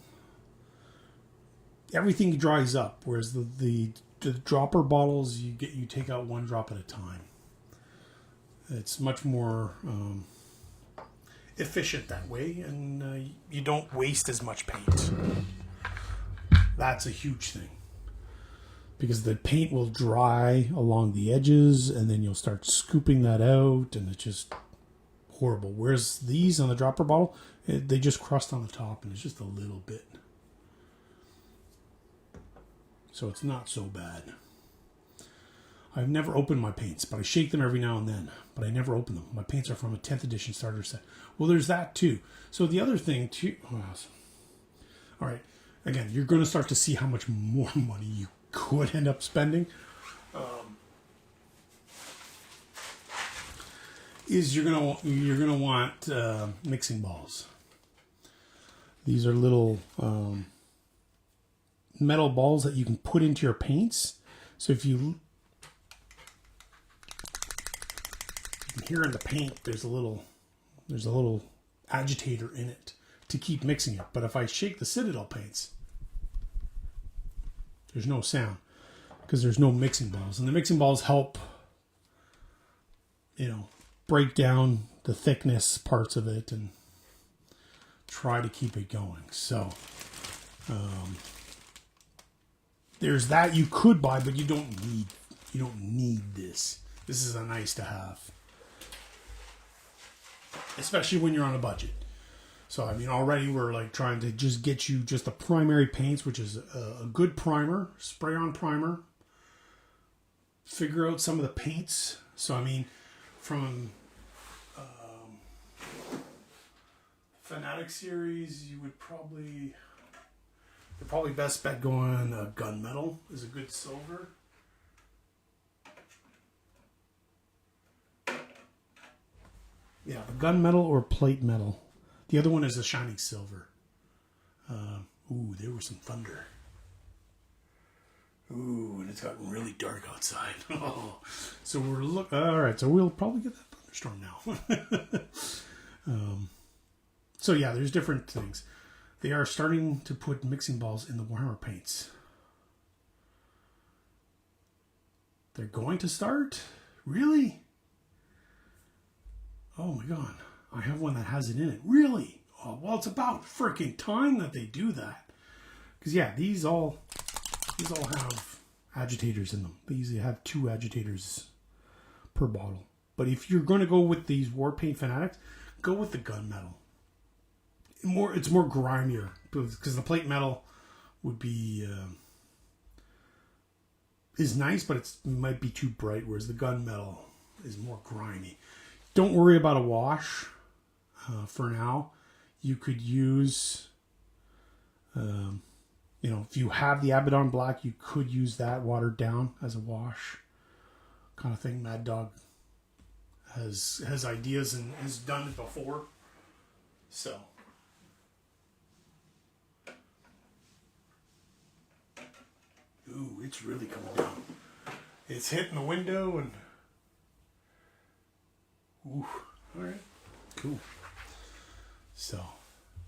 Everything dries up, whereas the dropper bottles, you take out one drop at a time. It's much more efficient that way, and you don't waste as much paint. That's a huge thing, because the paint will dry along the edges, and then you'll start scooping that out, and it's just horrible. Whereas these on the dropper bottle, they just crust on the top, and it's just a little bit. So it's not so bad. I've never opened my paints, but I shake them every now and then. But I never open them. My paints are from a 10th edition starter set. Well, there's that too. So the other thing too... all right. Again, you're going to start to see how much more money you could end up spending. You're gonna want mixing balls. These are little... metal balls that you can put into your paints. So if you can hear in the paint, there's a little agitator in it to keep mixing it. But if I shake the Citadel paints, there's no sound because there's no mixing balls, and the mixing balls help, break down the thickness parts of it and try to keep it going. So. There's that you could buy, but you don't need this. This is a nice to have. Especially when you're on a budget. So, I mean, already we're like trying to just get you just the primary paints, which is a good primer, spray on primer. Figure out some of the paints. So, I mean, from Fanatic series, you would probably... You're probably best bet going gunmetal is a good silver. Yeah, gunmetal or plate metal. The other one is a shining silver. Ooh, there was some thunder. Ooh, and it's gotten really dark outside. Oh, so all right. So we'll probably get that thunderstorm now. So yeah, there's different things. They are starting to put mixing balls in the Warhammer paints. They're going to start? Really? Oh my god. I have one that has it in it. Really? Oh, well, it's about freaking time that they do that. Because yeah, these all have agitators in them. They usually have 2 agitators per bottle. But if you're going to go with these war paint fanatics, go with the gunmetal. It's more grimier because the plate metal would be is nice, but it might be too bright. Whereas the gunmetal is more grimy. Don't worry about a wash for now. You could use, if you have the Abaddon Black, you could use that watered down as a wash kind of thing. Mad Dog has ideas and has done it before. So. Ooh, it's really coming down. It's hitting the window and... Ooh, alright. Cool. So,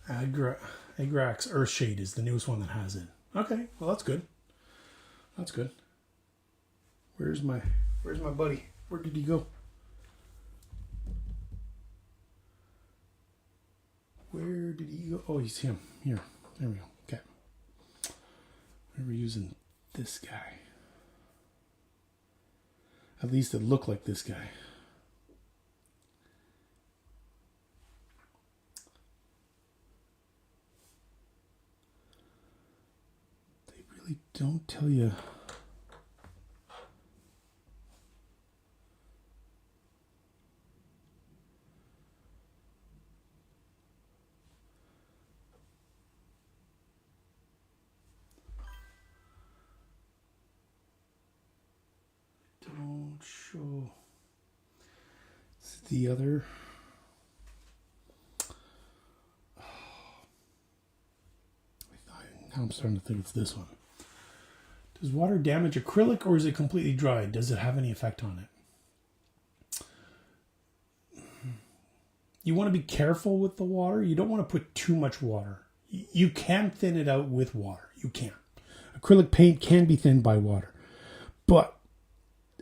Agrax Earthshade is the newest one that has it. Okay, well that's good. That's good. Where's my buddy? Where did he go? Where did he go? Oh, he's him. Here. There we go. Okay. We're using this guy. At least it looked like this guy. They really don't tell you. Don't show. It's the other. Now I'm starting to think it's this one. Does water damage acrylic or is it completely dry? Does it have any effect on it? You want to be careful with the water. You don't want to put too much water. You can thin it out with water. You can. Acrylic paint can be thinned by water. But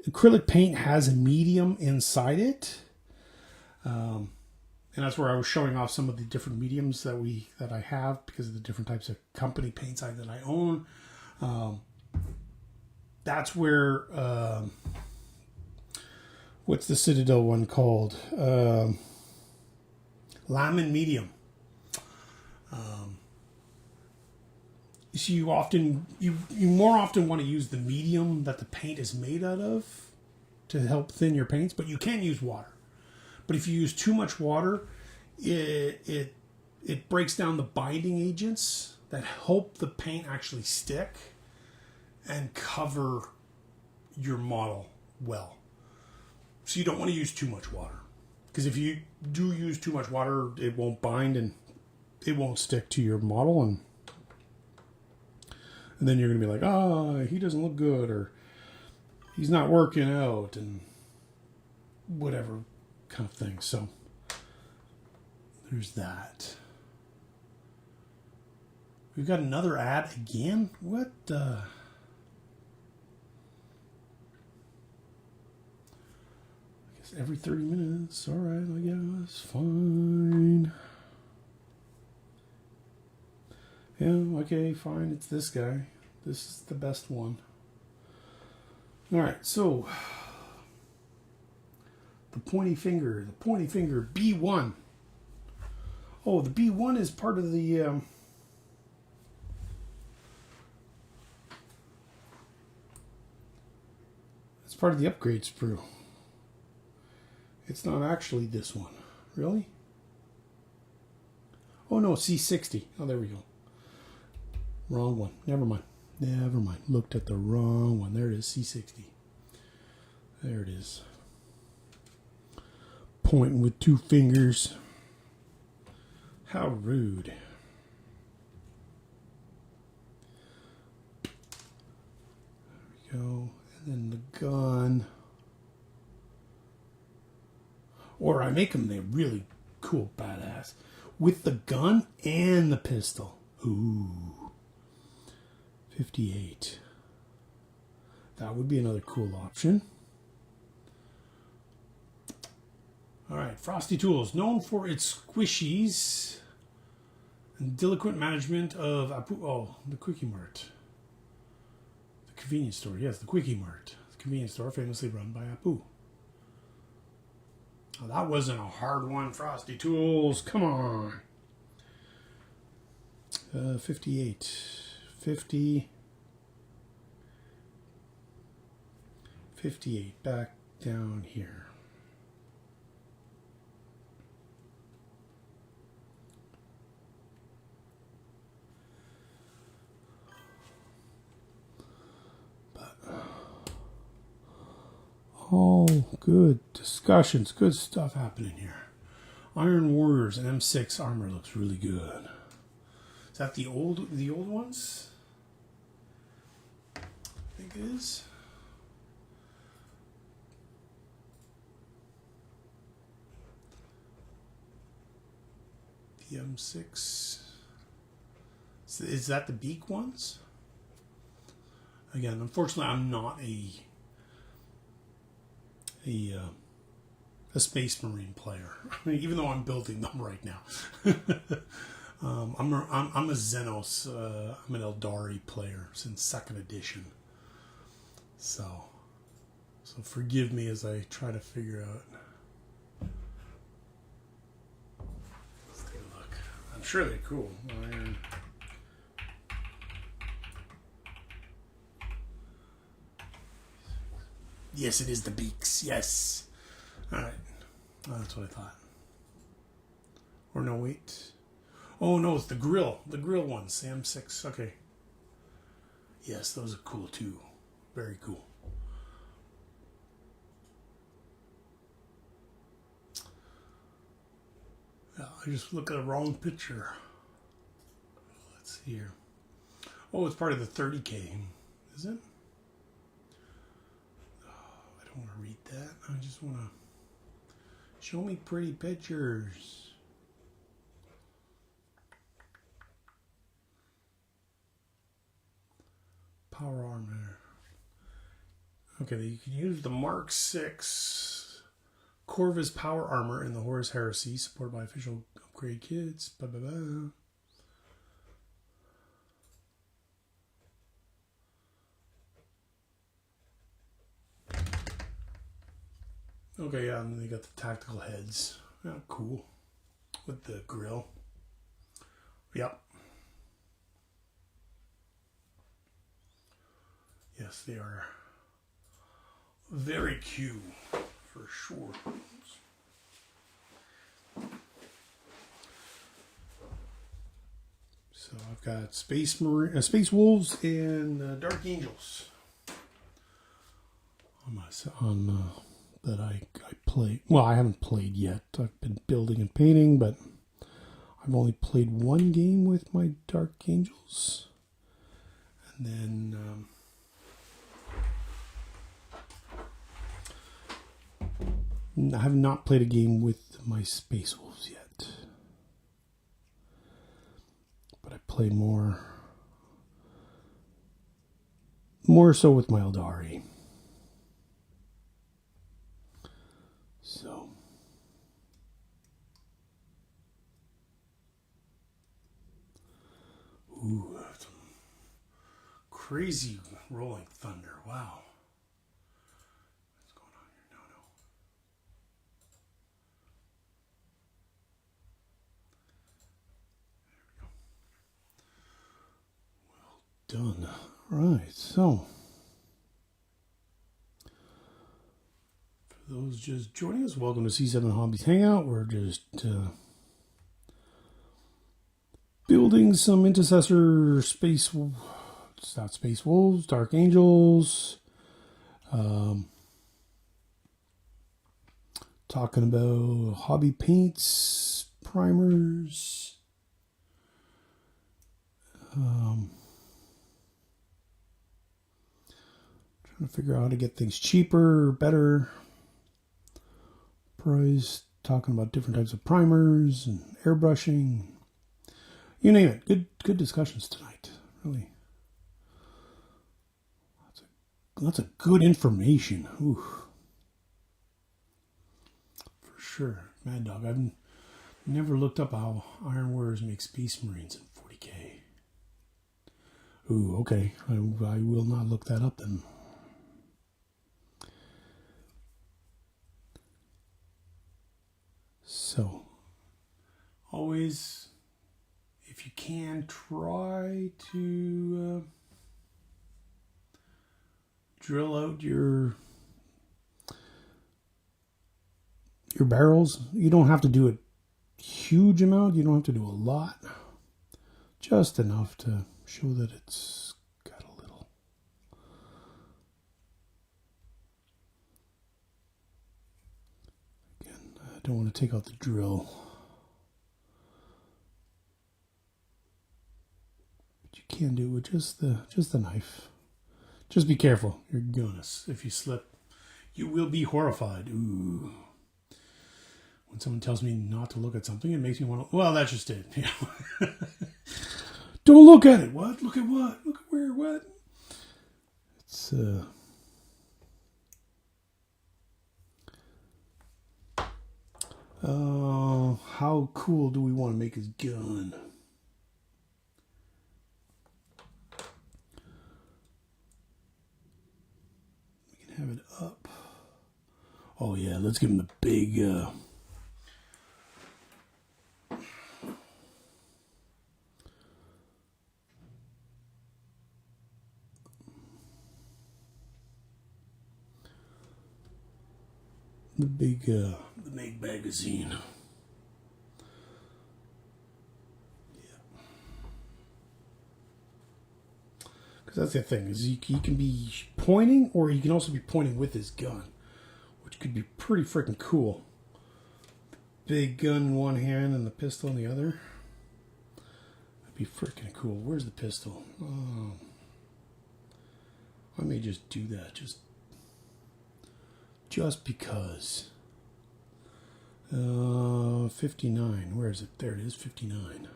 acrylic paint has a medium inside it. And that's where I was showing off some of the different mediums that I have because of the different types of company paints that I own. That's where what's the Citadel one called? Lamine medium. So you more often want to use the medium that the paint is made out of to help thin your paints, but you can use water. But if you use too much water, it breaks down the binding agents that help the paint actually stick and cover your model well. So you don't want to use too much water. Because if you do use too much water, it won't bind and it won't stick to your model. And then you're going to be like, he doesn't look good, or he's not working out, and whatever kind of thing. So there's that. We've got another ad again. What the... Every 30 minutes. All right, I guess. Fine. Yeah, okay, fine. It's this guy. This is the best one. All right, so the pointy finger B1. Oh, the B1 is part of the... it's part of the upgrade sprue. It's not actually this one. Really? Oh no, C60. Oh, there we go. Wrong one. Never mind. Looked at the wrong one. There it is, C60. There it is. Pointing with two fingers. How rude. There we go. And then the gun. Or I make them, they're really cool, badass. With the gun and the pistol. Ooh. 58. That would be another cool option. Alright, Frosty Tools. Known for its squishies and diligent management of Apu. Oh, the Quickie Mart. The convenience store. Yes, the Quickie Mart. The convenience store famously run by Apu. Oh, that wasn't a hard one, Frosty Tools. Come on. 58. 50. 58. Back down here. Oh, good discussions, good stuff happening here. Iron Warriors and M6 armor looks really good. Is that the old ones? I think it is. The M6. Is that the beak ones? Again, unfortunately, I'm not a Space Marine player, even though I'm building them right now. I'm a Xenos, I'm an Eldari player since 2nd edition. So forgive me as I try to figure out. Let's take a look. I'm sure they're cool. Iron. Yes, it is the beaks. Yes. All right. Oh, that's what I thought. Or no, wait. Oh, no, it's the grill. The grill ones. The M6. Okay. Yes, those are cool, too. Very cool. Yeah, I just look at the wrong picture. Let's see here. Oh, it's part of the 30K. Is it? I don't want to read that. I just want to show me pretty pictures. Power armor. Okay, you can use the Mark 6 Corvus power armor in the Horus Heresy, supported by official upgrade kits. Blah, blah, blah. Okay, yeah, and then they got the tactical heads. Yeah, cool. With the grill. Yep. Yes, they are very cute, for sure. So I've got Space Wolves and Dark Angels on that I play. Well, I haven't played yet. I've been building and painting, but I've only played one game with my Dark Angels, and then I have not played a game with my Space Wolves yet. But I play more so with my Eldari. So ooh, some crazy rolling thunder. Wow. What's going on here? No. There we go. Well done. All right, so for those just joining us, welcome to C7 Hobbies Hangout. We're just building some Intercessor Space. It's not Space Wolves, Dark Angels. Talking about hobby paints, primers. Trying to figure out how to get things cheaper, better price. Talking about different types of primers and airbrushing. You name it. Good discussions tonight. Really. Lots of good information. Ooh. For sure. Mad Dog. I've never looked up how Iron Warriors make Space Marines in 40K. Ooh, okay. I will not look that up then. So always, if you can, try to drill out your barrels. You don't have to do a huge amount. You don't have to do a lot. Just enough to show that it's got a little. Again, I don't want to take out the drill. But you can do it with just the knife. Just be careful. You're gonna, if you slip, you will be horrified. Ooh. When someone tells me not to look at something, it makes me want to... Well, that's just it. Yeah. Don't look at it. What? Look at what? Look at where? What? It's... how cool do we want to make his gun? We can have it up. Oh, yeah. Let's give him the big... the big magazine. Yeah. Because that's the thing, is he can be pointing, or he can also be pointing with his gun, which could be pretty freaking cool. Big gun in one hand and the pistol in the other. That'd be freaking cool. Where's the pistol? Oh. I may just do that, just because. 59. Where is it? There it is, 59.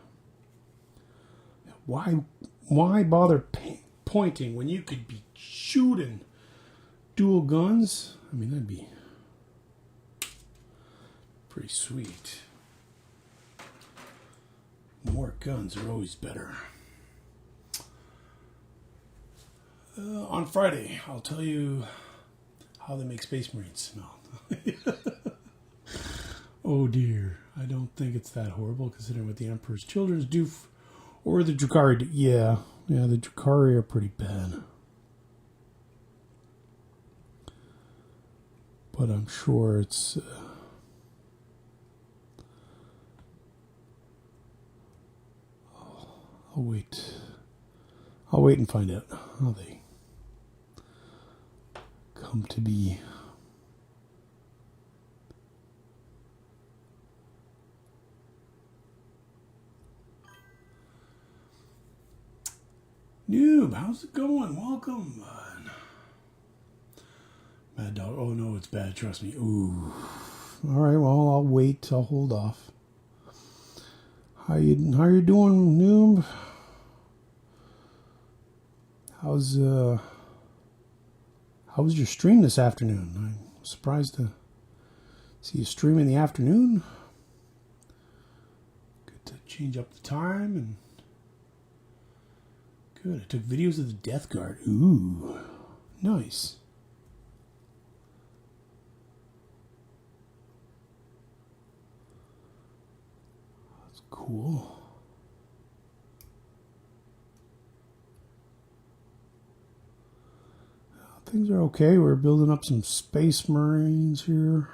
Why bother pointing when you could be shooting dual guns? I mean, that'd be pretty sweet. More guns are always better. On Friday, I'll tell you how they make Space Marines smell. Oh dear. I don't think it's that horrible considering what the Emperor's Children do. Or the Drukhari do. Yeah, the Drukhari are pretty bad. But I'm sure it's... I'll wait. I'll wait and find out how they come to be. Noob, how's it going? Welcome. Mad dog. Oh no, it's bad. Trust me. Ooh. All right. Well, I'll wait. I'll hold off. How you doing, Noob? How was your stream this afternoon? I'm surprised to see you stream in the afternoon. Good to change up the time and good. I took videos of the Death Guard. Ooh, nice. That's cool. Things are okay. We're building up some Space Marines here.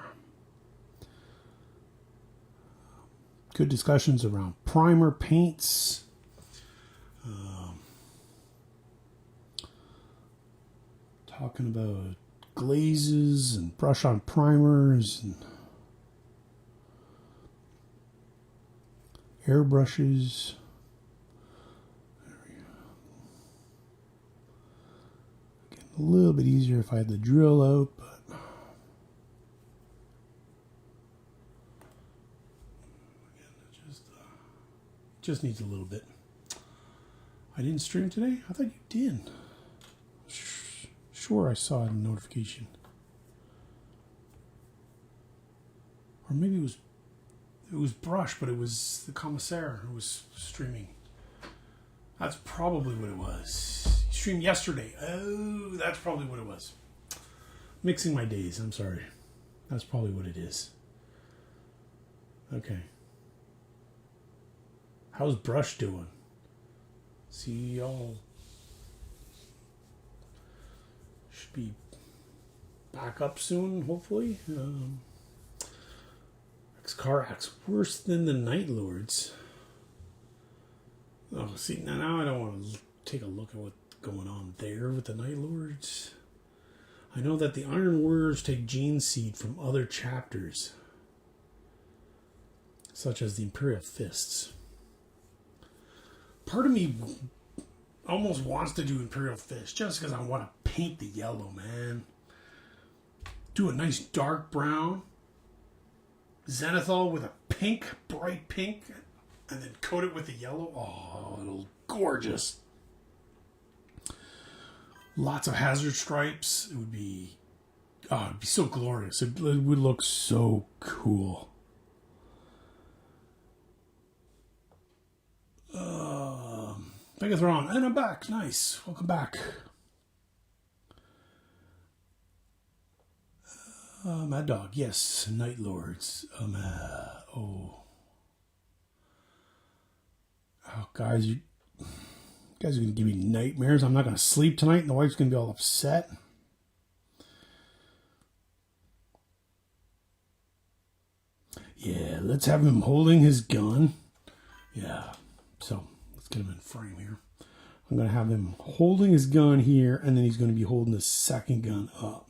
Good discussions around primer paints. Talking about glazes and brush on primers and airbrushes. A little bit easier if I had the drill out, but again, it just needs a little bit. I didn't stream today? I thought you did. Sure, I saw a notification. Or maybe it was Brush, but it was the Commissaire who was streaming. That's probably what it was. He streamed yesterday. Oh, that's probably what it was. Mixing my days, I'm sorry. That's probably what it is. Okay. How's Brush doing? See y'all. Should be back up soon, hopefully. X-Carax worse than the Night Lords. Oh, see, now I don't want to take a look at what's going on there with the Night Lords. I know that the Iron Warriors take gene seed from other chapters, such as the Imperial Fists. Part of me almost wants to do Imperial Fist just because I want to paint the yellow, man. Do a nice dark brown. Zenithal with a pink, bright pink, and then coat it with the yellow. Oh, it'll gorgeous. Lots of hazard stripes. It would be, it'd be so glorious. It would look so cool. Megathron, and I'm back. Nice. Welcome back. Mad Dog, yes. Night Lords. Oh, guys, you guys are gonna give me nightmares. I'm not gonna sleep tonight, and the wife's gonna be all upset. Yeah, let's have him holding his gun. Yeah, so let's get him in frame here. I'm gonna have him holding his gun here, and then he's gonna be holding the second gun up.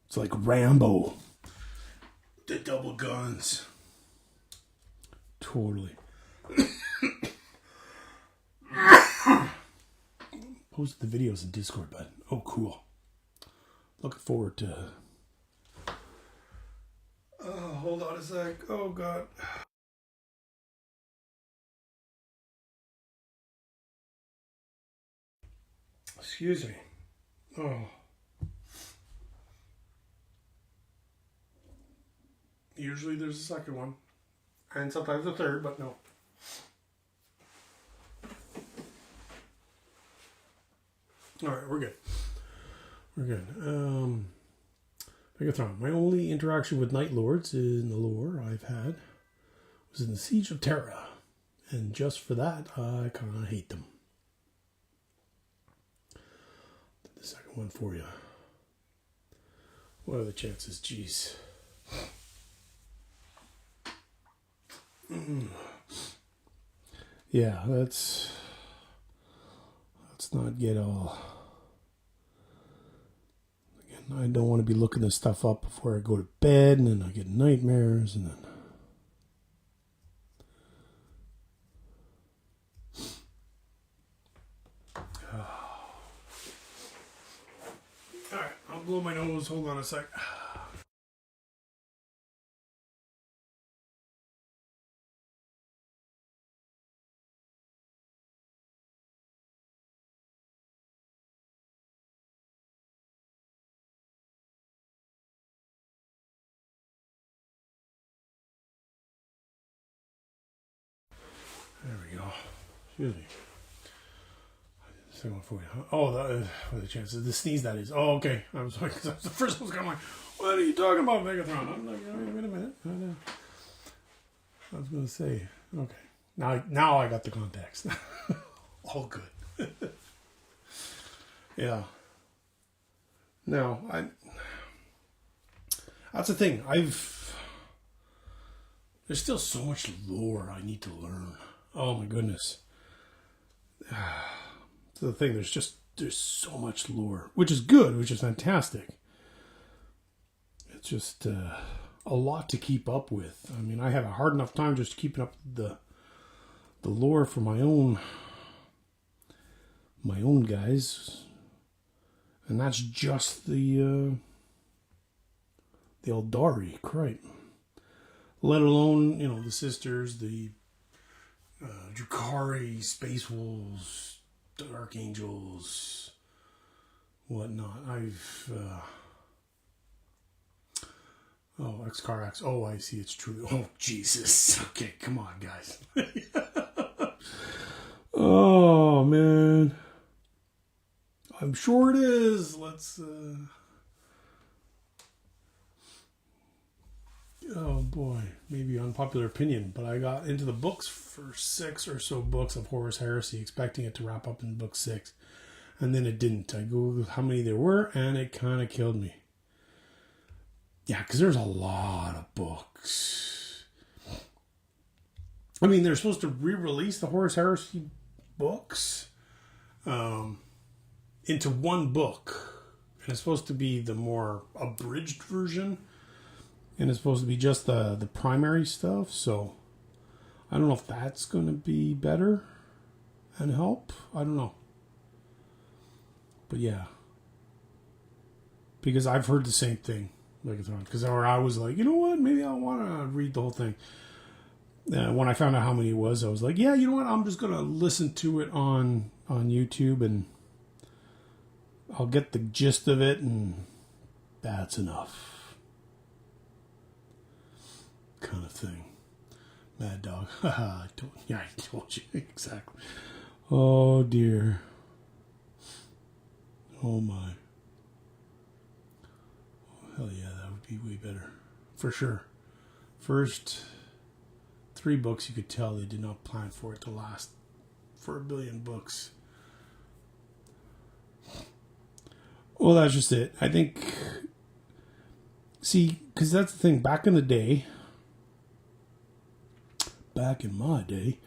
It's like Rambo. The double guns. Totally. Post the videos in Discord, bud. Oh, cool. Looking forward to... Oh, hold on a sec. Oh, God. Excuse me. Oh. Usually there's a second one. And sometimes a third, but no. Alright, we're good. We're good. Megathron. My only interaction with Night Lords in the lore I've had was in the Siege of Terra. And just for that, I kind of hate them. Did the second one for you. What are the chances? Jeez. Yeah, let's not get all... Again, I don't want to be looking this stuff up before I go to bed, and then I get nightmares, and then... Alright, I'll blow my nose. Hold on a sec. There we go. Excuse me. Second one for you. Oh, what are the chances? The sneeze, that is. Oh, okay. I was like, the first one was kind of like, what are you talking about, Megathron? I'm like, wait a minute. I was going to say, okay. Now I got the context. All good. Yeah. No, that's the thing. There's still so much lore I need to learn. Oh my goodness. That's the thing. There's so much lore, which is good, which is fantastic. It's just a lot to keep up with. I mean, I have a hard enough time just keeping up the lore for my own guys, and that's just the Eldari, right? Let alone, the sisters, the Drukhari, Space Wolves, Dark Angels, whatnot. X-Carax. Oh, I see. It's true. Oh, Jesus. Okay, come on, guys. Oh, man. I'm sure it is. Let's, oh, boy, maybe unpopular opinion, but I got into the books for 6 or so books of Horus Heresy, expecting it to wrap up in book 6. And then it didn't. I googled how many there were, and it kind of killed me. Yeah, because there's a lot of books. I mean, they're supposed to re-release the Horus Heresy books into one book. And it's supposed to be the more abridged version. And it's supposed to be just the primary stuff. So I don't know if that's going to be better and help. I don't know. But yeah. Because I've heard the same thing. Because I was like, you know what? Maybe I want to read the whole thing. When I found out how many it was, I was like, yeah, you know what? I'm just going to listen to it on YouTube and I'll get the gist of it and that's enough. Kind of thing. Mad Dog. I told you. Exactly. Oh, dear. Oh, my. Hell yeah, that would be way better. For sure. First 3 books, you could tell they did not plan for it to last for 1 billion books. Well, that's just it. I think... See, because that's the thing. Back in the day... Back in my day...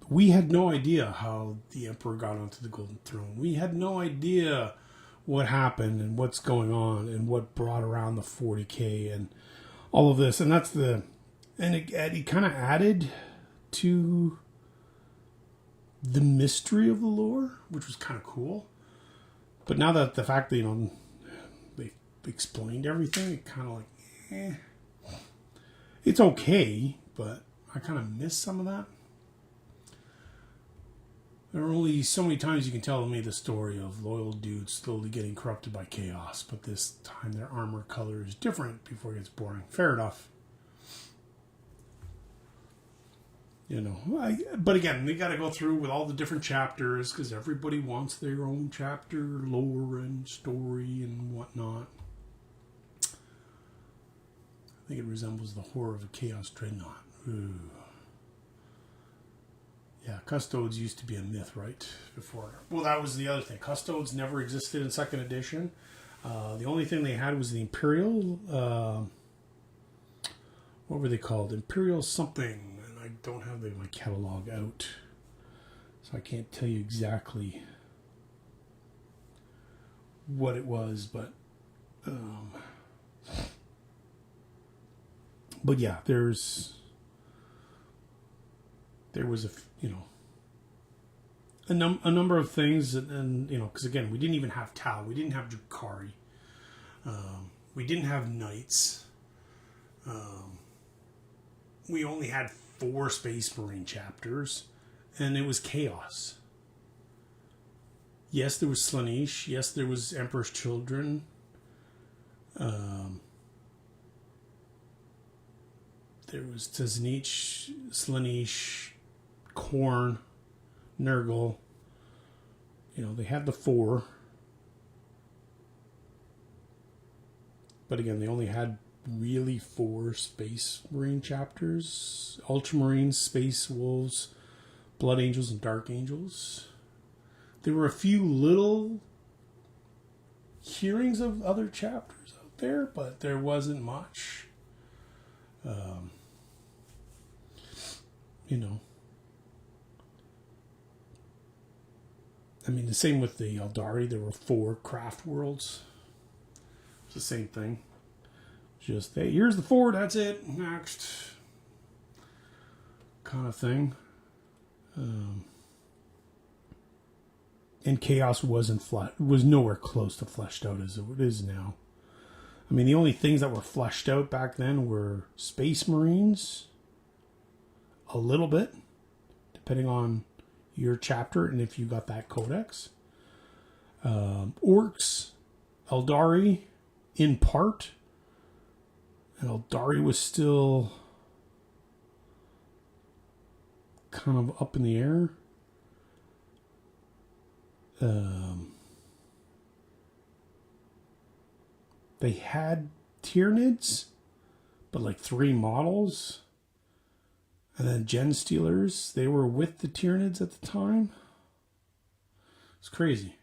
we had no idea how the Emperor got onto the Golden Throne. We had no idea what happened and what's going on and what brought around the 40K and all of this. And that's the... And it kind of added to the mystery of the lore, which was kind of cool. But now that the fact that, they explained everything, it kind of like, It's okay, but I kind of miss some of that. There are only so many times you can tell me the story of loyal dudes slowly getting corrupted by chaos, but this time their armor color is different before it gets boring. Fair enough. But again, they got to go through with all the different chapters because everybody wants their own chapter, lore and story and whatnot. I think it resembles the horror of a Chaos Dreadnought. Ooh. Yeah, Custodes used to be a myth, right? Before. Well, that was the other thing. Custodes never existed in 2nd edition. The only thing they had was the Imperial... what were they called? Imperial something. I don't have my catalog out, so I can't tell you exactly what it was, but yeah, there was a number of things, and because again, we didn't even have Tau, we didn't have Drukhari, we didn't have Knights, we only had 4 Space Marine chapters, and it was chaos. Yes, there was Slaanesh. Yes, there was Emperor's Children. There was Tzatzit, Slaanesh, Khorne, Nurgle. They had the 4. But again, they only had really 4 Space Marine chapters: Ultramarines, Space Wolves, Blood Angels, and Dark Angels. There were a few little hearings of other chapters out there, but there wasn't much. I mean, the same with the Eldari. There were 4 craft worlds. It's the same thing. Just, hey, here's the 4, that's it, next. Kind of thing. And Chaos was nowhere close to fleshed out as it is now. I mean, the only things that were fleshed out back then were Space Marines, a little bit, depending on your chapter and if you got that codex. Orcs, Eldari, in part. And Eldari was still kind of up in the air. They had Tyranids but like 3 models. And then Gen Stealers, they were with the Tyranids at the time. It's crazy.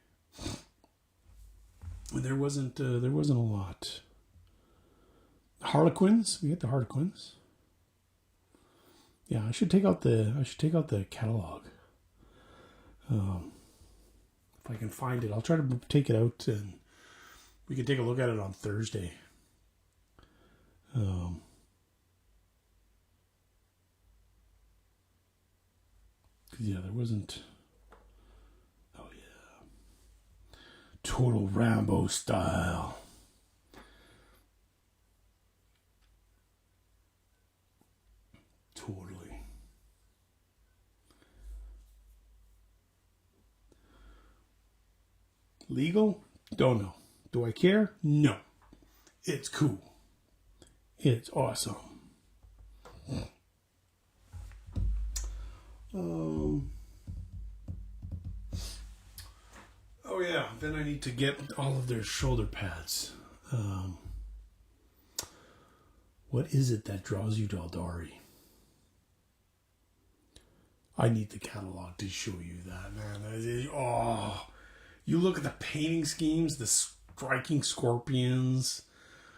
There wasn't a lot. Harlequins, we get the Harlequins. Yeah, I should take out the catalog. If I can find it, I'll try to take it out and we can take a look at it on Thursday. Yeah, there wasn't. Oh yeah, total Rambo style. Totally. Legal? Don't know. Do I care? No. It's cool. It's awesome. Oh yeah, then I need to get all of their shoulder pads. What is it that draws you to Eldari? I need the catalog to show you that, man. Oh, you look at the painting schemes, the striking scorpions,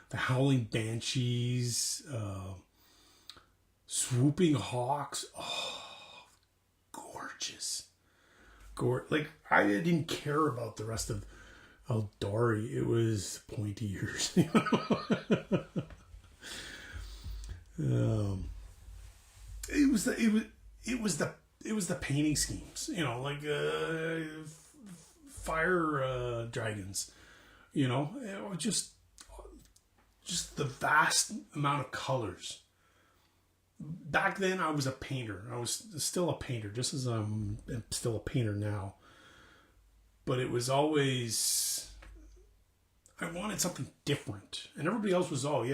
the howling banshees, swooping hawks. Oh, gorgeous. Like, I didn't care about the rest of Eldari. It was pointy ears. It was the painting schemes, like fire dragons, it was just the vast amount of colors. Back then I was a painter. I was still a painter, just as I'm still a painter now. But it was always, I wanted something different. And everybody else was, one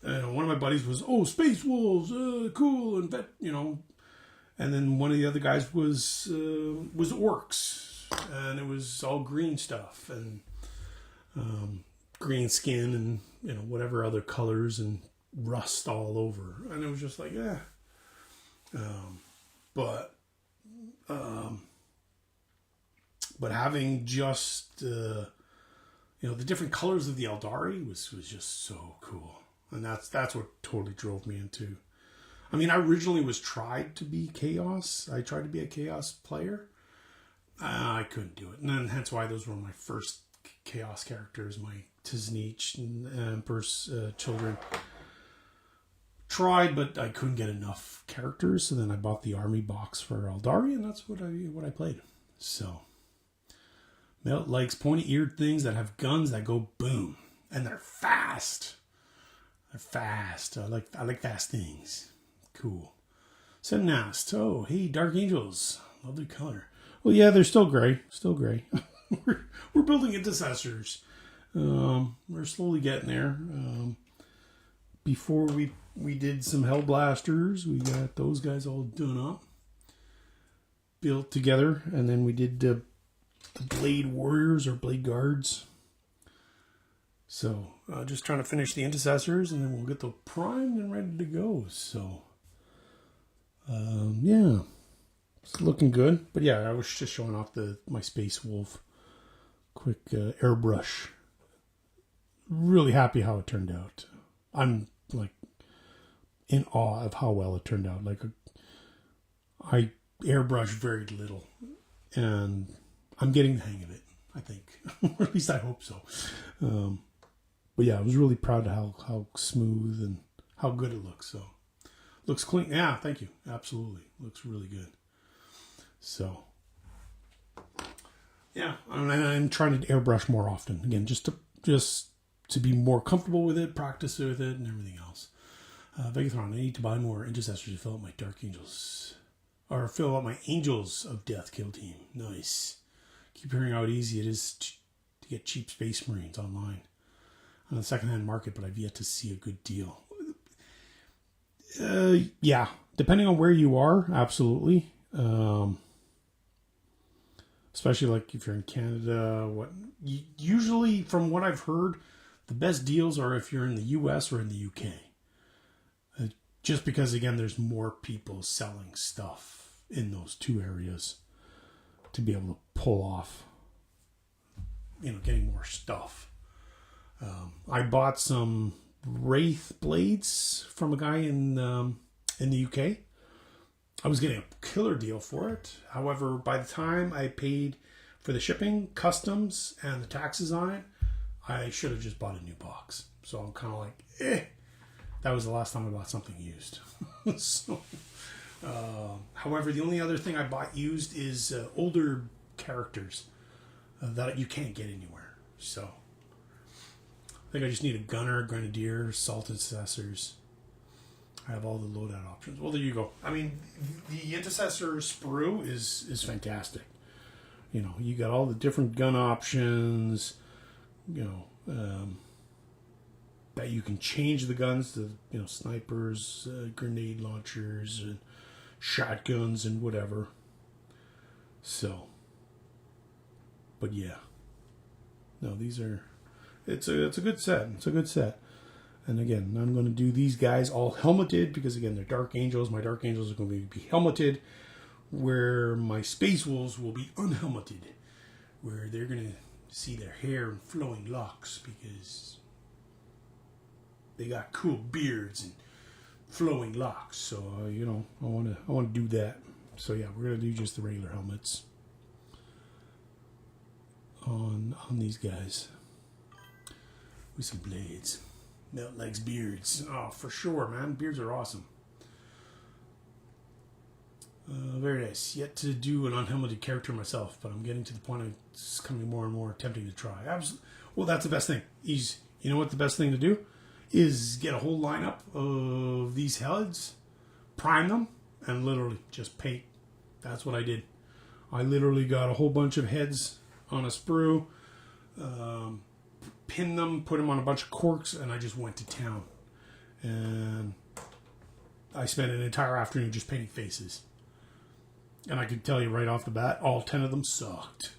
of my buddies was, Space Wolves, cool, and that, And then one of the other guys was orcs, and it was all green stuff and green skin and whatever other colors and rust all over, and it was just like but having just the different colors of the Eldari was just so cool, and that's what totally drove me into. I mean, I originally tried to be Chaos. I tried to be a Chaos player. I couldn't do it. And then hence why those were my first Chaos characters, my Tiznich and Emperor's children. Tried, but I couldn't get enough characters. So then I bought the army box for Eldari, and that's what I played. So, Melt likes pointy-eared things that have guns that go boom. And they're fast. They're fast. I like fast things. Cool. Semnast. Oh, hey, Dark Angels. Lovely color. Well, yeah, they're still gray. Still gray. we're building Intercessors. We're slowly getting there. Before we did some Hellblasters. We got those guys all done up. Built together. And then we did the Blade Warriors or Blade Guards. So, just trying to finish the Intercessors. And then we'll get the primed and ready to go. So, yeah. It's looking good. But yeah, I was just showing off my Space Wolf quick airbrush. Really happy how it turned out. I'm like in awe of how well it turned out. Like, I airbrush very little, and I'm getting the hang of it, I think. Or at least I hope so. But yeah, I was really proud of how smooth and how good it looks. So, looks clean. Yeah, thank you. Absolutely. Looks really good. So, yeah, I'm trying to airbrush more often. Again, just to be more comfortable with it, practice with it, and everything else. Vegathron, I need to buy more Intercessors to fill up my Dark Angels. Or fill up my Angels of Death kill team. Nice. Keep hearing how easy it is to get cheap Space Marines online on the secondhand market, but I've yet to see a good deal. Yeah, depending on where you are, absolutely. Especially like if you're in Canada. Usually, from what I've heard, the best deals are if you're in the US or in the UK. just because, again, there's more people selling stuff in those two areas to be able to pull off, getting more stuff. I bought some Wraith blades from a guy in the UK. I was getting a killer deal for it. However, by the time I paid for the shipping, customs, and the taxes on it, I should have just bought a new box. So I'm kind of like, That was the last time I bought something used. However, the only other thing I bought used is older characters that you can't get anywhere. So I think I just need a gunner, grenadier, assault intercessors. I have all the loadout options. Well, there you go. I mean, the Intercessor sprue is fantastic. You got all the different gun options. That you can change the guns to snipers, grenade launchers, and shotguns, and whatever. So, but yeah, no, these are. It's a good set. It's a good set. And again, I'm going to do these guys all helmeted because, again, they're Dark Angels. My Dark Angels are going to be helmeted, where my Space Wolves will be unhelmeted, where they're going to see their hair and flowing locks because they got cool beards and flowing locks. So, I want to do that. So, yeah, we're going to do just the regular helmets on these guys with some blades. Melt legs, beards. Oh, for sure, man. Beards are awesome. Very nice. Yet to do an unhelmeted character myself, but I'm getting to the point of it's coming more and more tempting to try. Well, that's the best thing. You know what the best thing to do is get a whole lineup of these heads, prime them, and literally just paint. That's what I did. I literally got a whole bunch of heads on a sprue, pinned them, put them on a bunch of corks, and I just went to town. And I spent an entire afternoon just painting faces. And I can tell you right off the bat, all 10 of them sucked.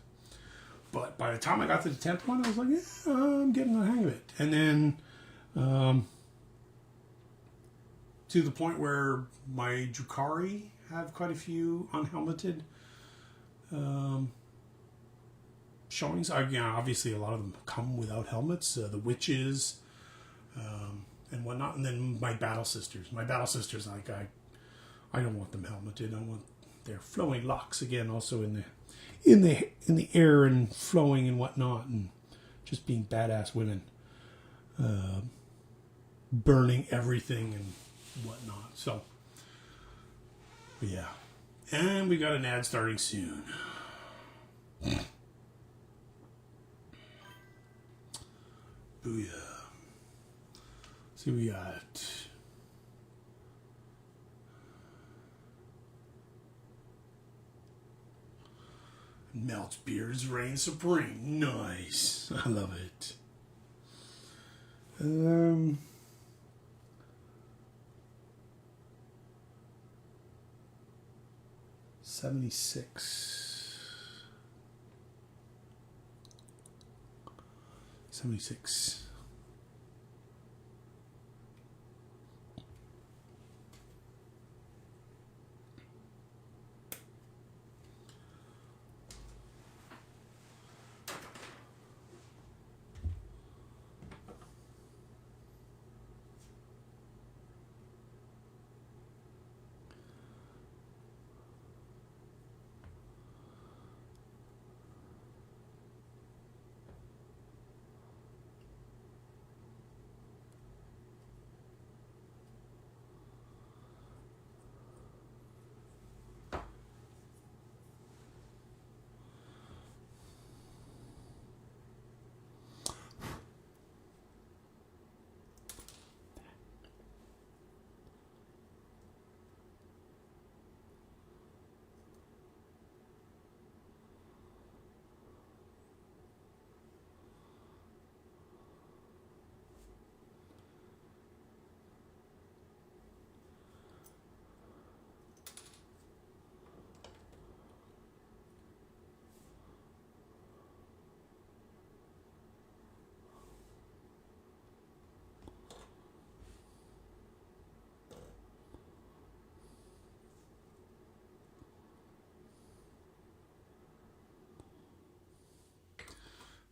But by the time I got to the 10th one, I was like, yeah, I'm getting the hang of it. And then to the point where my Drukhari have quite a few unhelmeted showings. Again, obviously, a lot of them come without helmets. The witches and whatnot. And then my battle sisters. My battle sisters, like I don't want them helmeted. I want their flowing locks again, also in the air and flowing and whatnot, and just being badass women, burning everything and whatnot. So, yeah, and we got an ad starting soon. Booyah! See, we got. Melts beards reign supreme. Nice. I love it. 76. 76.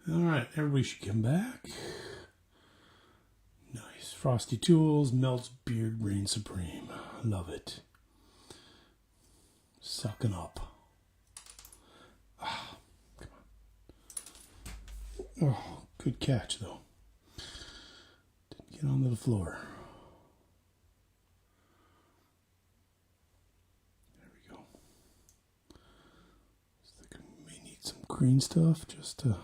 All right, everybody should come back. Nice. Frosty Tools, Melts Beard, Reign Supreme. Love it. Sucking up. Ah, come on. Oh, good catch, though. Didn't get onto the floor. There we go. I think I may need some green stuff just to...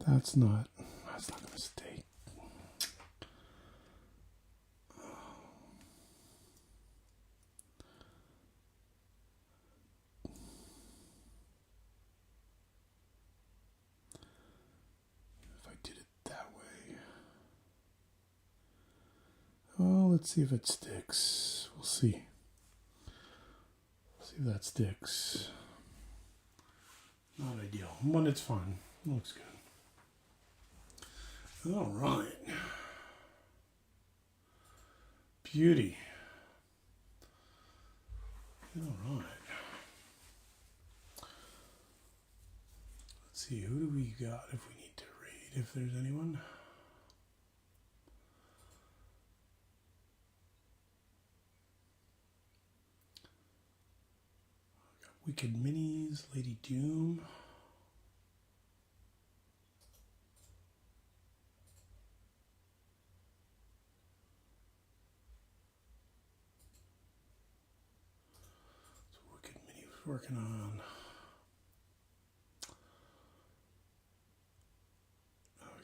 That's not going to stay. If I did it that way. Oh, let's see if it sticks. We'll see. See if that sticks. Not ideal, but it's fine. It looks good. All right. Beauty. All right. Let's see, who do we got if we need to raid, if there's anyone? Got Wicked Minis, Lady Doom. Working on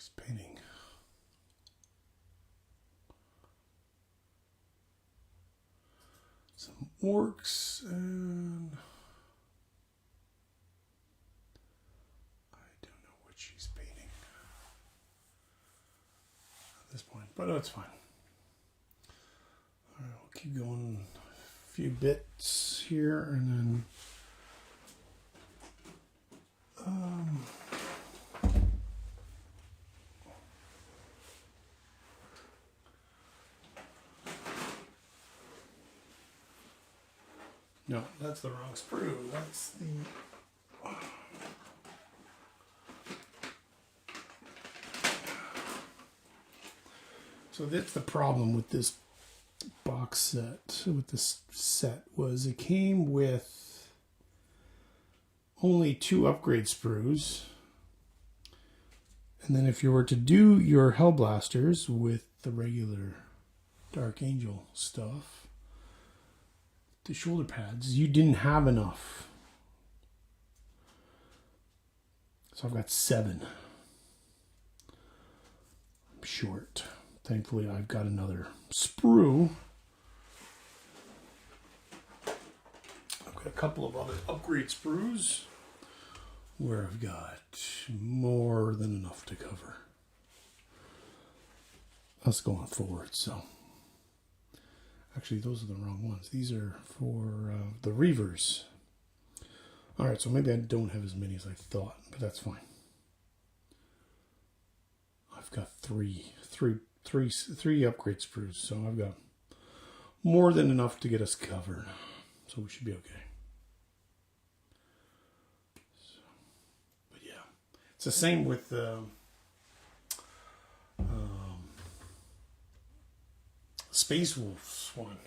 he's painting some orcs, and I don't know what she's painting at this point, but that's fine. All right, we'll keep going a few bits here, and then no, that's the wrong sprue. That's the... So that's the problem with this box set, with this set, was it came with only 2 upgrade sprues. And then if you were to do your Hellblasters with the regular Dark Angel stuff, the shoulder pads, you didn't have enough. So I've got 7. I'm short. Thankfully, I've got another sprue. I've got a couple of other upgrade sprues where I've got more than enough to cover. That's going forward, so. Actually, those are the wrong ones. These are for the Reavers. All right, so maybe I don't have as many as I thought, but that's fine. I've got three upgrade sprues, so I've got more than enough to get us covered. So we should be okay. So, but yeah, it's the same with Space Wolves one.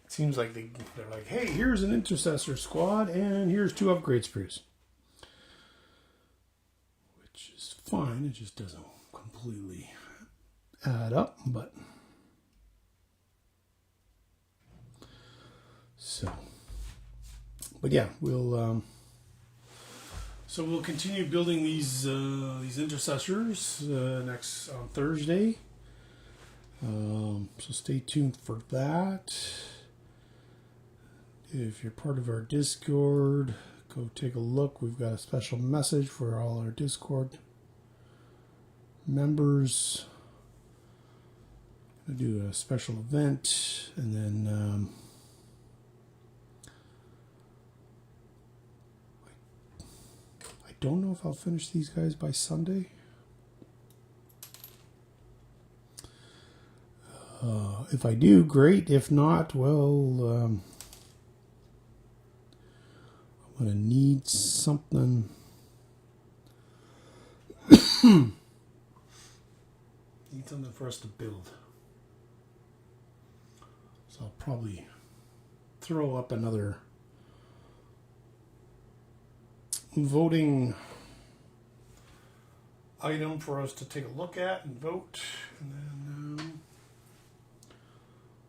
It seems like they're like, hey, here's an Intercessor squad, and here's 2 upgrade sprues. Which is fine, it just doesn't completely add up, but... So... But yeah, we'll continue building these Intercessors next on Thursday. So stay tuned for that. If you're part of our Discord, go take a look. We've got a special message for all our Discord members. Gonna do a special event, and then I don't know if I'll finish these guys by Sunday. if I do, great. If not, well, I'm going to need something. Need something for us to build. So I'll probably throw up another voting item for us to take a look at and vote, and then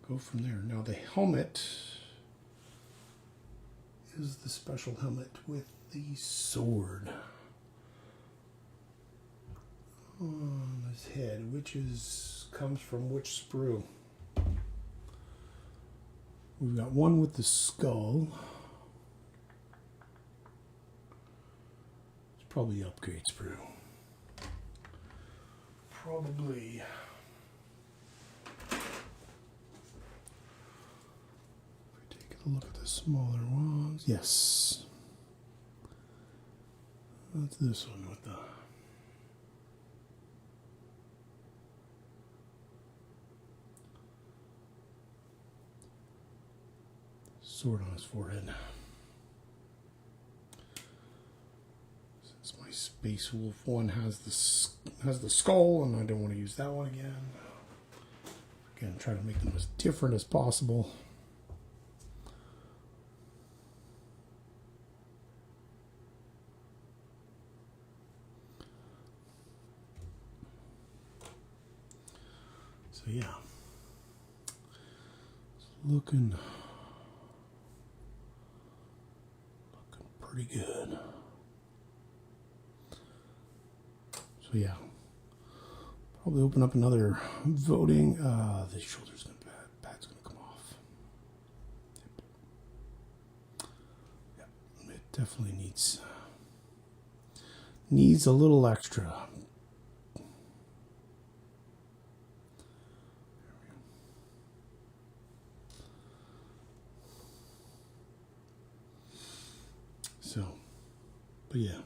go from there. Now the helmet is the special helmet with the sword on his head, which comes from which sprue? We've got one with the skull. It's probably upgrade sprue. Probably. Take a look at the smaller ones. Yes. That's this one with the sword on his forehead. Since my Space Wolf one has the skull, and I don't want to use that one again. Again, try to make them as different as possible. So yeah, it's looking pretty good. So yeah, probably open up another voting. The shoulder's pad's gonna come off. Yep. It definitely needs a little extra. So, but yeah.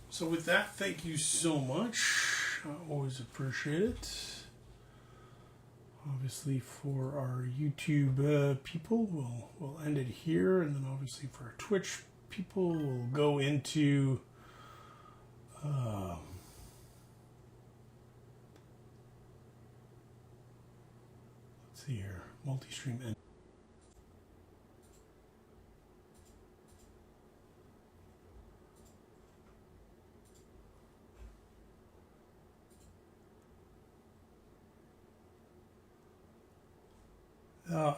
So with that, thank you so much. I always appreciate it. Obviously, for our YouTube people, we'll end it here, and then obviously for our Twitch people, we'll go into let's see here, multi-stream end.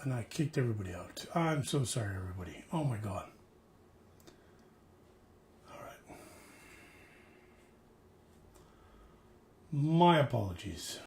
And I kicked everybody out. I'm so sorry, everybody. Oh my God. All right. My apologies.